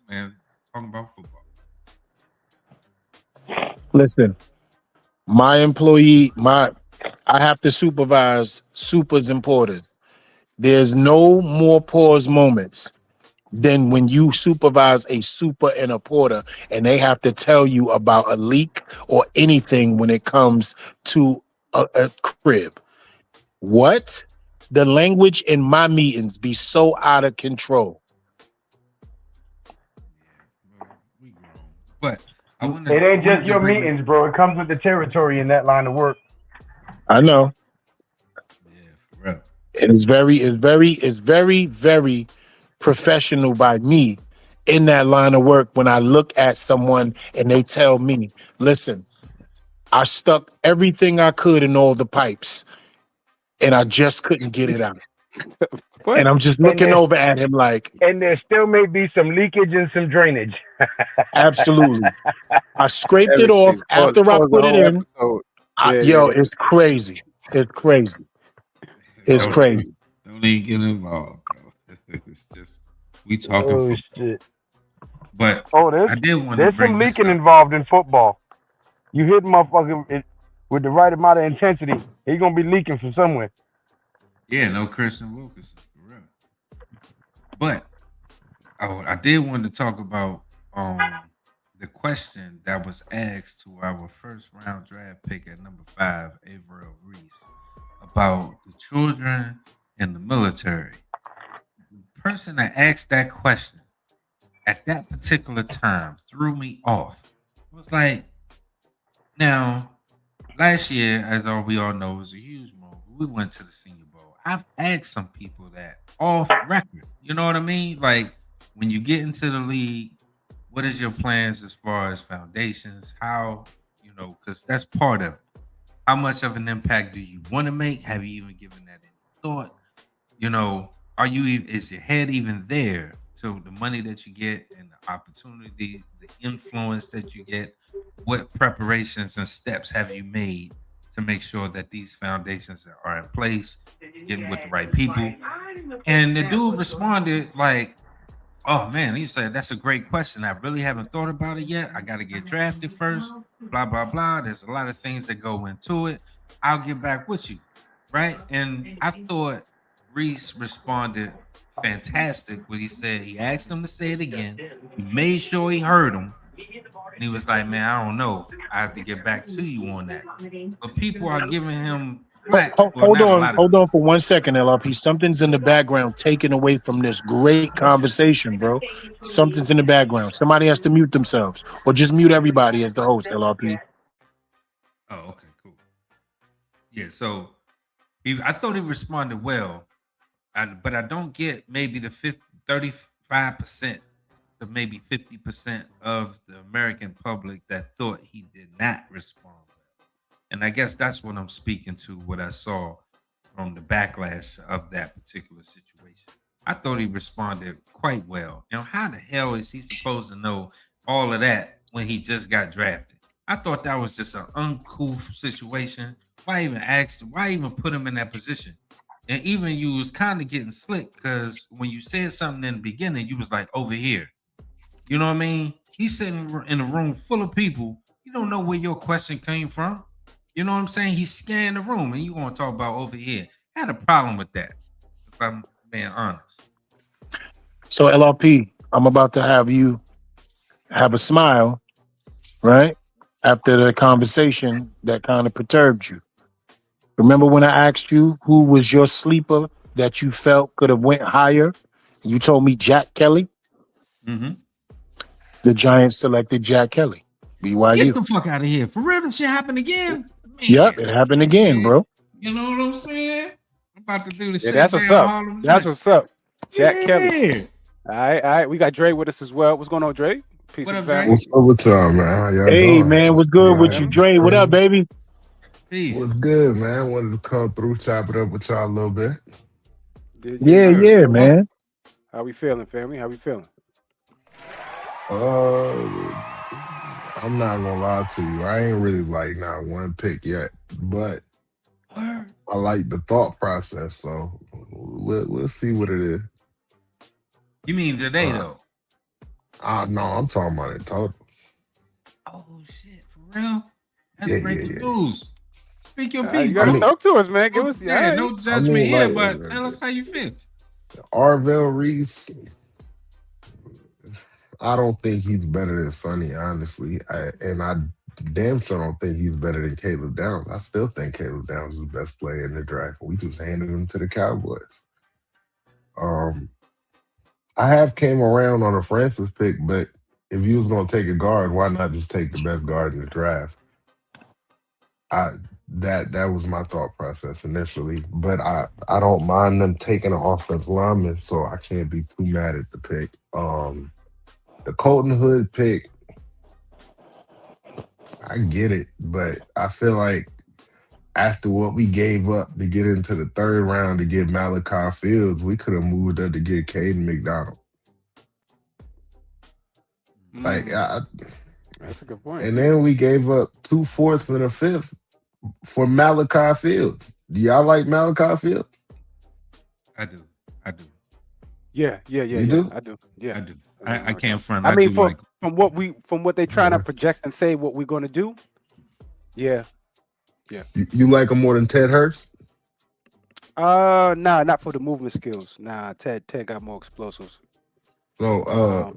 Man, talking about football. Listen, my employee, I have to supervise supers and porters. There's no more pause moments than when you supervise a super and a porter and they have to tell you about a leak or anything when it comes to a crib. What? The language in my meetings be so out of control. But it ain't just your meetings, bro. It comes with the territory in that line of work. I know. Yeah, for real. And it's very, very professional by me in that line of work when I look at someone and they tell me, listen, I stuck everything I could in all the pipes and I just couldn't get it out. And I'm just looking over at him like. And there still may be some leakage and some drainage. Absolutely. I scraped it off after I put it in. It's crazy. It's crazy. It's crazy. Don't even get involved, bro. It's just, we talking football. Shit. But I did want to there's bring some this leaking up. involved in football. You hit motherfucker with the right amount of intensity, he's gonna be leaking from somewhere. Yeah, no Christian Wilkerson, for real. But I did want to talk about the question that was asked to our first round draft pick at number 5, Averill Reese, about the children in the military. The person that asked that question at that particular time threw me off. It was like, now, last year, as we all know, was a huge move. We went to the Senior Bowl. I've asked some people that off record. You know what I mean? Like, when you get into the league, what is your plans as far as foundations? How, because that's part of it. How much of an impact do you want to make? Have you even given that any thought? Is your head even there to the money that you get and the opportunity, the influence that you get? What preparations and steps have you made to make sure that these foundations are in place, getting with the right people? And the dude responded like, oh man, he said, that's a great question. I really haven't thought about it yet. I got to get drafted first, blah, blah, blah. There's a lot of things that go into it. I'll get back with you, right? And I thought Reese responded fantastic when he said he asked him to say it again. He made sure he heard him. And he was like, "Man, I don't know. I have to get back to you on that." But people are giving him flack. Well, not a lot of Hold on for 1 second, LRP. Something's in the background taken away from this great conversation, bro. Something's in the background. Somebody has to mute themselves, or just mute everybody as the host, LRP. Oh, okay, cool. Yeah, so I thought he responded well, but I don't get maybe the 35% to maybe 50% of the American public that thought he did not respond well. And I guess that's what I'm speaking to, what I saw from the backlash of that particular situation. I thought he responded quite well. How the hell is he supposed to know all of that when he just got drafted? I thought that was just an uncouth situation. Why even ask? Why even put him in that position? And even you was kind of getting slick because when you said something in the beginning, you was like over here. You know what I mean? He's sitting in a room full of people. You don't know where your question came from. You know what I'm saying? He's scanning the room, and you want to talk about over here. I had a problem with that, if I'm being honest. So LRP, I'm about to have you have a smile, right? After the conversation that kind of perturbed you. Remember when I asked you who was your sleeper that you felt could have went higher? You told me Jack Kelly. Mm-hmm. The Giants selected Jack Kelly, Get BYU. the fuck out of here. For real, this shit happened again? Yep, Man. it happened again, bro. You know what I'm saying? I'm about to do the Yeah, shit that's what's down up. Harlem That's Joint. what's up. Jack Yeah. Kelly. All right. We got Dre with us as well. What's going on, Dre? Peace What and up, Dre? family. What's up with y'all, man? How y'all Hey doing? man, what's good with you, Dre? What up, baby? Peace. What's good, man? Wanted to come through, chop it up with y'all a little bit. Yeah, man. How we feeling, family? How we feeling? I'm not gonna lie to you. I ain't really like not one pick yet, but I like the thought process. So we'll see what it is. You mean today, though? No, I'm talking about it total. Oh shit, for real? That's Yeah, breaking news. Speak your piece, You gotta bro. talk to us, man. Give us no judgment here, but tell us how you feel. Arvell Reese, I don't think he's better than Sonny, honestly. I damn sure don't think he's better than Caleb Downs. I still think Caleb Downs is the best player in the draft. We just handed him to the Cowboys. I have came around on a Francis pick, but if you was gonna take a guard, why not just take the best guard in the draft? That was my thought process initially, but I don't mind them taking an offensive lineman, so I can't be too mad at the pick. The Colton Hood pick, I get it, but I feel like after what we gave up to get into the third round to get Malachi Fields, we could have moved up to get Caden McDonald. That's a good point. And then we gave up 2 fourths and a fifth for Malachi Fields. Do y'all like Malachi Fields? I do. Yeah. You do? I do. Yeah, I do. I can't front. I mean, do from what they're trying to project and say what we're going to do. Yeah. You like him more than Ted Hurst? Nah, not for the movement skills. Nah, Ted got more explosives. So,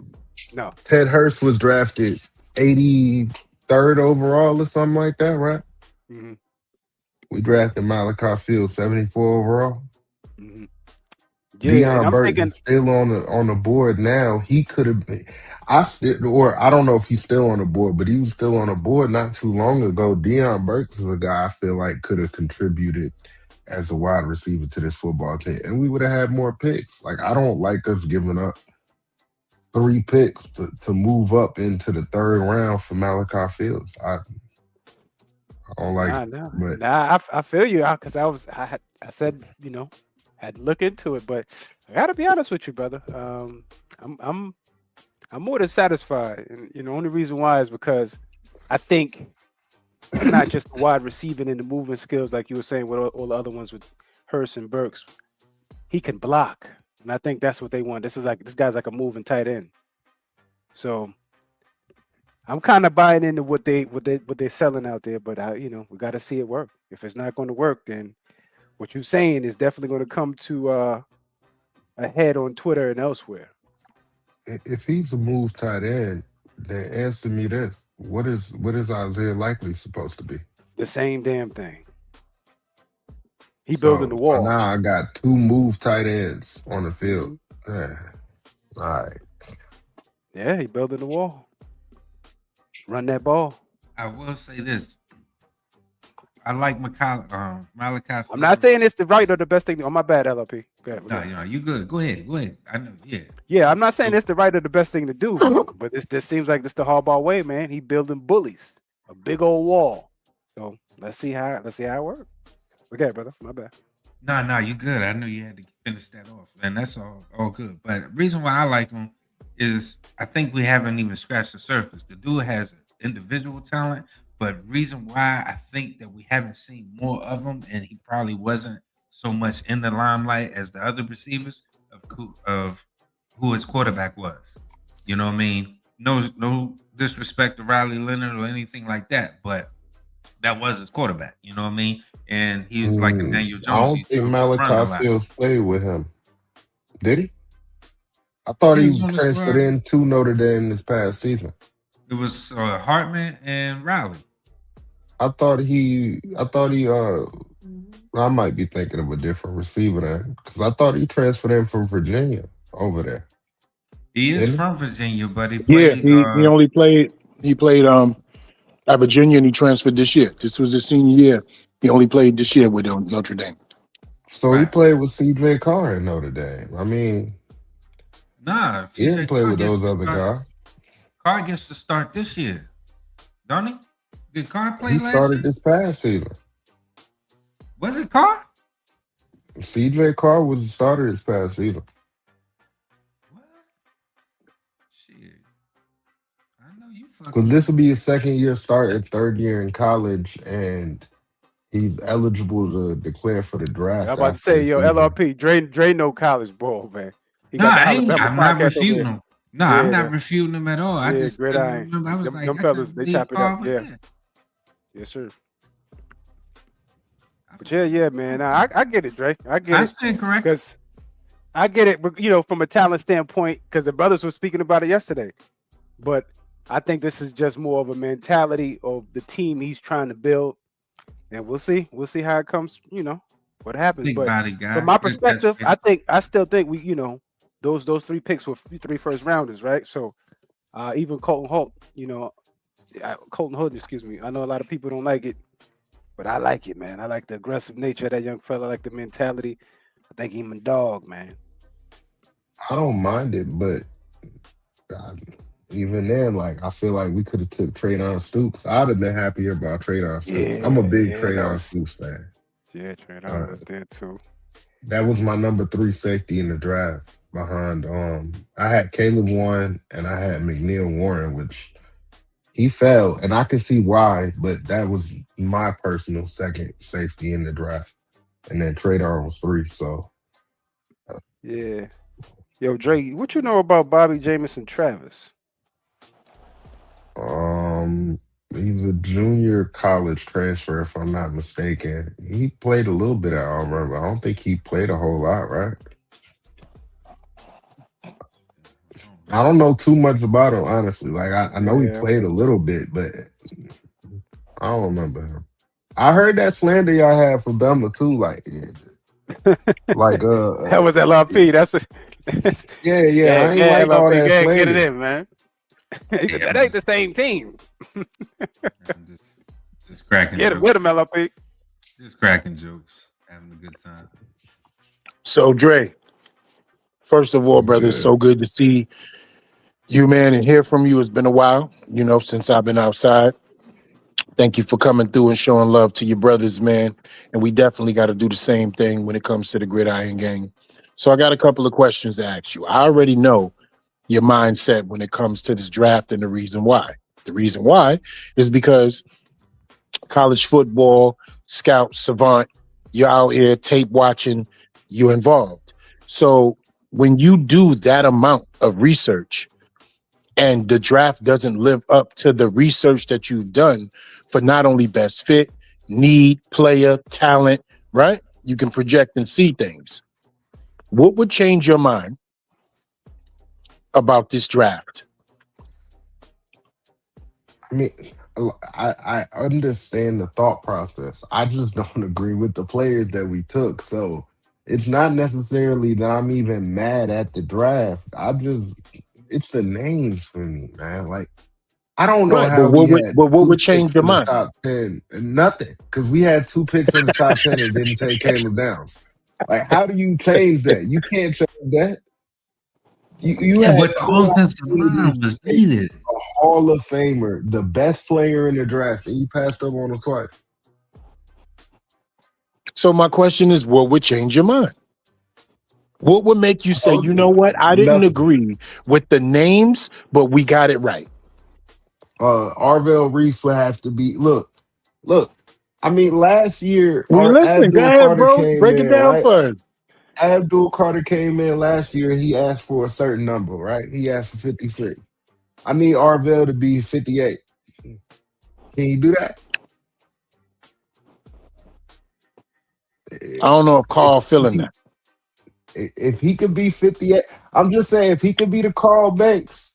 no. Ted Hurst was drafted 83rd overall or something like that, right? Mm-hmm. We drafted Malachi Fields 74 overall. Mm-hmm. Yeah, Deion Burks is still on the board now. He could have been. I don't know if he's still on the board, but he was still on the board not too long ago. Deion Burks is a guy I feel like could have contributed as a wide receiver to this football team, and we would have had more picks. Like, I don't like us giving up 3 picks to move up into the third round for Malachi Fields. I don't like it. But I feel you because I said, had to look into it, but I gotta be honest with you, brother. I'm more than satisfied, and the only reason why is because I think it's not just the wide receiving and the movement skills like you were saying with all the other ones with Hurst and Burks. He can block, and I think that's what they want. This guy's like a moving tight end. So I'm kind of buying into what they're selling out there, but we got to see it work. If it's not going to work, then what you're saying is definitely going to come to a head on Twitter and elsewhere. if he's a move tight end, Then answer me this: what is Isaiah Likely supposed to be? The same damn thing. He building the So wall. now I got two move tight ends on the field. Mhm. All right. Yeah, he building the wall. Run that ball. I will say this. I like Malachi I'm not Flores. saying it's the right or the best thing. Oh, my bad, LLP. Go ahead. No, you good. Go ahead. I know. Yeah. Yeah, I'm not saying it's the right or the best thing to do, but this seems like this the hardball way, man. He building bullies, a big old wall. So let's see how it works. Okay, brother. My bad. No, you good. I knew you had to finish that off, and that's all good. But the reason why I like him is I think we haven't even scratched the surface. The dude has individual talent, but reason why I think that we haven't seen more of him, and he probably wasn't so much in the limelight as the other receivers of who his quarterback was. You know what I mean? No disrespect to Riley Leonard or anything like that, but that was his quarterback. You know what I mean? And he's like a Daniel I Jones. He don't think threw the run a Malachi lot. Fields played with him. Did he? I thought He was he on the transferred squad. in to Notre Dame this past season. It was Hartman and Riley. I thought he I might be thinking of a different receiver then, because I thought he transferred in from Virginia over there. He is Didn't he? from Virginia, but he Yeah, played. he only played. He played at Virginia, and he transferred this year. This was his senior year. He only played this year with Notre Dame. So he Right. played with CJ Carr in Notre Dame. I mean, Nah, he didn't CJ play Carr with gets those to other start. guys. Carr gets to start this year, don't he? Did Carr play He last started year? this past season. Was it Carr? CJ Carr was the starter this past season. What? Shit. I know you Because fucking. this will be his second year starting, third year in college, and he's eligible to declare for the Yeah, I'm draft about to after say, the yo, season. LRP, Dre no college ball, man. He No, got the I ain't. Alabama I'm not podcast over refuting here. him. No, I'm Yeah, not refuting him at all. I yeah, just couldn't gridiron. remember. I was Them, like, them I fellas, couldn't they believe chop it up. Carr was Yeah, there. yes, sir. But yeah, man. I get it, Dre. I get I it. stand corrected. Because I get it, but from a talent standpoint, because the brothers were speaking about it yesterday. But I think this is just more of a mentality of the team he's trying to build. And we'll see. We'll see how it comes, what happens. Big But body guy. from my Good catch, perspective, baby. I still think we, those 3 picks were 3 first rounders, right? So even Colton Holt, Colton Hood, excuse me. I know a lot of people don't like it, but I like it, man. I like the aggressive nature of that young fella. I like the mentality. I think he's a dog, man. I don't mind it, but even then, like, I feel like we could have took Traydon Stoops. I'd have been happier about Traydon Stoops. I'm a big Yeah, Traydon Stoops fan. Traydon was there too. That was my number 3 safety in the draft. Behind I had Caleb Warren and I had McNeil Warren, which he fell, and I can see why, but that was my personal second safety in the draft. And then Traydon was 3, so Yeah. Yo, Dre, what you know about Bobby Jamison Travis? he's a junior college transfer, if I'm not mistaken. He played a little bit at Auburn, but I don't think he played a whole lot, right? I don't know too much about him, honestly. Like, I know he played a little bit, but I don't remember him. I heard that slander y'all had for Bama too, like that was LRP. That's what yeah. I ain't like LRP, all that get slander. it in, man. He said that ain't the same team. Just cracking Get it jokes. with him, LRP. Just cracking jokes. Having a good time. So, Dre, first of all, brother, it's so good to see you, man, and hear from you. It's been a while, since I've been outside. Thank you for coming through and showing love to your brothers, man. And we definitely got to do the same thing when it comes to the gridiron game. So I got a couple of questions to ask you. I already know your mindset when it comes to this draft and the reason why. The reason why is because college football, scout, savant, you're out here tape watching, you're involved. So when you do that amount of research and the draft doesn't live up to the research that you've done for not only best fit, need, player, talent, right? You can project and see things. What would change your mind about this draft? I mean, I understand the thought process. I just don't agree with the players that we took. So it's not necessarily that I'm even mad at the draft. It's the names for me, man. Like, I don't know Right, how we had but what two would change picks your in the mind? top 10 and nothing, because we had two picks in the top 10 and didn't take Caleb Downs. Like, how do you change that? You can't change that. You Yeah, had but the two offensive line opportunities to was take needed. a Hall of Famer, the best player in the draft, and you passed up on him twice. So my question is, what would change your mind? What would make you I say, told you know you, what? I didn't nothing. agree with the names, but we got it right. Arvell Reese would have to be. Look. I mean, last year, We our listening. Go Abdul ahead, Carter bro. came Break it in, down right? for us. Abdul Carter came in last year. He asked for a certain number, right? He asked for 56. I need Arvell to be 58. Can you do that? I don't know if If Carl feeling he, that. if he could be 58, I'm just saying if he could be the Carl Banks.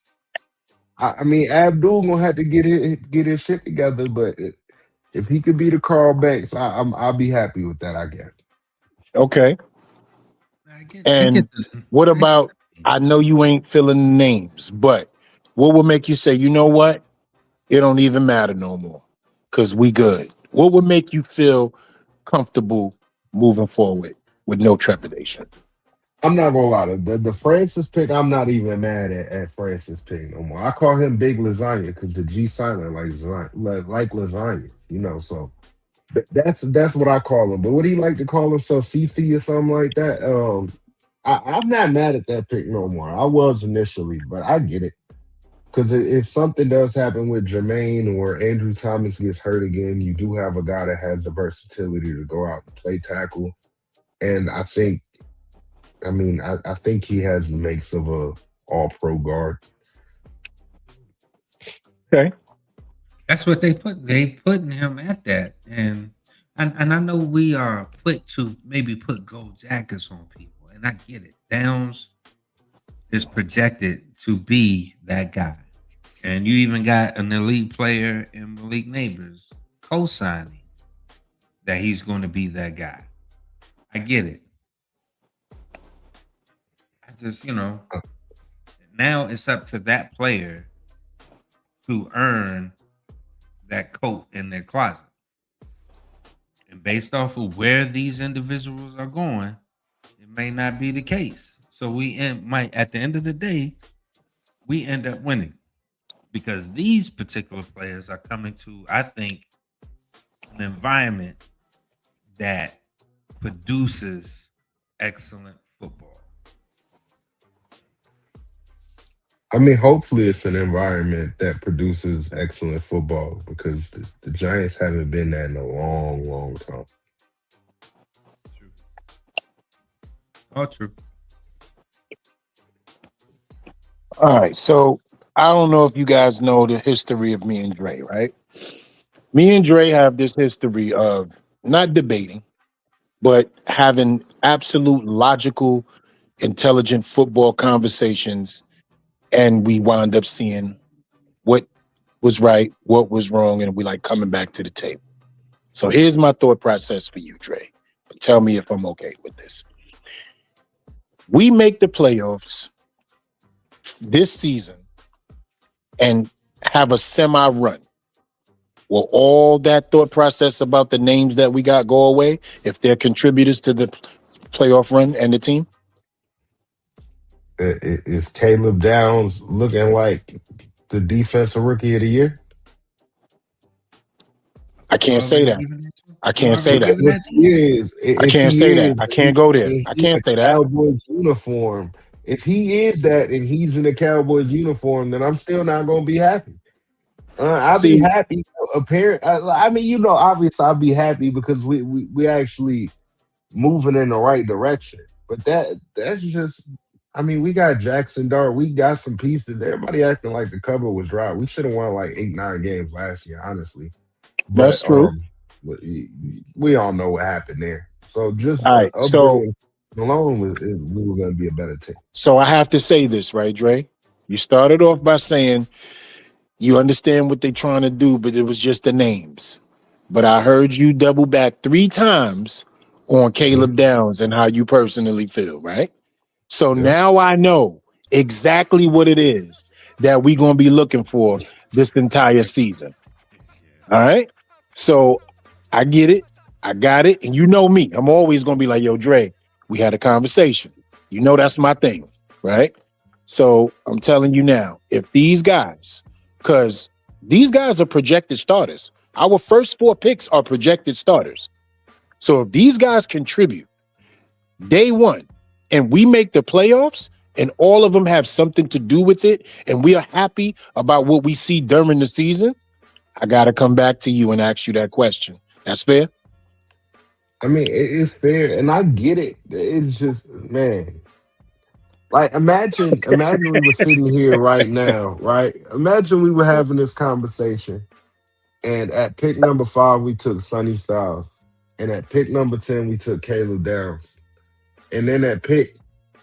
I mean, Abdul gonna have to get his shit together, but if he could be the Carl Banks, I'll be happy with that. I guess. Okay. I get And the what I get about, the I know you ain't feeling the names, but what would make you say, you know what? It don't even matter no more because we good. What would make you feel comfortable moving forward with no trepidation? I'm not gonna lie. The Francis pick, I'm not even mad at Francis pick no more. I call him Big Lasagna because the G silent like lasagna, you know. So that's what I call him. But what he like to call himself, CC or something like that. I'm not mad at that pick no more. I was initially, but I get it. Because if something does happen with Jermaine or Andrew Thomas gets hurt again, you do have a guy that has the versatility to go out and play tackle. And I think he has the makes of a all pro guard. Okay. That's what they put. They putting him at that, and I know we are quick to maybe put gold jackets on people, and I get it. Downs is projected to be that guy, and you even got an elite player in Malik Neighbors co-signing that he's going to be that guy. I get it. I just now it's up to that player to earn that coat in their closet. And based off of where these individuals are going, it may not be the case. So might at the end of the day, we end up winning because these particular players are coming to, I think, an environment that produces excellent football. I mean, hopefully it's an environment that produces excellent football because the Giants haven't been that in a long, long time. True. All true. All right. So I don't know if you guys know the history of me and Dre, right? Me and Dre have this history of not debating, but having absolute logical, intelligent football conversations. And we wound up seeing what was right, what was wrong, and we like coming back to the table. So here's my thought process for you, Dre. Tell me if I'm okay with this. We make the playoffs this season and have a semi run. Will all that thought process about the names that we got go away if they're contributors to the playoff run and the team? Is Caleb Downs looking like the defensive rookie of the year? I can't say that. I You can't say already that. giving Because that to him? I if can't he say that. is, I can't go there. and I he in can't say a that. Cowboys uniform, if he is that and he's in a Cowboys uniform, then I'm still not gonna be happy. I'll be See, happy. Apparent. I mean, obviously, I'll be happy because we actually moving in the right direction. But that's just. I mean, we got Jackson Dart. We got some pieces. Everybody acting like the cover was dry. We should have won like 8, 9 games last year, honestly. that's But true. we all know what happened there. So just All right. upbringing alone, we were going to be a better team. So I have to say this, right, Dre? You started off by saying You understand what they're trying to do, but it was just the names. But I heard you double back 3 times on Caleb Downs and how you personally feel, right? So Yeah. now I know exactly what it is that we're going to be looking for this entire season. All right. So I get it. I got it. And you know me. I'm always going to be like, yo, Dre, we had a conversation. You know that's my thing, right? So I'm telling you now, if these guys, because these guys are projected starters. Our first 4 picks are projected starters. So if these guys contribute day one and we make the playoffs and all of them have something to do with it and we are happy about what we see during the season, I got to come back to you and ask you that question. That's fair? I mean, it's fair, and I get it. It's just, man, like imagine we were sitting here right now, right? Imagine we were having this conversation, and at pick number 5 we took Sonny Styles, and at pick number 10 we took Caleb Downs, and then at pick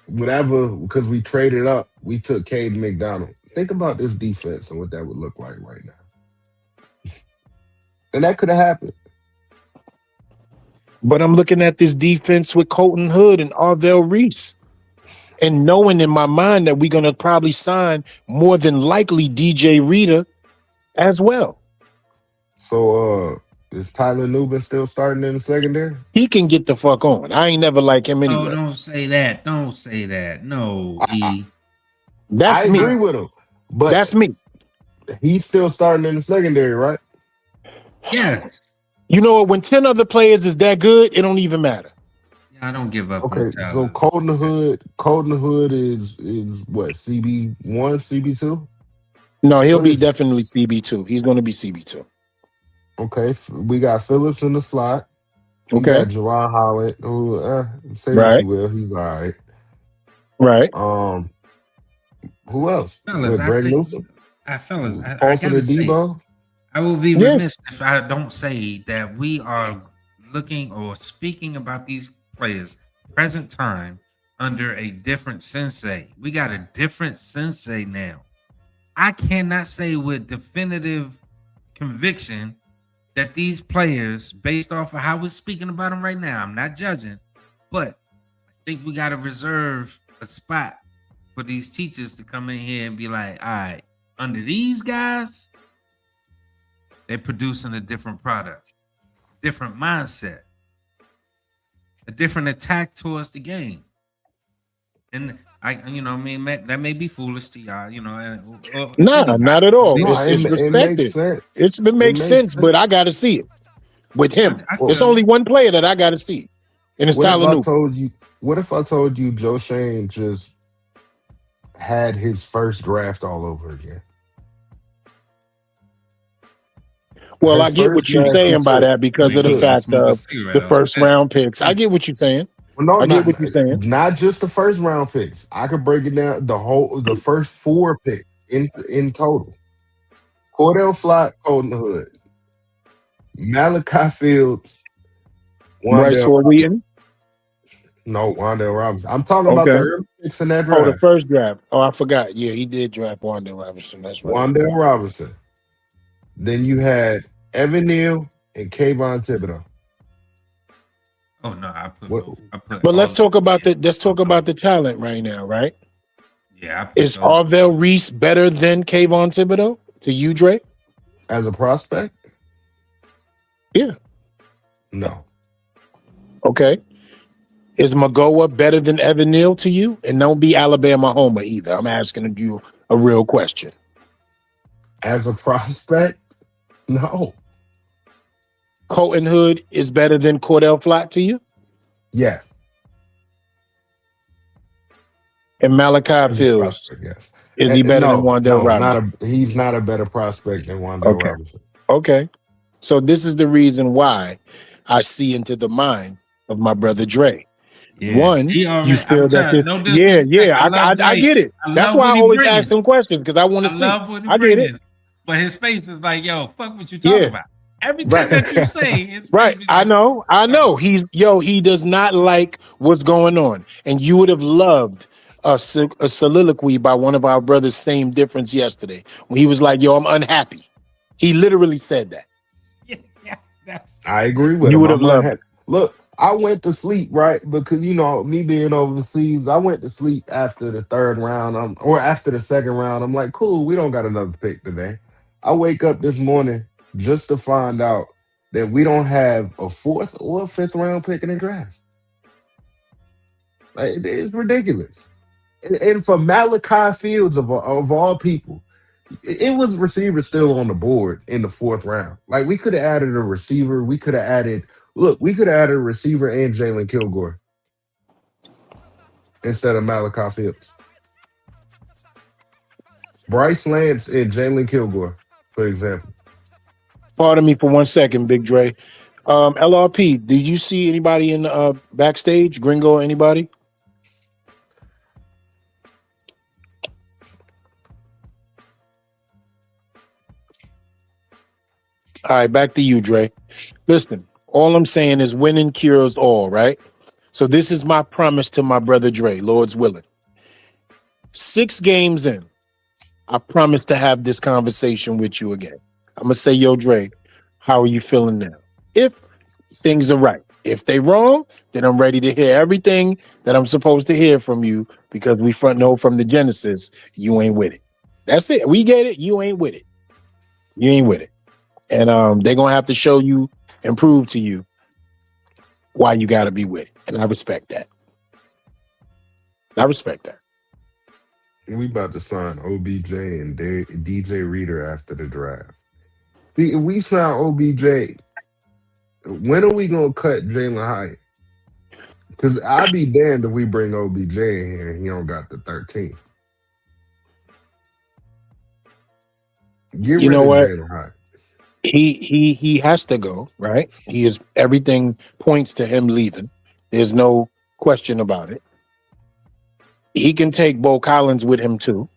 whatever, because we traded up, we took Cade McDonald. Think about this defense and what that would look like right now, and that could have happened. But I'm looking at this defense with Colton Hood and Arvell Reese and knowing in my mind that we're going to probably sign more than likely DJ Reader as well. So, is Tyler Nubin still starting in the secondary? He can get the fuck on. I ain't never like him anyway. Oh, don't say that. Don't say that. No, That's I me. agree with him, but That's me. he's still starting in the secondary, right? Yes. You know what? When 10 other players is that good, it don't even matter. Yeah, I don't give up. Okay, on so Colton Hood is what, CB1, CB2? No, he'll What be is- definitely CB2. He's going to be CB2. Okay, we got Phillips in the slot. We Okay. got Juwan Holland, who say what Right. you will, he's all right. Right. Who else? Fellas, With I Greg think- Newsom? fellas, I Paulson gotta say, Adebo? I will be Yeah. remiss if I don't say that we are looking or speaking about these players present time under a different sensei. We got a different sensei now. I cannot say with definitive conviction that these players, based off of how we're speaking about them right now, I'm not judging, but I think we got to reserve a spot for these teachers to come in here and be like, all right, under these guys, they're producing a different product, different mindset, a different attack towards the game. And that may be foolish to y'all, Nah, not at all. No, It's it makes respected. sense. It makes sense, but I got to see it with him. I It's feel- only one player that I got to see, and it's What if Tyler I Newton. told you? What if I told you Joe Shane just had his first draft all over again? Well, His I get what first you're draft, saying he by took- that because of the took- fact smoke a of cigarette the off first that. round picks. I get what you're saying. Well, no, I get what you're saying. Not just the first round picks. I could break it down the first 4 picks in total. Cordell Flott, Colton Hood, Malachi Fields, Bryce Wandale. Wheaton. No, Wandale Robinson. I'm talking about the Okay. early picks in that Oh, the draft. first draft. Oh, I forgot. Yeah, he did draft Wandale Robinson. That's right. Wandale Robinson. Then you had Evan Neal and Kayvon Thibodeau. Oh no, I put. What- But let's talk about the talent right now, right? Yeah, I put Is those- Arvell Reese better than Kayvon Thibodeau to you, Dre? As a prospect? Yeah. No. Okay. Is Magoa better than Evan Neal to you? And don't be Alabama Homer either. I'm asking you a real question. As a prospect? No. Colton Hood is better than Cordell Flott to you? Yeah. And Malachi As a Fields, prospect, yes. is he better than No, Wandale Robinson? he's not a better prospect than Wandale Okay. Robinson. Okay. So this is the reason why I see into the mind of my brother Dre. Yeah. One, He already- you feel I'm that telling- this, no yeah, disrespect. I love I Dre. get it. I That's love why what I he always bringing. ask some questions because I want to I see. love what he I get it. bringing. But his face is like, yo, fuck what you talking Yeah. about. Everything Right. that you say is Right. I know. He does not like what's going on. And you would have loved a soliloquy by one of our brothers, Same Difference, yesterday when he was like, "Yo, I'm unhappy." He literally said that. Yeah, that's I agree with You him. would have I'm loved it. unhappy. Look, I went to sleep, right? Because me being overseas, I went to sleep after the third round, or after the second round. I'm like, cool, we don't got another pick today. I wake up this morning just to find out that we don't have a fourth or a fifth round pick in the draft. Like, it's ridiculous. And for Malachi Fields of all people, it was receiver still on the board in the fourth round. Like, we could have added a receiver. We could have added a receiver and Jalen Kilgore instead of Malachi Fields. Bryce Lance and Jalen Kilgore, for example. Pardon me for 1 second, Big Dre. LRP, did you see anybody in backstage? Gringo, anybody? All right, back to you, Dre. Listen, all I'm saying is winning cures all, right? So this is my promise to my brother Dre, Lord's willing. 6 games in, I promise to have this conversation with you again. I'm going to say, yo, Dre, how are you feeling now? If things are right. If they wrong, then I'm ready to hear everything that I'm supposed to hear from you because we know from the Genesis, you ain't with it. That's it. We get it. You ain't with it. You ain't with it. And they're going to have to show you and prove to you why you got to be with it. And I respect that. I respect that. We about to sign OBJ and DJ Reader after the draft. See, if we sign OBJ, when are we going to cut Jalen Hyatt? Because I'd be damned if we bring OBJ in here and he don't got the 13. Get You rid know of what? Jalen Hyatt. He has to go, right? He is, everything points to him leaving. There's no question about it. He can take Bo Collins with him too.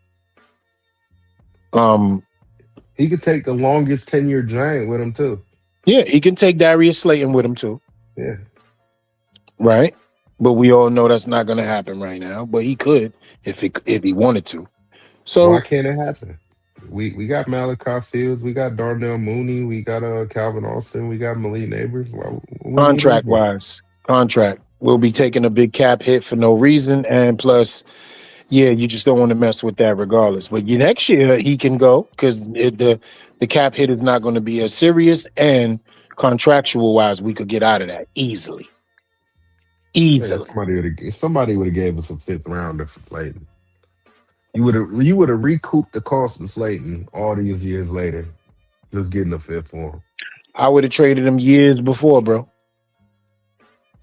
He could take the longest tenured giant with him too. Yeah, he can take Darius Slayton with him too. Yeah. Right? But we all know that's not going to happen right now. But he could if he wanted to. So why can't it happen? We got Malachi Fields, we got Darnell Mooney, we got Calvin Austin, we got Malik Neighbors. What we need him for? contract, we'll be taking a big cap hit for no reason. And plus, yeah, you just don't want to mess with that regardless. But next year he can go because the cap hit is not going to be as serious, and contractual wise, we could get out of that easily. Yeah, somebody would have gave us a fifth rounder for Slayton. You would have recouped the cost of Slayton all these years later, just getting a fifth for him. I would have traded him years before, bro.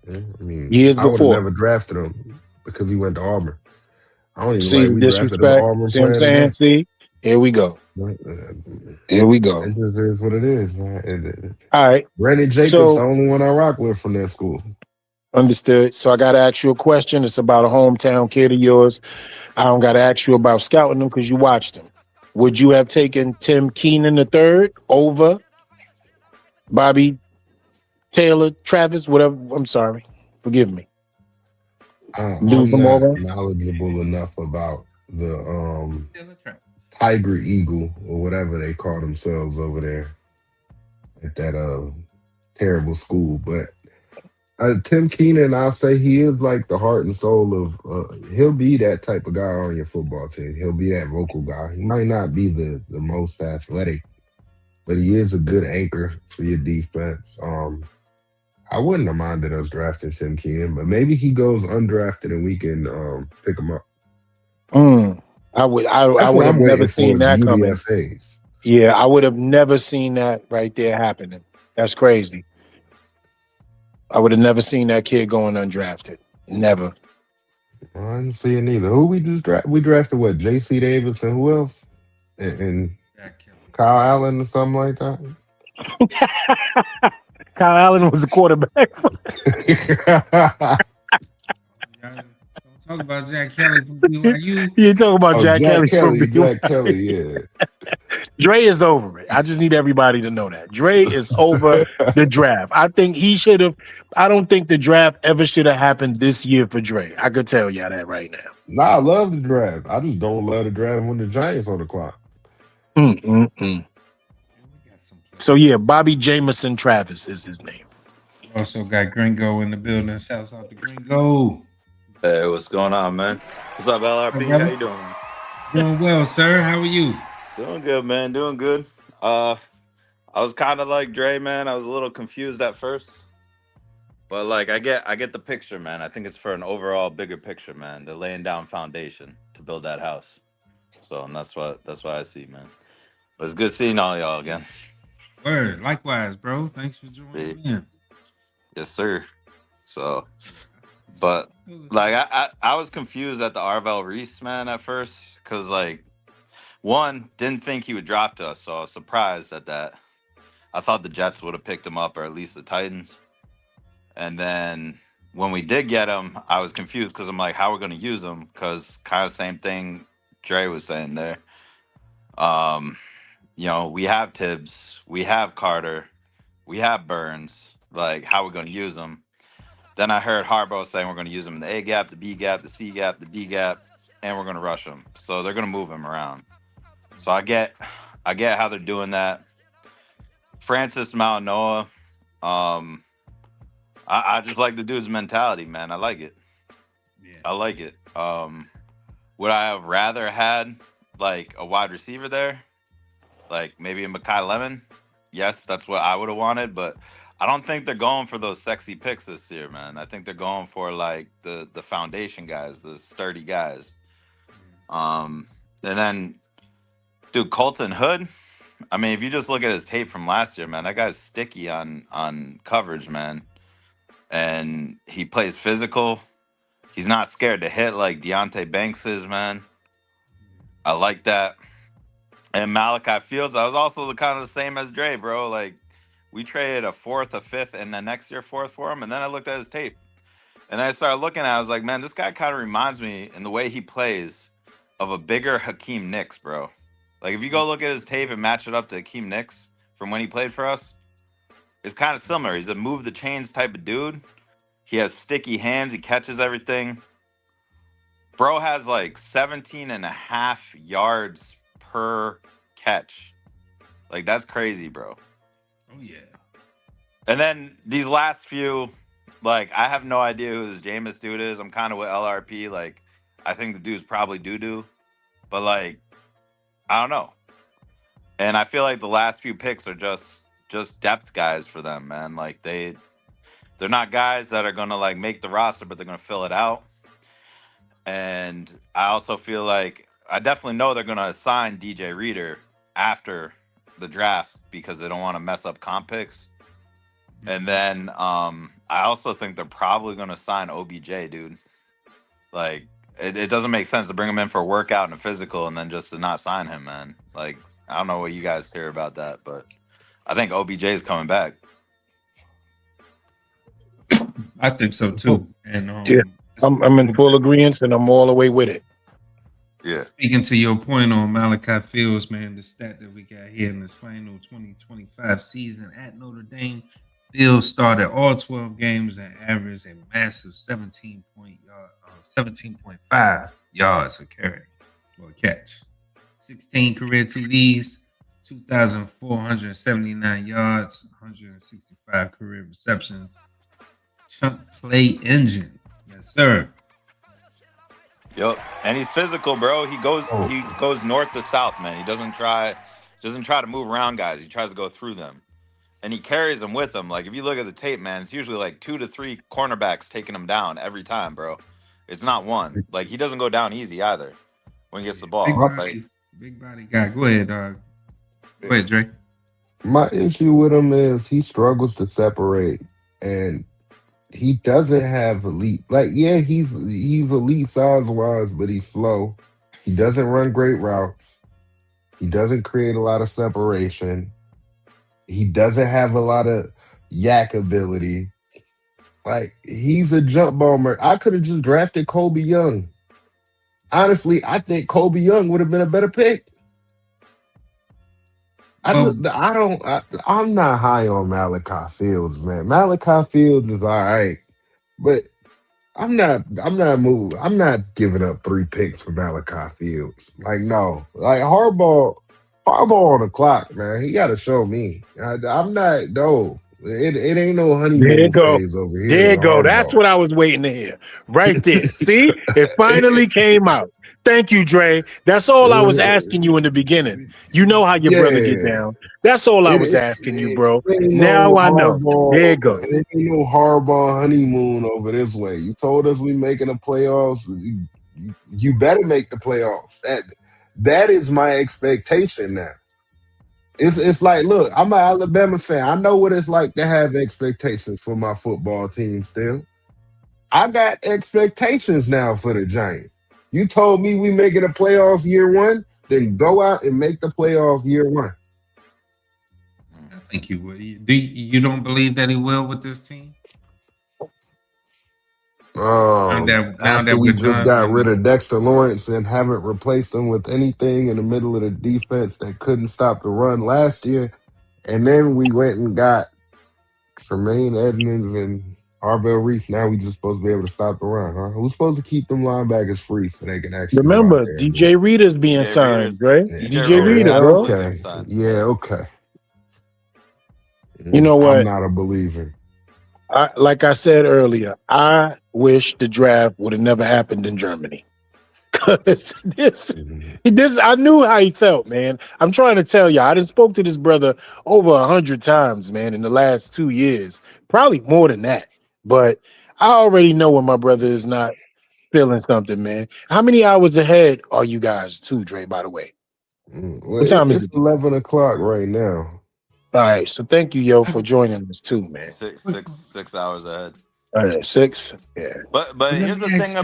Yeah, I mean, years I would have before. never drafted him because he went to Auburn. I don't even See the we drafted an disrespect. Auburn See what I'm player saying? today. See, here we go. Here we go. It just is what it is, man. All right. Brandon Jacobs, the only one I rock with from that school. Understood. So I got to ask you a question. It's about a hometown kid of yours. I don't got to ask you about scouting him because you watched him. Would you have taken Tim Keenan III over Bobby Taylor, Travis, whatever? I'm sorry. Forgive me. I'm not knowledgeable enough about the Tiger Eagle or whatever they call themselves over there at that terrible school. But Tim Keenan, I'll say he is like the heart and soul of he'll be that type of guy on your football team. He'll be that vocal guy. He might not be the most athletic, but he is a good anchor for your defense. I wouldn't have minded us drafting Tim Keenan, but maybe he goes undrafted and we can pick him up. I would have never seen that coming. Yeah, I would have never seen that right there happening. That's crazy. I would have never seen that kid going undrafted. Never. I didn't see it neither. Who we just drafted? We drafted what? J.C. Davis and who else? And Kyle Allen or something like that. Kyle Allen was a quarterback. Talk about Jack Kelly from BYU. You talking about Jack Kelly from BYU. Jack Kelly, yeah. Dre is over it. I just need everybody to know that. Dre is over the draft. I think I don't think the draft ever should have happened this year for Dre. I could tell y'all that right now. Nah, I love the draft. I just don't love the draft when the Giants on the clock. Mm-mm-mm. And we got some So players. yeah, Bobby Jameson Travis is his name. We also got Gringo in the building. Shouts out to Gringo. Hey, what's going on, man? What's up, Hey, LRP? How brother. you doing, man? Doing well, sir. How are you? Doing good, man. Doing good. Uh, I was kind of like Dre, man. I was a little confused at first, but like I get the picture, man. I think it's for an overall bigger picture, man. They're laying down foundation to build that house. So, and that's what I see, man. But it's good seeing all y'all again. Word. Likewise, bro. Thanks for Yeah. joining in. Yes, sir. So, but like I was confused at the Arvel Reese, man, at first, because like one didn't think he would drop to us, so I was surprised at that. I thought the Jets would have picked him up, or at least the Titans. And then when we did get him, I was confused because I'm like, how are we going to use him? Because kind of same thing Dre was saying there. Um, we have Tibbs, we have Carter, we have Burns. Like, how are we going to use them? Then I heard Harbaugh saying we're going to use him in the A gap, the B gap, the C gap, the D gap, and we're going to rush him. So they're going to move him around. So I get how they're doing that. Francis Malinoa, I just like the dude's mentality, man. I like it. Yeah. I like it. Would I have rather had like a wide receiver there, like maybe a Makai Lemon? Yes, that's what I would have wanted, but I don't think they're going for those sexy picks this year, man. I think they're going for like the foundation guys, the sturdy guys. And then, dude, Colton Hood. I mean, if you just look at his tape from last year, man, that guy's sticky on coverage, man. And he plays physical. He's not scared to hit like Deontay Banks is, man. I like that. And Malachi Fields, I was also the kind of the same as Dre, bro. Like, we traded a fourth, a fifth, and the next year fourth for him. And then I looked at his tape. And I started looking at it. I was like, man, this guy kind of reminds me in the way he plays of a bigger Hakeem Nicks, bro. Like, if you go look at his tape and match it up to Hakeem Nicks from when he played for us, it's kind of similar. He's a move the chains type of dude. He has sticky hands. He catches everything. Bro has like 17 and a half yards per catch. Like, that's crazy, bro. Oh, yeah. And then these last few, like, I have no idea who this Jameis dude is. I'm kind of with LRP. Like, I think the dude's probably doo-doo. But, like, I don't know. And I feel like the last few picks are just depth guys for them, man. Like, they're not guys that are going to, like, make the roster, but they're going to fill it out. And I also feel like I definitely know they're going to assign DJ Reader after the draft because they don't want to mess up comp picks. And then I also think they're probably going to sign OBJ, dude. Like, it doesn't make sense to bring him in for a workout and a physical and then just to not sign him, man. Like, I don't know what you guys hear about that, but I think OBJ is coming back. I think so too. And Yeah, I'm in full agreement, and I'm all the way with it. Yeah. Speaking to your point on Malachi Fields, man, the stat that we got here in this final 2025 season at Notre Dame, Fields started all 12 games and averaged a massive 17.5 yards a carry or a catch. 16 career TDs, 2,479 yards, 165 career receptions. Chunk play engine. Yes, sir. Yep. And he's physical, bro. He goes north to south, man. He doesn't try to move around guys. He tries to go through them. And he carries them with him. Like, if you look at the tape, man, it's usually like 2 to 3 cornerbacks taking him down every time, bro. It's not one. Like, he doesn't go down easy either when he gets the ball. Big body guy. Go ahead, dog. Go ahead, Drake. My issue with him is he struggles to separate, and he doesn't have elite. Like, yeah, he's elite size wise, but he's slow. He doesn't run great routes. He doesn't create a lot of separation. He doesn't have a lot of yak ability. Like, he's a jump bomber. I could have just drafted Kobe Young. Honestly, I think Kobe Young would have been a better pick. I'm not high on Malachi Fields, man. Malachi Fields is all right, but I'm not giving up 3 picks for Malachi Fields. Like, no. Like Harbaugh on the clock, man. He gotta show me. I'm not no. It ain't no There you honeymoon go. phase over here There with you go. That's Harbaugh. what I was waiting to hear. Right there. See, it finally came out. Thank you, Dre. That's all I was asking you in the beginning. You know how your brother get Yeah. down. That's all I was asking you, bro. Now I know. There you go. It ain't no Harbaugh honeymoon over this way. You told us we making the playoffs. You better make the playoffs. That is my expectation now. It's like, look, I'm an Alabama fan. I know what it's like to have expectations for my football team still. I got expectations now for the Giants. You told me we making the playoffs year one, then go out and make the playoffs year one. I think you will. You don't believe that he will with this team? Now After that we we're just done got rid and of Dexter Lawrence and haven't replaced him with anything in the middle of the defense that couldn't stop the run last year, and then we went and got Tremaine Edmonds and Arvell Reese. Now we just supposed to be able to stop the run, huh? Who's supposed to keep them linebackers free so they can actually go out Remember, there and win? DJ Reader's being DJ Reader's signed, right? DJ DJ Reader is Reader, Yeah, bro. absolutely being okay. signed. Yeah, okay. You know I'm what? not a believer. Like I said earlier, I wish the draft would have never happened in Germany. Cause this, I knew how he felt, man. I'm trying to tell you, I done spoke to this brother over 100 times, man, in the last 2 years, probably more than that. But I already know when my brother is not feeling something, man. How many hours ahead are you guys, too, Dre? By the way, Well, what time is it's it? 11 o'clock right now. All right, so thank you, yo, for joining us too, man. Six hours ahead. All right, 6. Yeah. But Let here's me the ask thing you.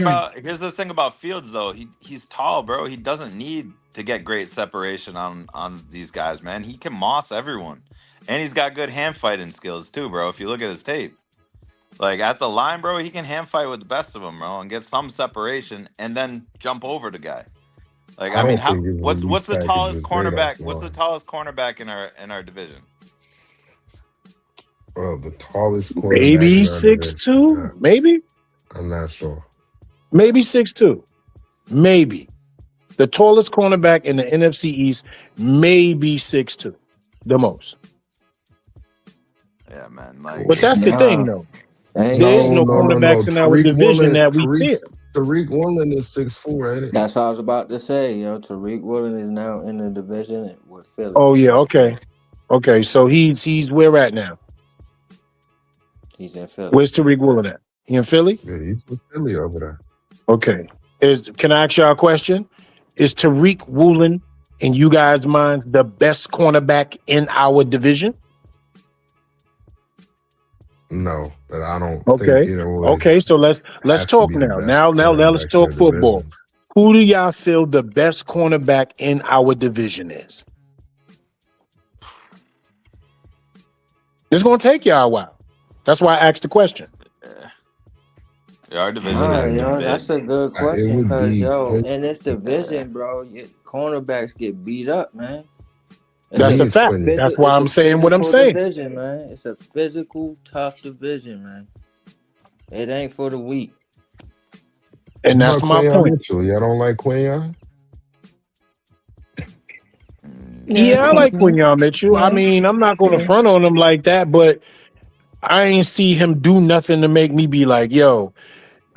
about Fields though. He's tall, bro. He doesn't need to get great separation on these guys, man. He can moss everyone, and he's got good hand fighting skills too, bro. If you look at his tape, like at the line, bro, he can hand fight with the best of them, bro, and get some separation, and then jump over the guy. Like I I mean, don't how think his what's release the package tallest is great off cornerback? the What's the line. tallest cornerback in our division? The tallest cornerback Maybe in our division. 6'2", maybe, I'm not sure. maybe 6'2", maybe. The tallest cornerback in the NFC East may be 6'2", the most. Yeah, man. Like But that's the thing, Nah, though. ain't There is No, no no, no, no. cornerbacks in our division that we fear. Tariq Woolen is 6'4", ain't it? that's what I was about to say. Tariq Woolen is now in the division with Philly. Oh yeah, okay, okay. So he's where at now? He's in Philly. Where's Tariq Woolen at? He in Philly? Yeah, he's with Philly over there. Okay. Can I ask y'all a question? Is Tariq Woolen, in you guys' minds, the best cornerback in our division? No, but I don't think Okay. it Okay. always So let's has to talk be the now. best Now let's cornerback in talk the football. division. Who do y'all feel the best cornerback in our division is? It's gonna take y'all a while. That's why I asked the question. yeah, our division has some big. That's a good It question would because be. in this division, bro, cornerbacks get beat up, man. I That's think a it's fact. Quinn. That's why It's I'm a saying what I'm physical saying. division, man. It's a physical, tough division, man. It ain't for the weak. And What that's about my Quinn point. Mitchell? Y'all don't like Quinn? Yeah, I like Quinyon Mitchell. I mean, I'm not gonna front on him like that, but I ain't see him do nothing to make me be like, yo,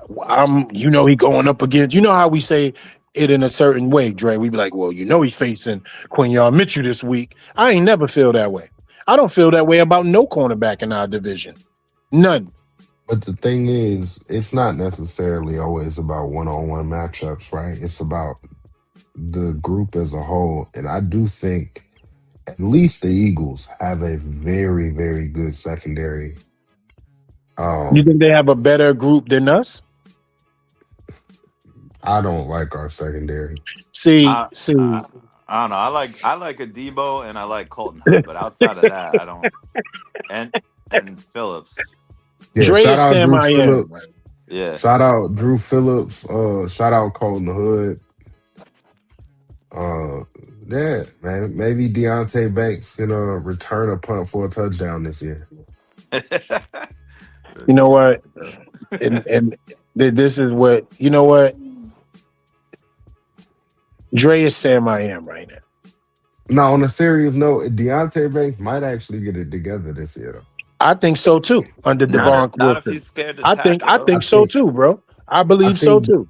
he going up against, you know how we say it in a certain way, Dre. We be like, well, he's facing Quinyon Mitchell this week. I ain't never feel that way. I don't feel that way about no cornerback in our division. None. But the thing is, it's not necessarily always about one-on-one matchups, right? It's about the group as a whole. And I do think at least the Eagles have a very, very good secondary. You think they have a better group than us? I don't like our secondary. See. I don't know. I like a Debo and I like Colton Hood, but outside of that, I don't. And Phillips. Yeah, Dre shout is out Sam Drew I am. Phillips. Yeah. Shout out Drew Phillips. Shout out Colton Hood. Yeah, man. Maybe Deontay Banks can return a punt for a touchdown this year. You know what? And this is what you know. What Dre is saying I am right now. Now, on a serious note, Deontay Banks might actually get it together this year, though. I think so too. Under Devon Not if Wilson, he's scared to I tackle. I think so think too, bro. I I believe so think too.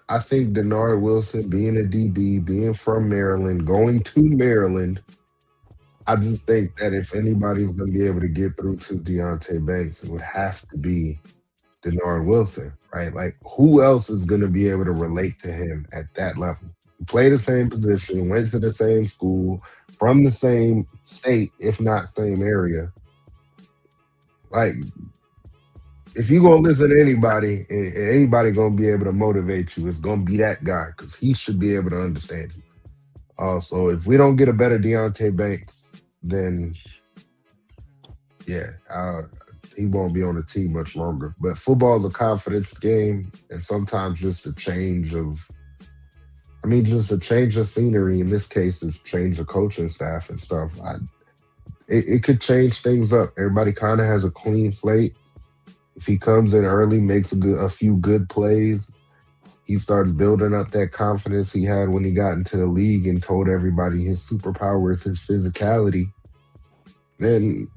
I think Denard Wilson being a DB, being from Maryland, going to Maryland, I just think that if anybody's going to be able to get through to Deontay Banks, it would have to be Denard Wilson, right? Like, who else is going to be able to relate to him at that level? Play the same position, went to the same school, from the same state, if not same area. Like, if you gonna listen to anybody and anybody gonna be able to motivate you, it's gonna be that guy because he should be able to understand you. So if we don't get a better Deontay Banks, then yeah, he won't be on the team much longer. But football is a confidence game, and sometimes just a change of, just a change of scenery. In this case, is change of coaching staff and stuff. It could change things up. Everybody kind of has a clean slate. If he comes in early, makes a few good plays, he starts building up that confidence he had when he got into the league and told everybody his superpower is his physicality. Then,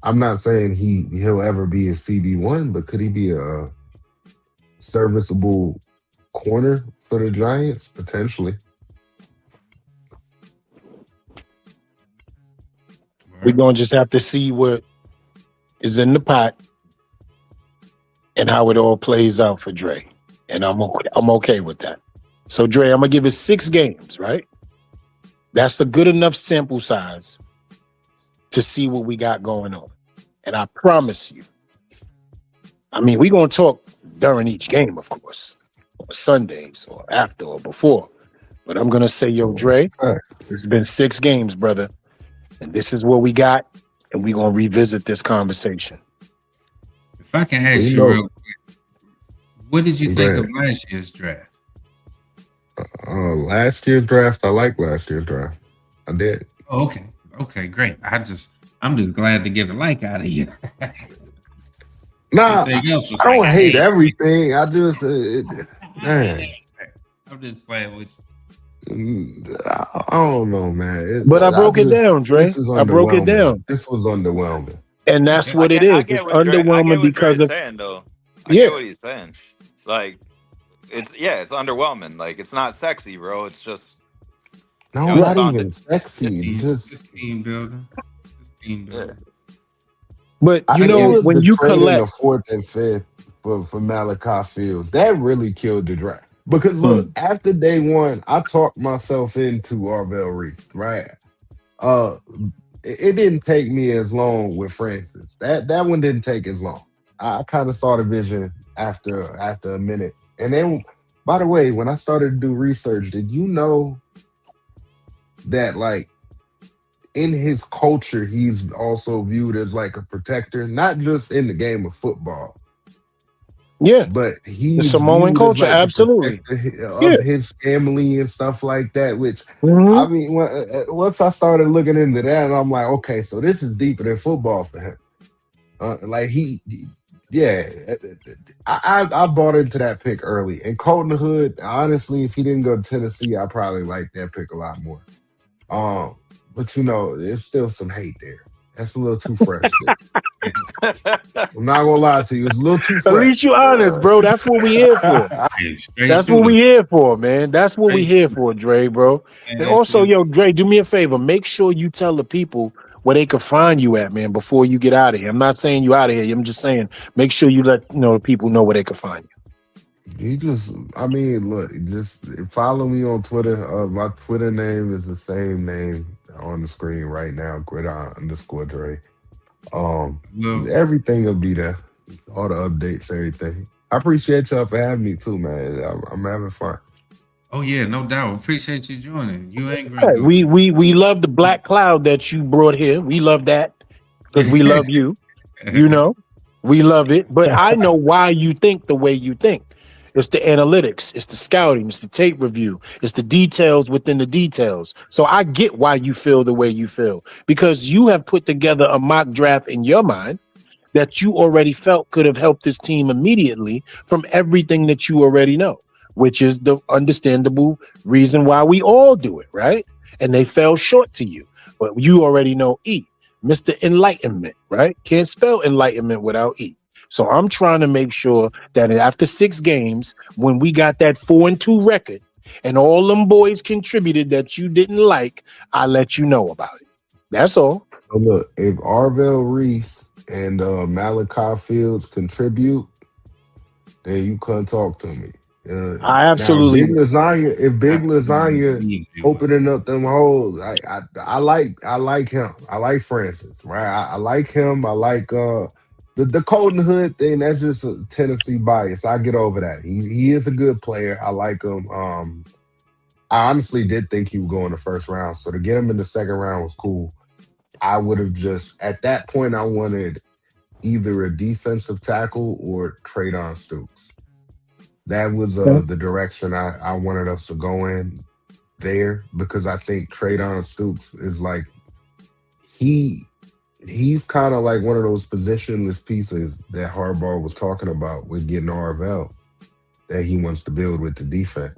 I'm not saying he'll ever be a CB1, but could he be a serviceable corner for the Giants? Potentially. We're gonna just have to see what is in the pot and how it all plays out for Dre. And I'm okay with that. So Dre, I'm gonna give it 6 games, right? That's a good enough sample size to see what we got going on. And I promise you, we're gonna talk during each game, of course, or Sundays or after or before. But I'm gonna say, yo, Dre, it's been 6 games, brother. And this is what we got, and we're gonna revisit this conversation. If I can ask you real quick, what did you think of last year's draft? Last year's draft, I like last year's draft. I did. Oh, okay. Okay, great. I'm just glad to get a like out of you. Nah, I don't hate everything. I just, man. I'm just playing with you. I don't know, man. But I broke it down, Dre. I broke it down. This was underwhelming. And that's what it is. It's underwhelming because of saying though. I get what he's saying. Like, it's underwhelming. Like, it's not sexy, bro. It's just not even sexy. Just team building. Yeah. But when you collect the 4th and 5th for Malachi Fields, that really killed the draft. Because look, after day 1, I talked myself into Arvell Reese, right? It didn't take me as long with Francis. That one didn't take as long. I kind of saw the vision after a minute. And then, by the way, when I started to do research, did you know that, like, in his culture, he's also viewed as like a protector, not just in the game of football. Yeah, but he's the Samoan culture, like absolutely, of his family and stuff like that. Which once I started looking into that, I'm like, okay, so this is deeper than football for him. I bought into that pick early. And Colton Hood, honestly, if he didn't go to Tennessee, I probably like that pick a lot more. But there's still some hate there. That's a little too fresh. I'm not gonna lie to you. It's a little too fresh. At least you honest, bro. That's what we here for. That's what we here for, man. That's what we here for, Dre, bro. And also, yo, Dre, do me a favor. Make sure you tell the people where they can find you at, man, before you get out of here. I'm not saying you out of here. I'm just saying make sure you let the people know where they can find you. Just follow me on Twitter. My Twitter name is the same name on the screen right now, _Dre. Everything will be there. All the updates, everything. I appreciate y'all for having me too, man. I'm having fun. Oh yeah, no doubt. Appreciate you joining. You ain't great. Right. We love the black cloud that you brought here. We love that because we love you. We love it. But I know why you think the way you think. It's the analytics, it's the scouting, it's the tape review, it's the details within the details. So I get why you feel the way you feel because you have put together a mock draft in your mind that you already felt could have helped this team immediately from everything that you already know, which is the understandable reason why we all do it, right? And they fell short to you. But you already know E, Mr. Enlightenment, right? Can't spell enlightenment without E. So I'm trying to make sure that after 6 games, when we got that 4-2 record and all them boys contributed that you didn't like, I let you know about it. That's all. So look, if Arvell Reese and Malachi Fields contribute, then you couldn't talk to me. I Now, absolutely if Big Absolutely Lasagna believe you. opening up them holes, I like him. I like Francis, right? I like him. I like the Colton Hood thing. That's just a Tennessee bias. I get over that. He is a good player. I like him. I honestly did think he would go in the first round, so to get him in the second round was cool. I would have just at that point I wanted either a defensive tackle or Traydon Stoops. That was the direction I wanted us to go in there because I think Traydon Stoops is like he's kind of like one of those positionless pieces that Harbaugh was talking about with getting Arvell that he wants to build with the defense.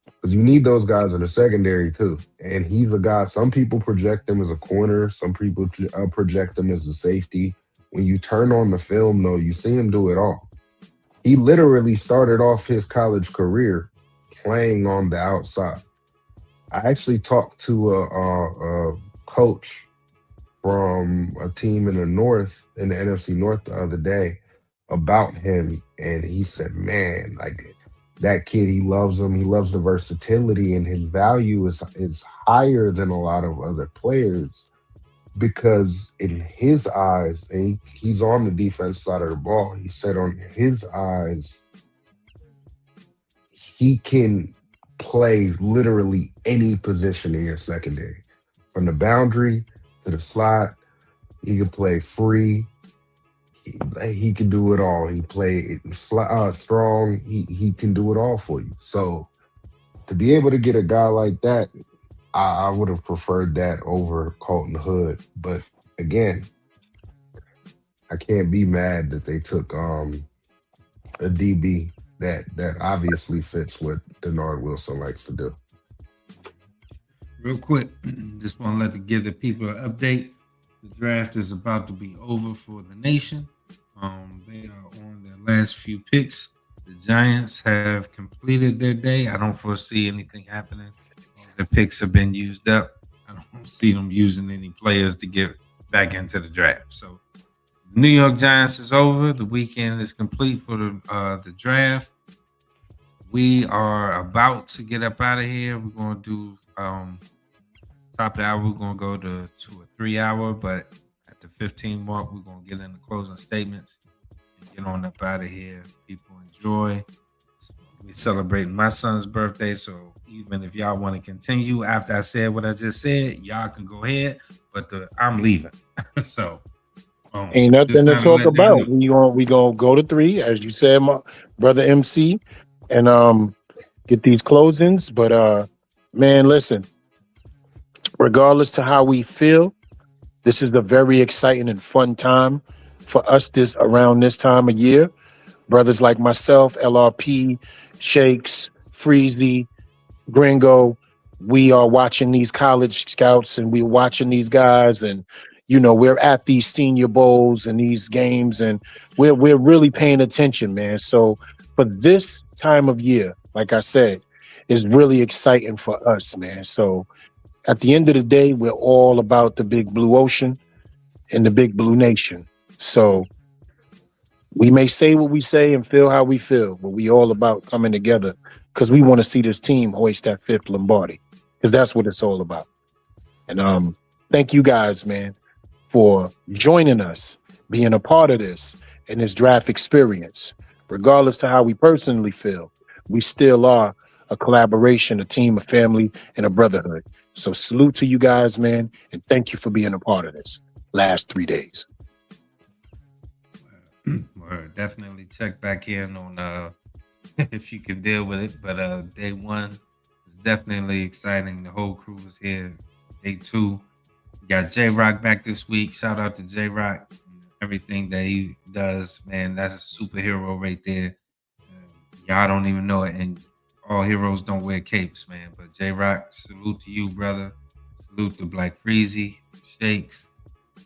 Because you need those guys in the secondary too. And he's a guy, some people project him as a corner, some people project him as a safety. When you turn on the film, though, you see him do it all. He literally started off his college career playing on the outside. I actually talked to a coach from a team in the North, in the NFC North the other day about him. And he said, man, like that kid, he loves him. He loves the versatility and his value is higher than a lot of other players because in his eyes, and he's on the defense side of the ball, he said on his eyes, he can play literally any position in your secondary. From the boundary to the slot, he can play free. He can do it all. He play strong. He can do it all for you. So to be able to get a guy like that, I would have preferred that over Colton Hood. But again, I can't be mad that they took a DB that obviously fits what Denard Wilson likes to do. Real quick, just want to give the people an update. The draft is about to be over for the nation. They are on their last few picks. The Giants have completed their day. I don't foresee anything happening. The picks have been used up. I don't see them using any players to get back into the draft. So the New York Giants is over. The weekend is complete for the draft. We are about to get up out of here. We're going to do top of the hour. We're going to go to a 3 hour, but at the 15 mark, we're going to get into closing statements and get on up out of here. People enjoy. We're celebrating my son's birthday, so even if y'all want to continue after I said what I just said, y'all can go ahead, but I'm leaving. So ain't nothing to talk about. We gonna go to 3, as you said, my brother MC, and get these closings. But man, listen, regardless to how we feel, this is a very exciting and fun time for us around this time of year. Brothers like myself, LRP, Shakes, Freezy, Gringo, we are watching these college scouts and we're watching these guys, and we're at these senior bowls and these games, and we're really paying attention, man. So for this time of year, like I said, is really exciting for us, man. So at the end of the day, we're all about the big blue ocean and the big blue nation. So we may say what we say and feel how we feel, but we all about coming together because we want to see this team hoist that 5th Lombardi, because that's what it's all about. And thank you guys, man, for joining us, being a part of this and this draft experience. Regardless to how we personally feel, we still are a collaboration, a team, a family, and a brotherhood. So salute to you guys, man, and thank you for being a part of this last 3 days. Definitely check back in on if you can deal with it. But day 1 is definitely exciting. The whole crew is here. Day 2, we got J Rock back this week. Shout out to J Rock. everything that he does, man. That's a superhero right there. Y'all don't even know it, and all heroes don't wear capes, man. But J Rock, salute to you, brother. Salute to Black Freezy, Shakes,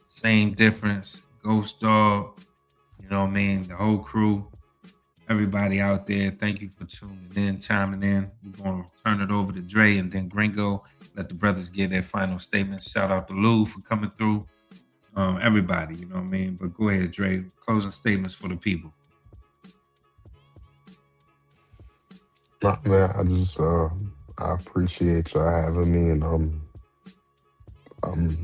same difference. Ghost Dog, you know what I mean? The whole crew, everybody out there. Thank you for tuning in, chiming in. We're gonna turn it over to Dre and then Gringo. Let the brothers get their final statements. Shout out to Lou for coming through. Everybody, you know what I mean? But go ahead, Dre. Closing statements for the people. Nah, man, I appreciate y'all having me, and I'm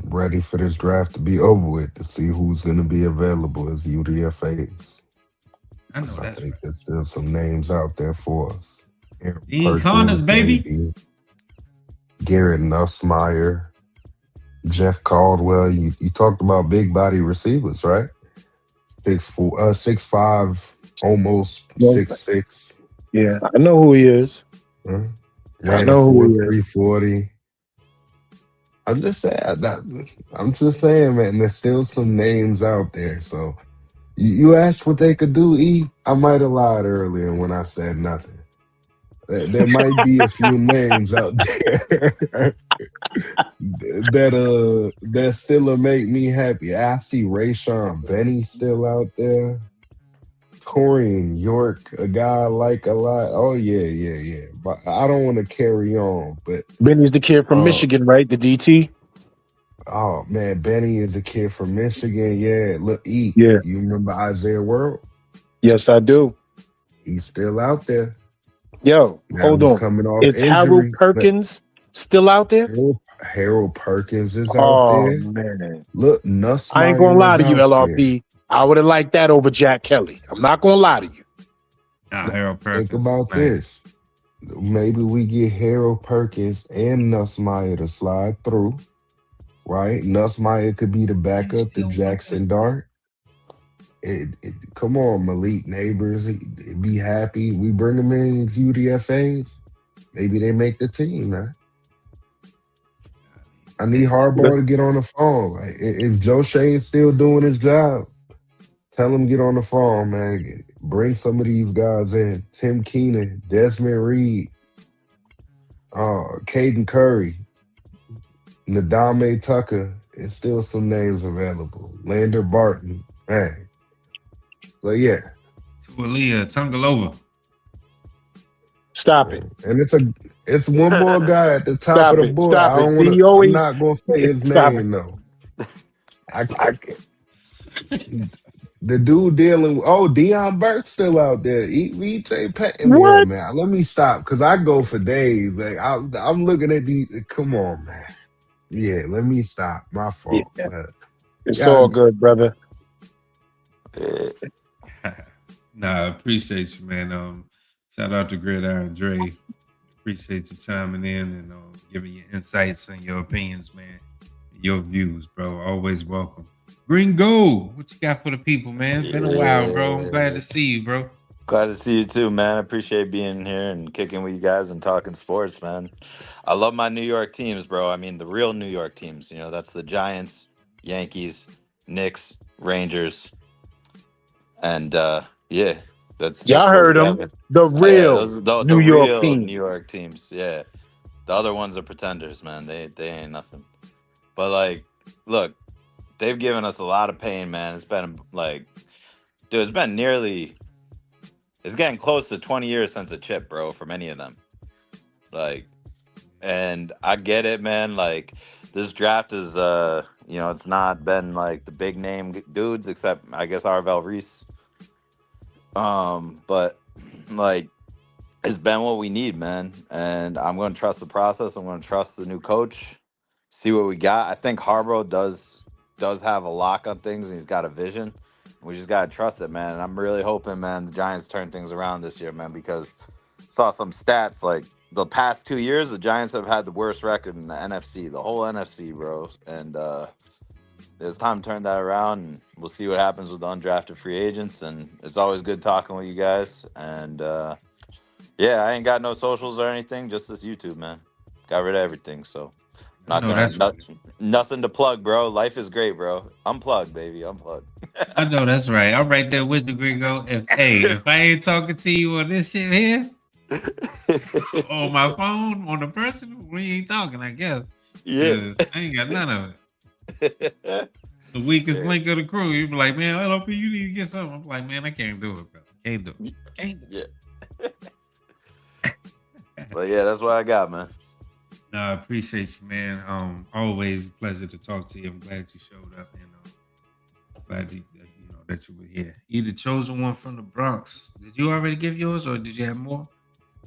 ready for this draft to be over with to see who's gonna be available as UDFA's. I know Because I that's think right. there's still some names out there for us. Aaron Dean Connors, Perkins, baby. maybe Garrett Nussmeyer, Jeff Caldwell. You talked about big body receivers, right? 6'4", 6'5", almost Well, 6'6". yeah, I know who he is. Huh? I Ran a know who he four is. three 40. I'm just saying that. I'm just saying, man. There's still some names out there. So you asked what they could do. I might have lied earlier when I said nothing. There might be a few names out there that still'll make me happy. I see Rayshawn Benny still out there. Torian York, a guy I like a lot. Oh yeah, yeah, yeah. But I don't want to carry on, but Benny's the kid from uh Michigan, right? The DT. oh man, Benny is a kid from Michigan. Yeah, look, Yeah. you remember Isaiah World? Yes, I do. He's still out there. Yo, Now hold he's on. coming off Is Harold injury, but Perkins still out there? Harold Perkins is out Oh there. man, Look, I ain't gonna Nussmeyer lie is to you, out there. LRP. I would have liked that over Jack Kelly. I'm not gonna lie to you. Nah, Harold Think Perkins is about nice. this. Maybe we get Harold Perkins and Nussmeyer to slide through, right? Nussmeyer could be the You backup to still want this? Jackson Dart. Come on, Malik Neighbors, be happy. We bring them in as UDFAs. Maybe they make the team, man. I need Hey, Harbaugh to Let's get on the phone. Like, if Joe Shane's still doing his job, tell him get on the phone, man. Bring some of these guys in. Tim Keenan, Desmond Reed, Caden Curry, Nadame Tucker. There's still some names available. Lander Barton, man. So yeah, Tualia Tungalova. stop it. and it's one more guy at the top of Stop the it. board. I Stop it. don't See, want to. you I'm always not gonna say his stop it. name though. I the dude dealing. Oh, Deion Burke's still out there. VJ Patton. Yeah, What? man. Let me stop because I go for days. Like I'm looking at these. Come on, man. Yeah, let me stop. My Yeah, fault. it's Yeah, all good, brother. Nah, appreciate you, man. Shout out to Gridiron Dre. Appreciate you chiming in and giving your insights and your opinions, man. Your views, bro. Always welcome. Gringo, what you got for the people, man? Been a while, bro. I'm glad to Yeah. see you, bro. Glad to see you too, man. I appreciate being here and kicking with you guys and talking sports, man. I love my New York teams, bro. I mean, the real New York teams. You know, that's the Giants, Yankees, Knicks, Rangers, and yeah, that's Y'all what we heard got. him. The Yeah, real those are the New York real New teams. York teams. Yeah, the other ones are pretenders, man. They ain't nothing. But like, look, they've given us a lot of pain, man. It's been like, dude, it's getting close to 20 years since a chip, bro, for many of them. Like, and I get it, man. Like, this draft is, it's not been like the big name dudes, except I guess Arvel Reese. But like, it's been what we need, man. And I'm going to trust the process. I'm going to trust the new coach. See what we got. I think Harborough does have a lock on things, and he's got a vision. We just gotta trust it, man. And I'm really hoping, man, the Giants turn things around this year, man, because saw some stats like the past 2 years, the Giants have had the worst record in the NFC, the whole NFC, bro. And there's time to turn that around, and we'll see what happens with the undrafted free agents. And it's always good talking with you guys. And yeah, I ain't got no socials or anything, just this YouTube, man. Got rid of everything, so. Not know gonna that's right. nothing to plug, bro. Life is great, bro. Unplug, baby. Unplug. I know that's right. I'm right there with you, Gringo. If I ain't talking to you on this shit here, on my phone, on the person, we ain't talking, I guess. Yeah. Cause I ain't got none of it. The weakest link of the crew. You be like, man, LOP, you need to get something. I'm like, man, I can't do it, bro. Can't do it. Can't do it. Yeah. But yeah, that's what I got, man. No, I appreciate you, man. Always a pleasure to talk to you. I'm glad you showed up, and glad that you were here. You the chosen one from the Bronx. Did you already give yours, or did you have more?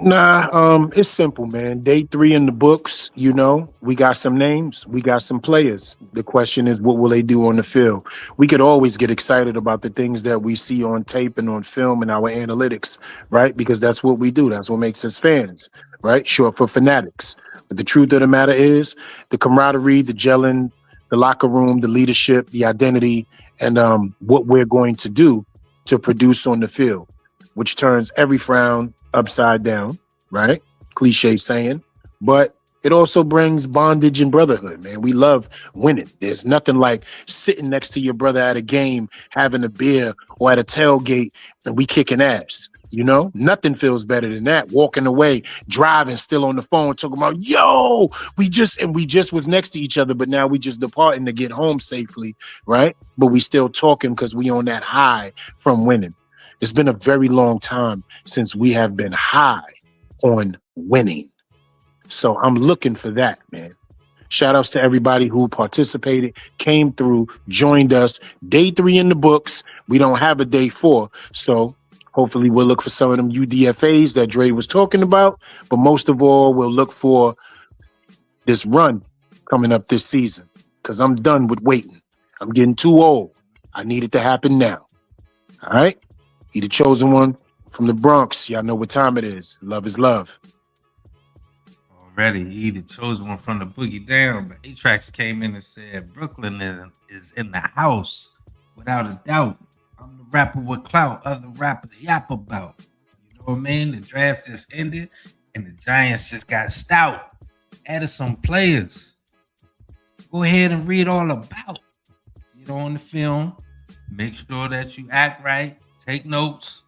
Nah, it's simple, man. Day 3 in the books, we got some names, we got some players. The question is, what will they do on the field? We could always get excited about the things that we see on tape and on film and our analytics, right? Because that's what we do. That's what makes us fans, right? Short for fanatics. But the truth of the matter is the camaraderie, the gelling, the locker room, the leadership, the identity, and what we're going to do to produce on the field, which turns every frown upside down, right? Cliche saying, but it also brings bondage and brotherhood, man. We love winning. There's nothing like sitting next to your brother at a game, having a beer or at a tailgate, and we kicking ass. Nothing feels better than that. Walking away, driving, still on the phone, talking about, yo, we just was next to each other, but now we just departing to get home safely, right? But we still talking because we on that high from winning. It's been a very long time since we have been high on winning. So I'm looking for that, man. Shout outs to everybody who participated, came through, joined us. Day 3 in the books. We don't have a day 4. So hopefully we'll look for some of them UDFAs that Dre was talking about. But most of all, we'll look for this run coming up this season, because I'm done with waiting. I'm getting too old. I need it to happen now. All right? He the chosen one from the Bronx. Y'all know what time it is. Love is love. Already, he the chosen one from the boogie down. But A-Trax came in and said, Brooklyn is in the house, without a doubt. I'm the rapper with clout other rappers yap about. You know what I mean? The draft just ended, and the Giants just got stout. Added some players. Go ahead and read all about. On the film. Make sure that you act right. Take notes,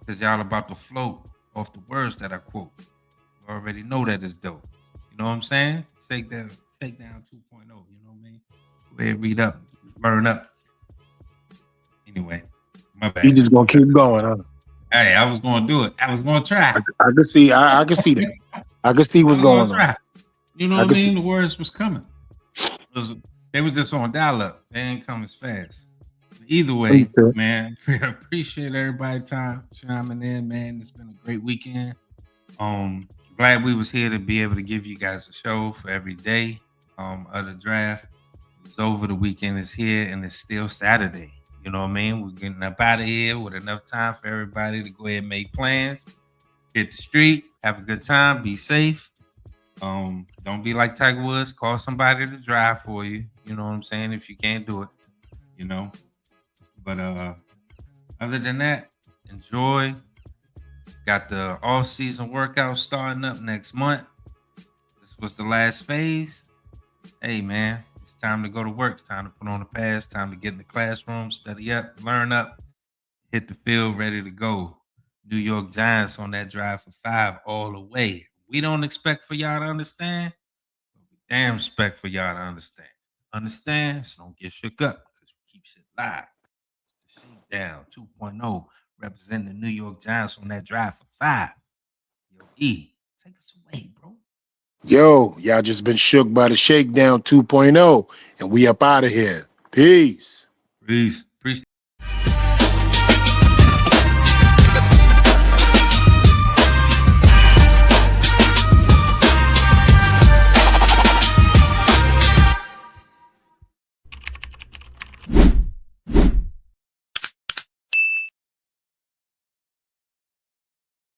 because y'all about to float off the words that I quote. You already know that is dope. You know what I'm saying? Shakedown 2.0. You know what I mean? Go ahead, read up, burn up. Anyway, my bad. You just gonna keep going, huh? Hey, I was gonna do it. I was gonna try. I can see. I can see that. I can see what's going on. You know what I mean? The words was coming. They was just on dial-up. They didn't come as fast. Either way, man, appreciate everybody time chiming in, man. It's been a great weekend. Glad we was here to be able to give you guys a show for every day of the draft. It's over, the weekend is here, and it's still Saturday. You know what I mean? We're getting up out of here with enough time for everybody to go ahead and make plans, hit the street, have a good time, be safe. Don't be like Tiger Woods, call somebody to drive for you. You know what I'm saying? If you can't do it, But other than that, enjoy. Got the all-season workout starting up next month. This was the last phase. Hey, man, it's time to go to work. It's time to put on the pads. Time to get in the classroom, study up, learn up, hit the field, ready to go. New York Giants on that drive for 5 all the way. We don't expect for y'all to understand, but we damn expect for y'all to understand. Understand? So don't get shook up, because we keep shit live. Shakedown 2.0, representing the New York Giants on that drive for 5. Yo, E, take us away, bro. Yo, y'all just been shook by the Shakedown 2.0, and we up out of here. Peace. Peace.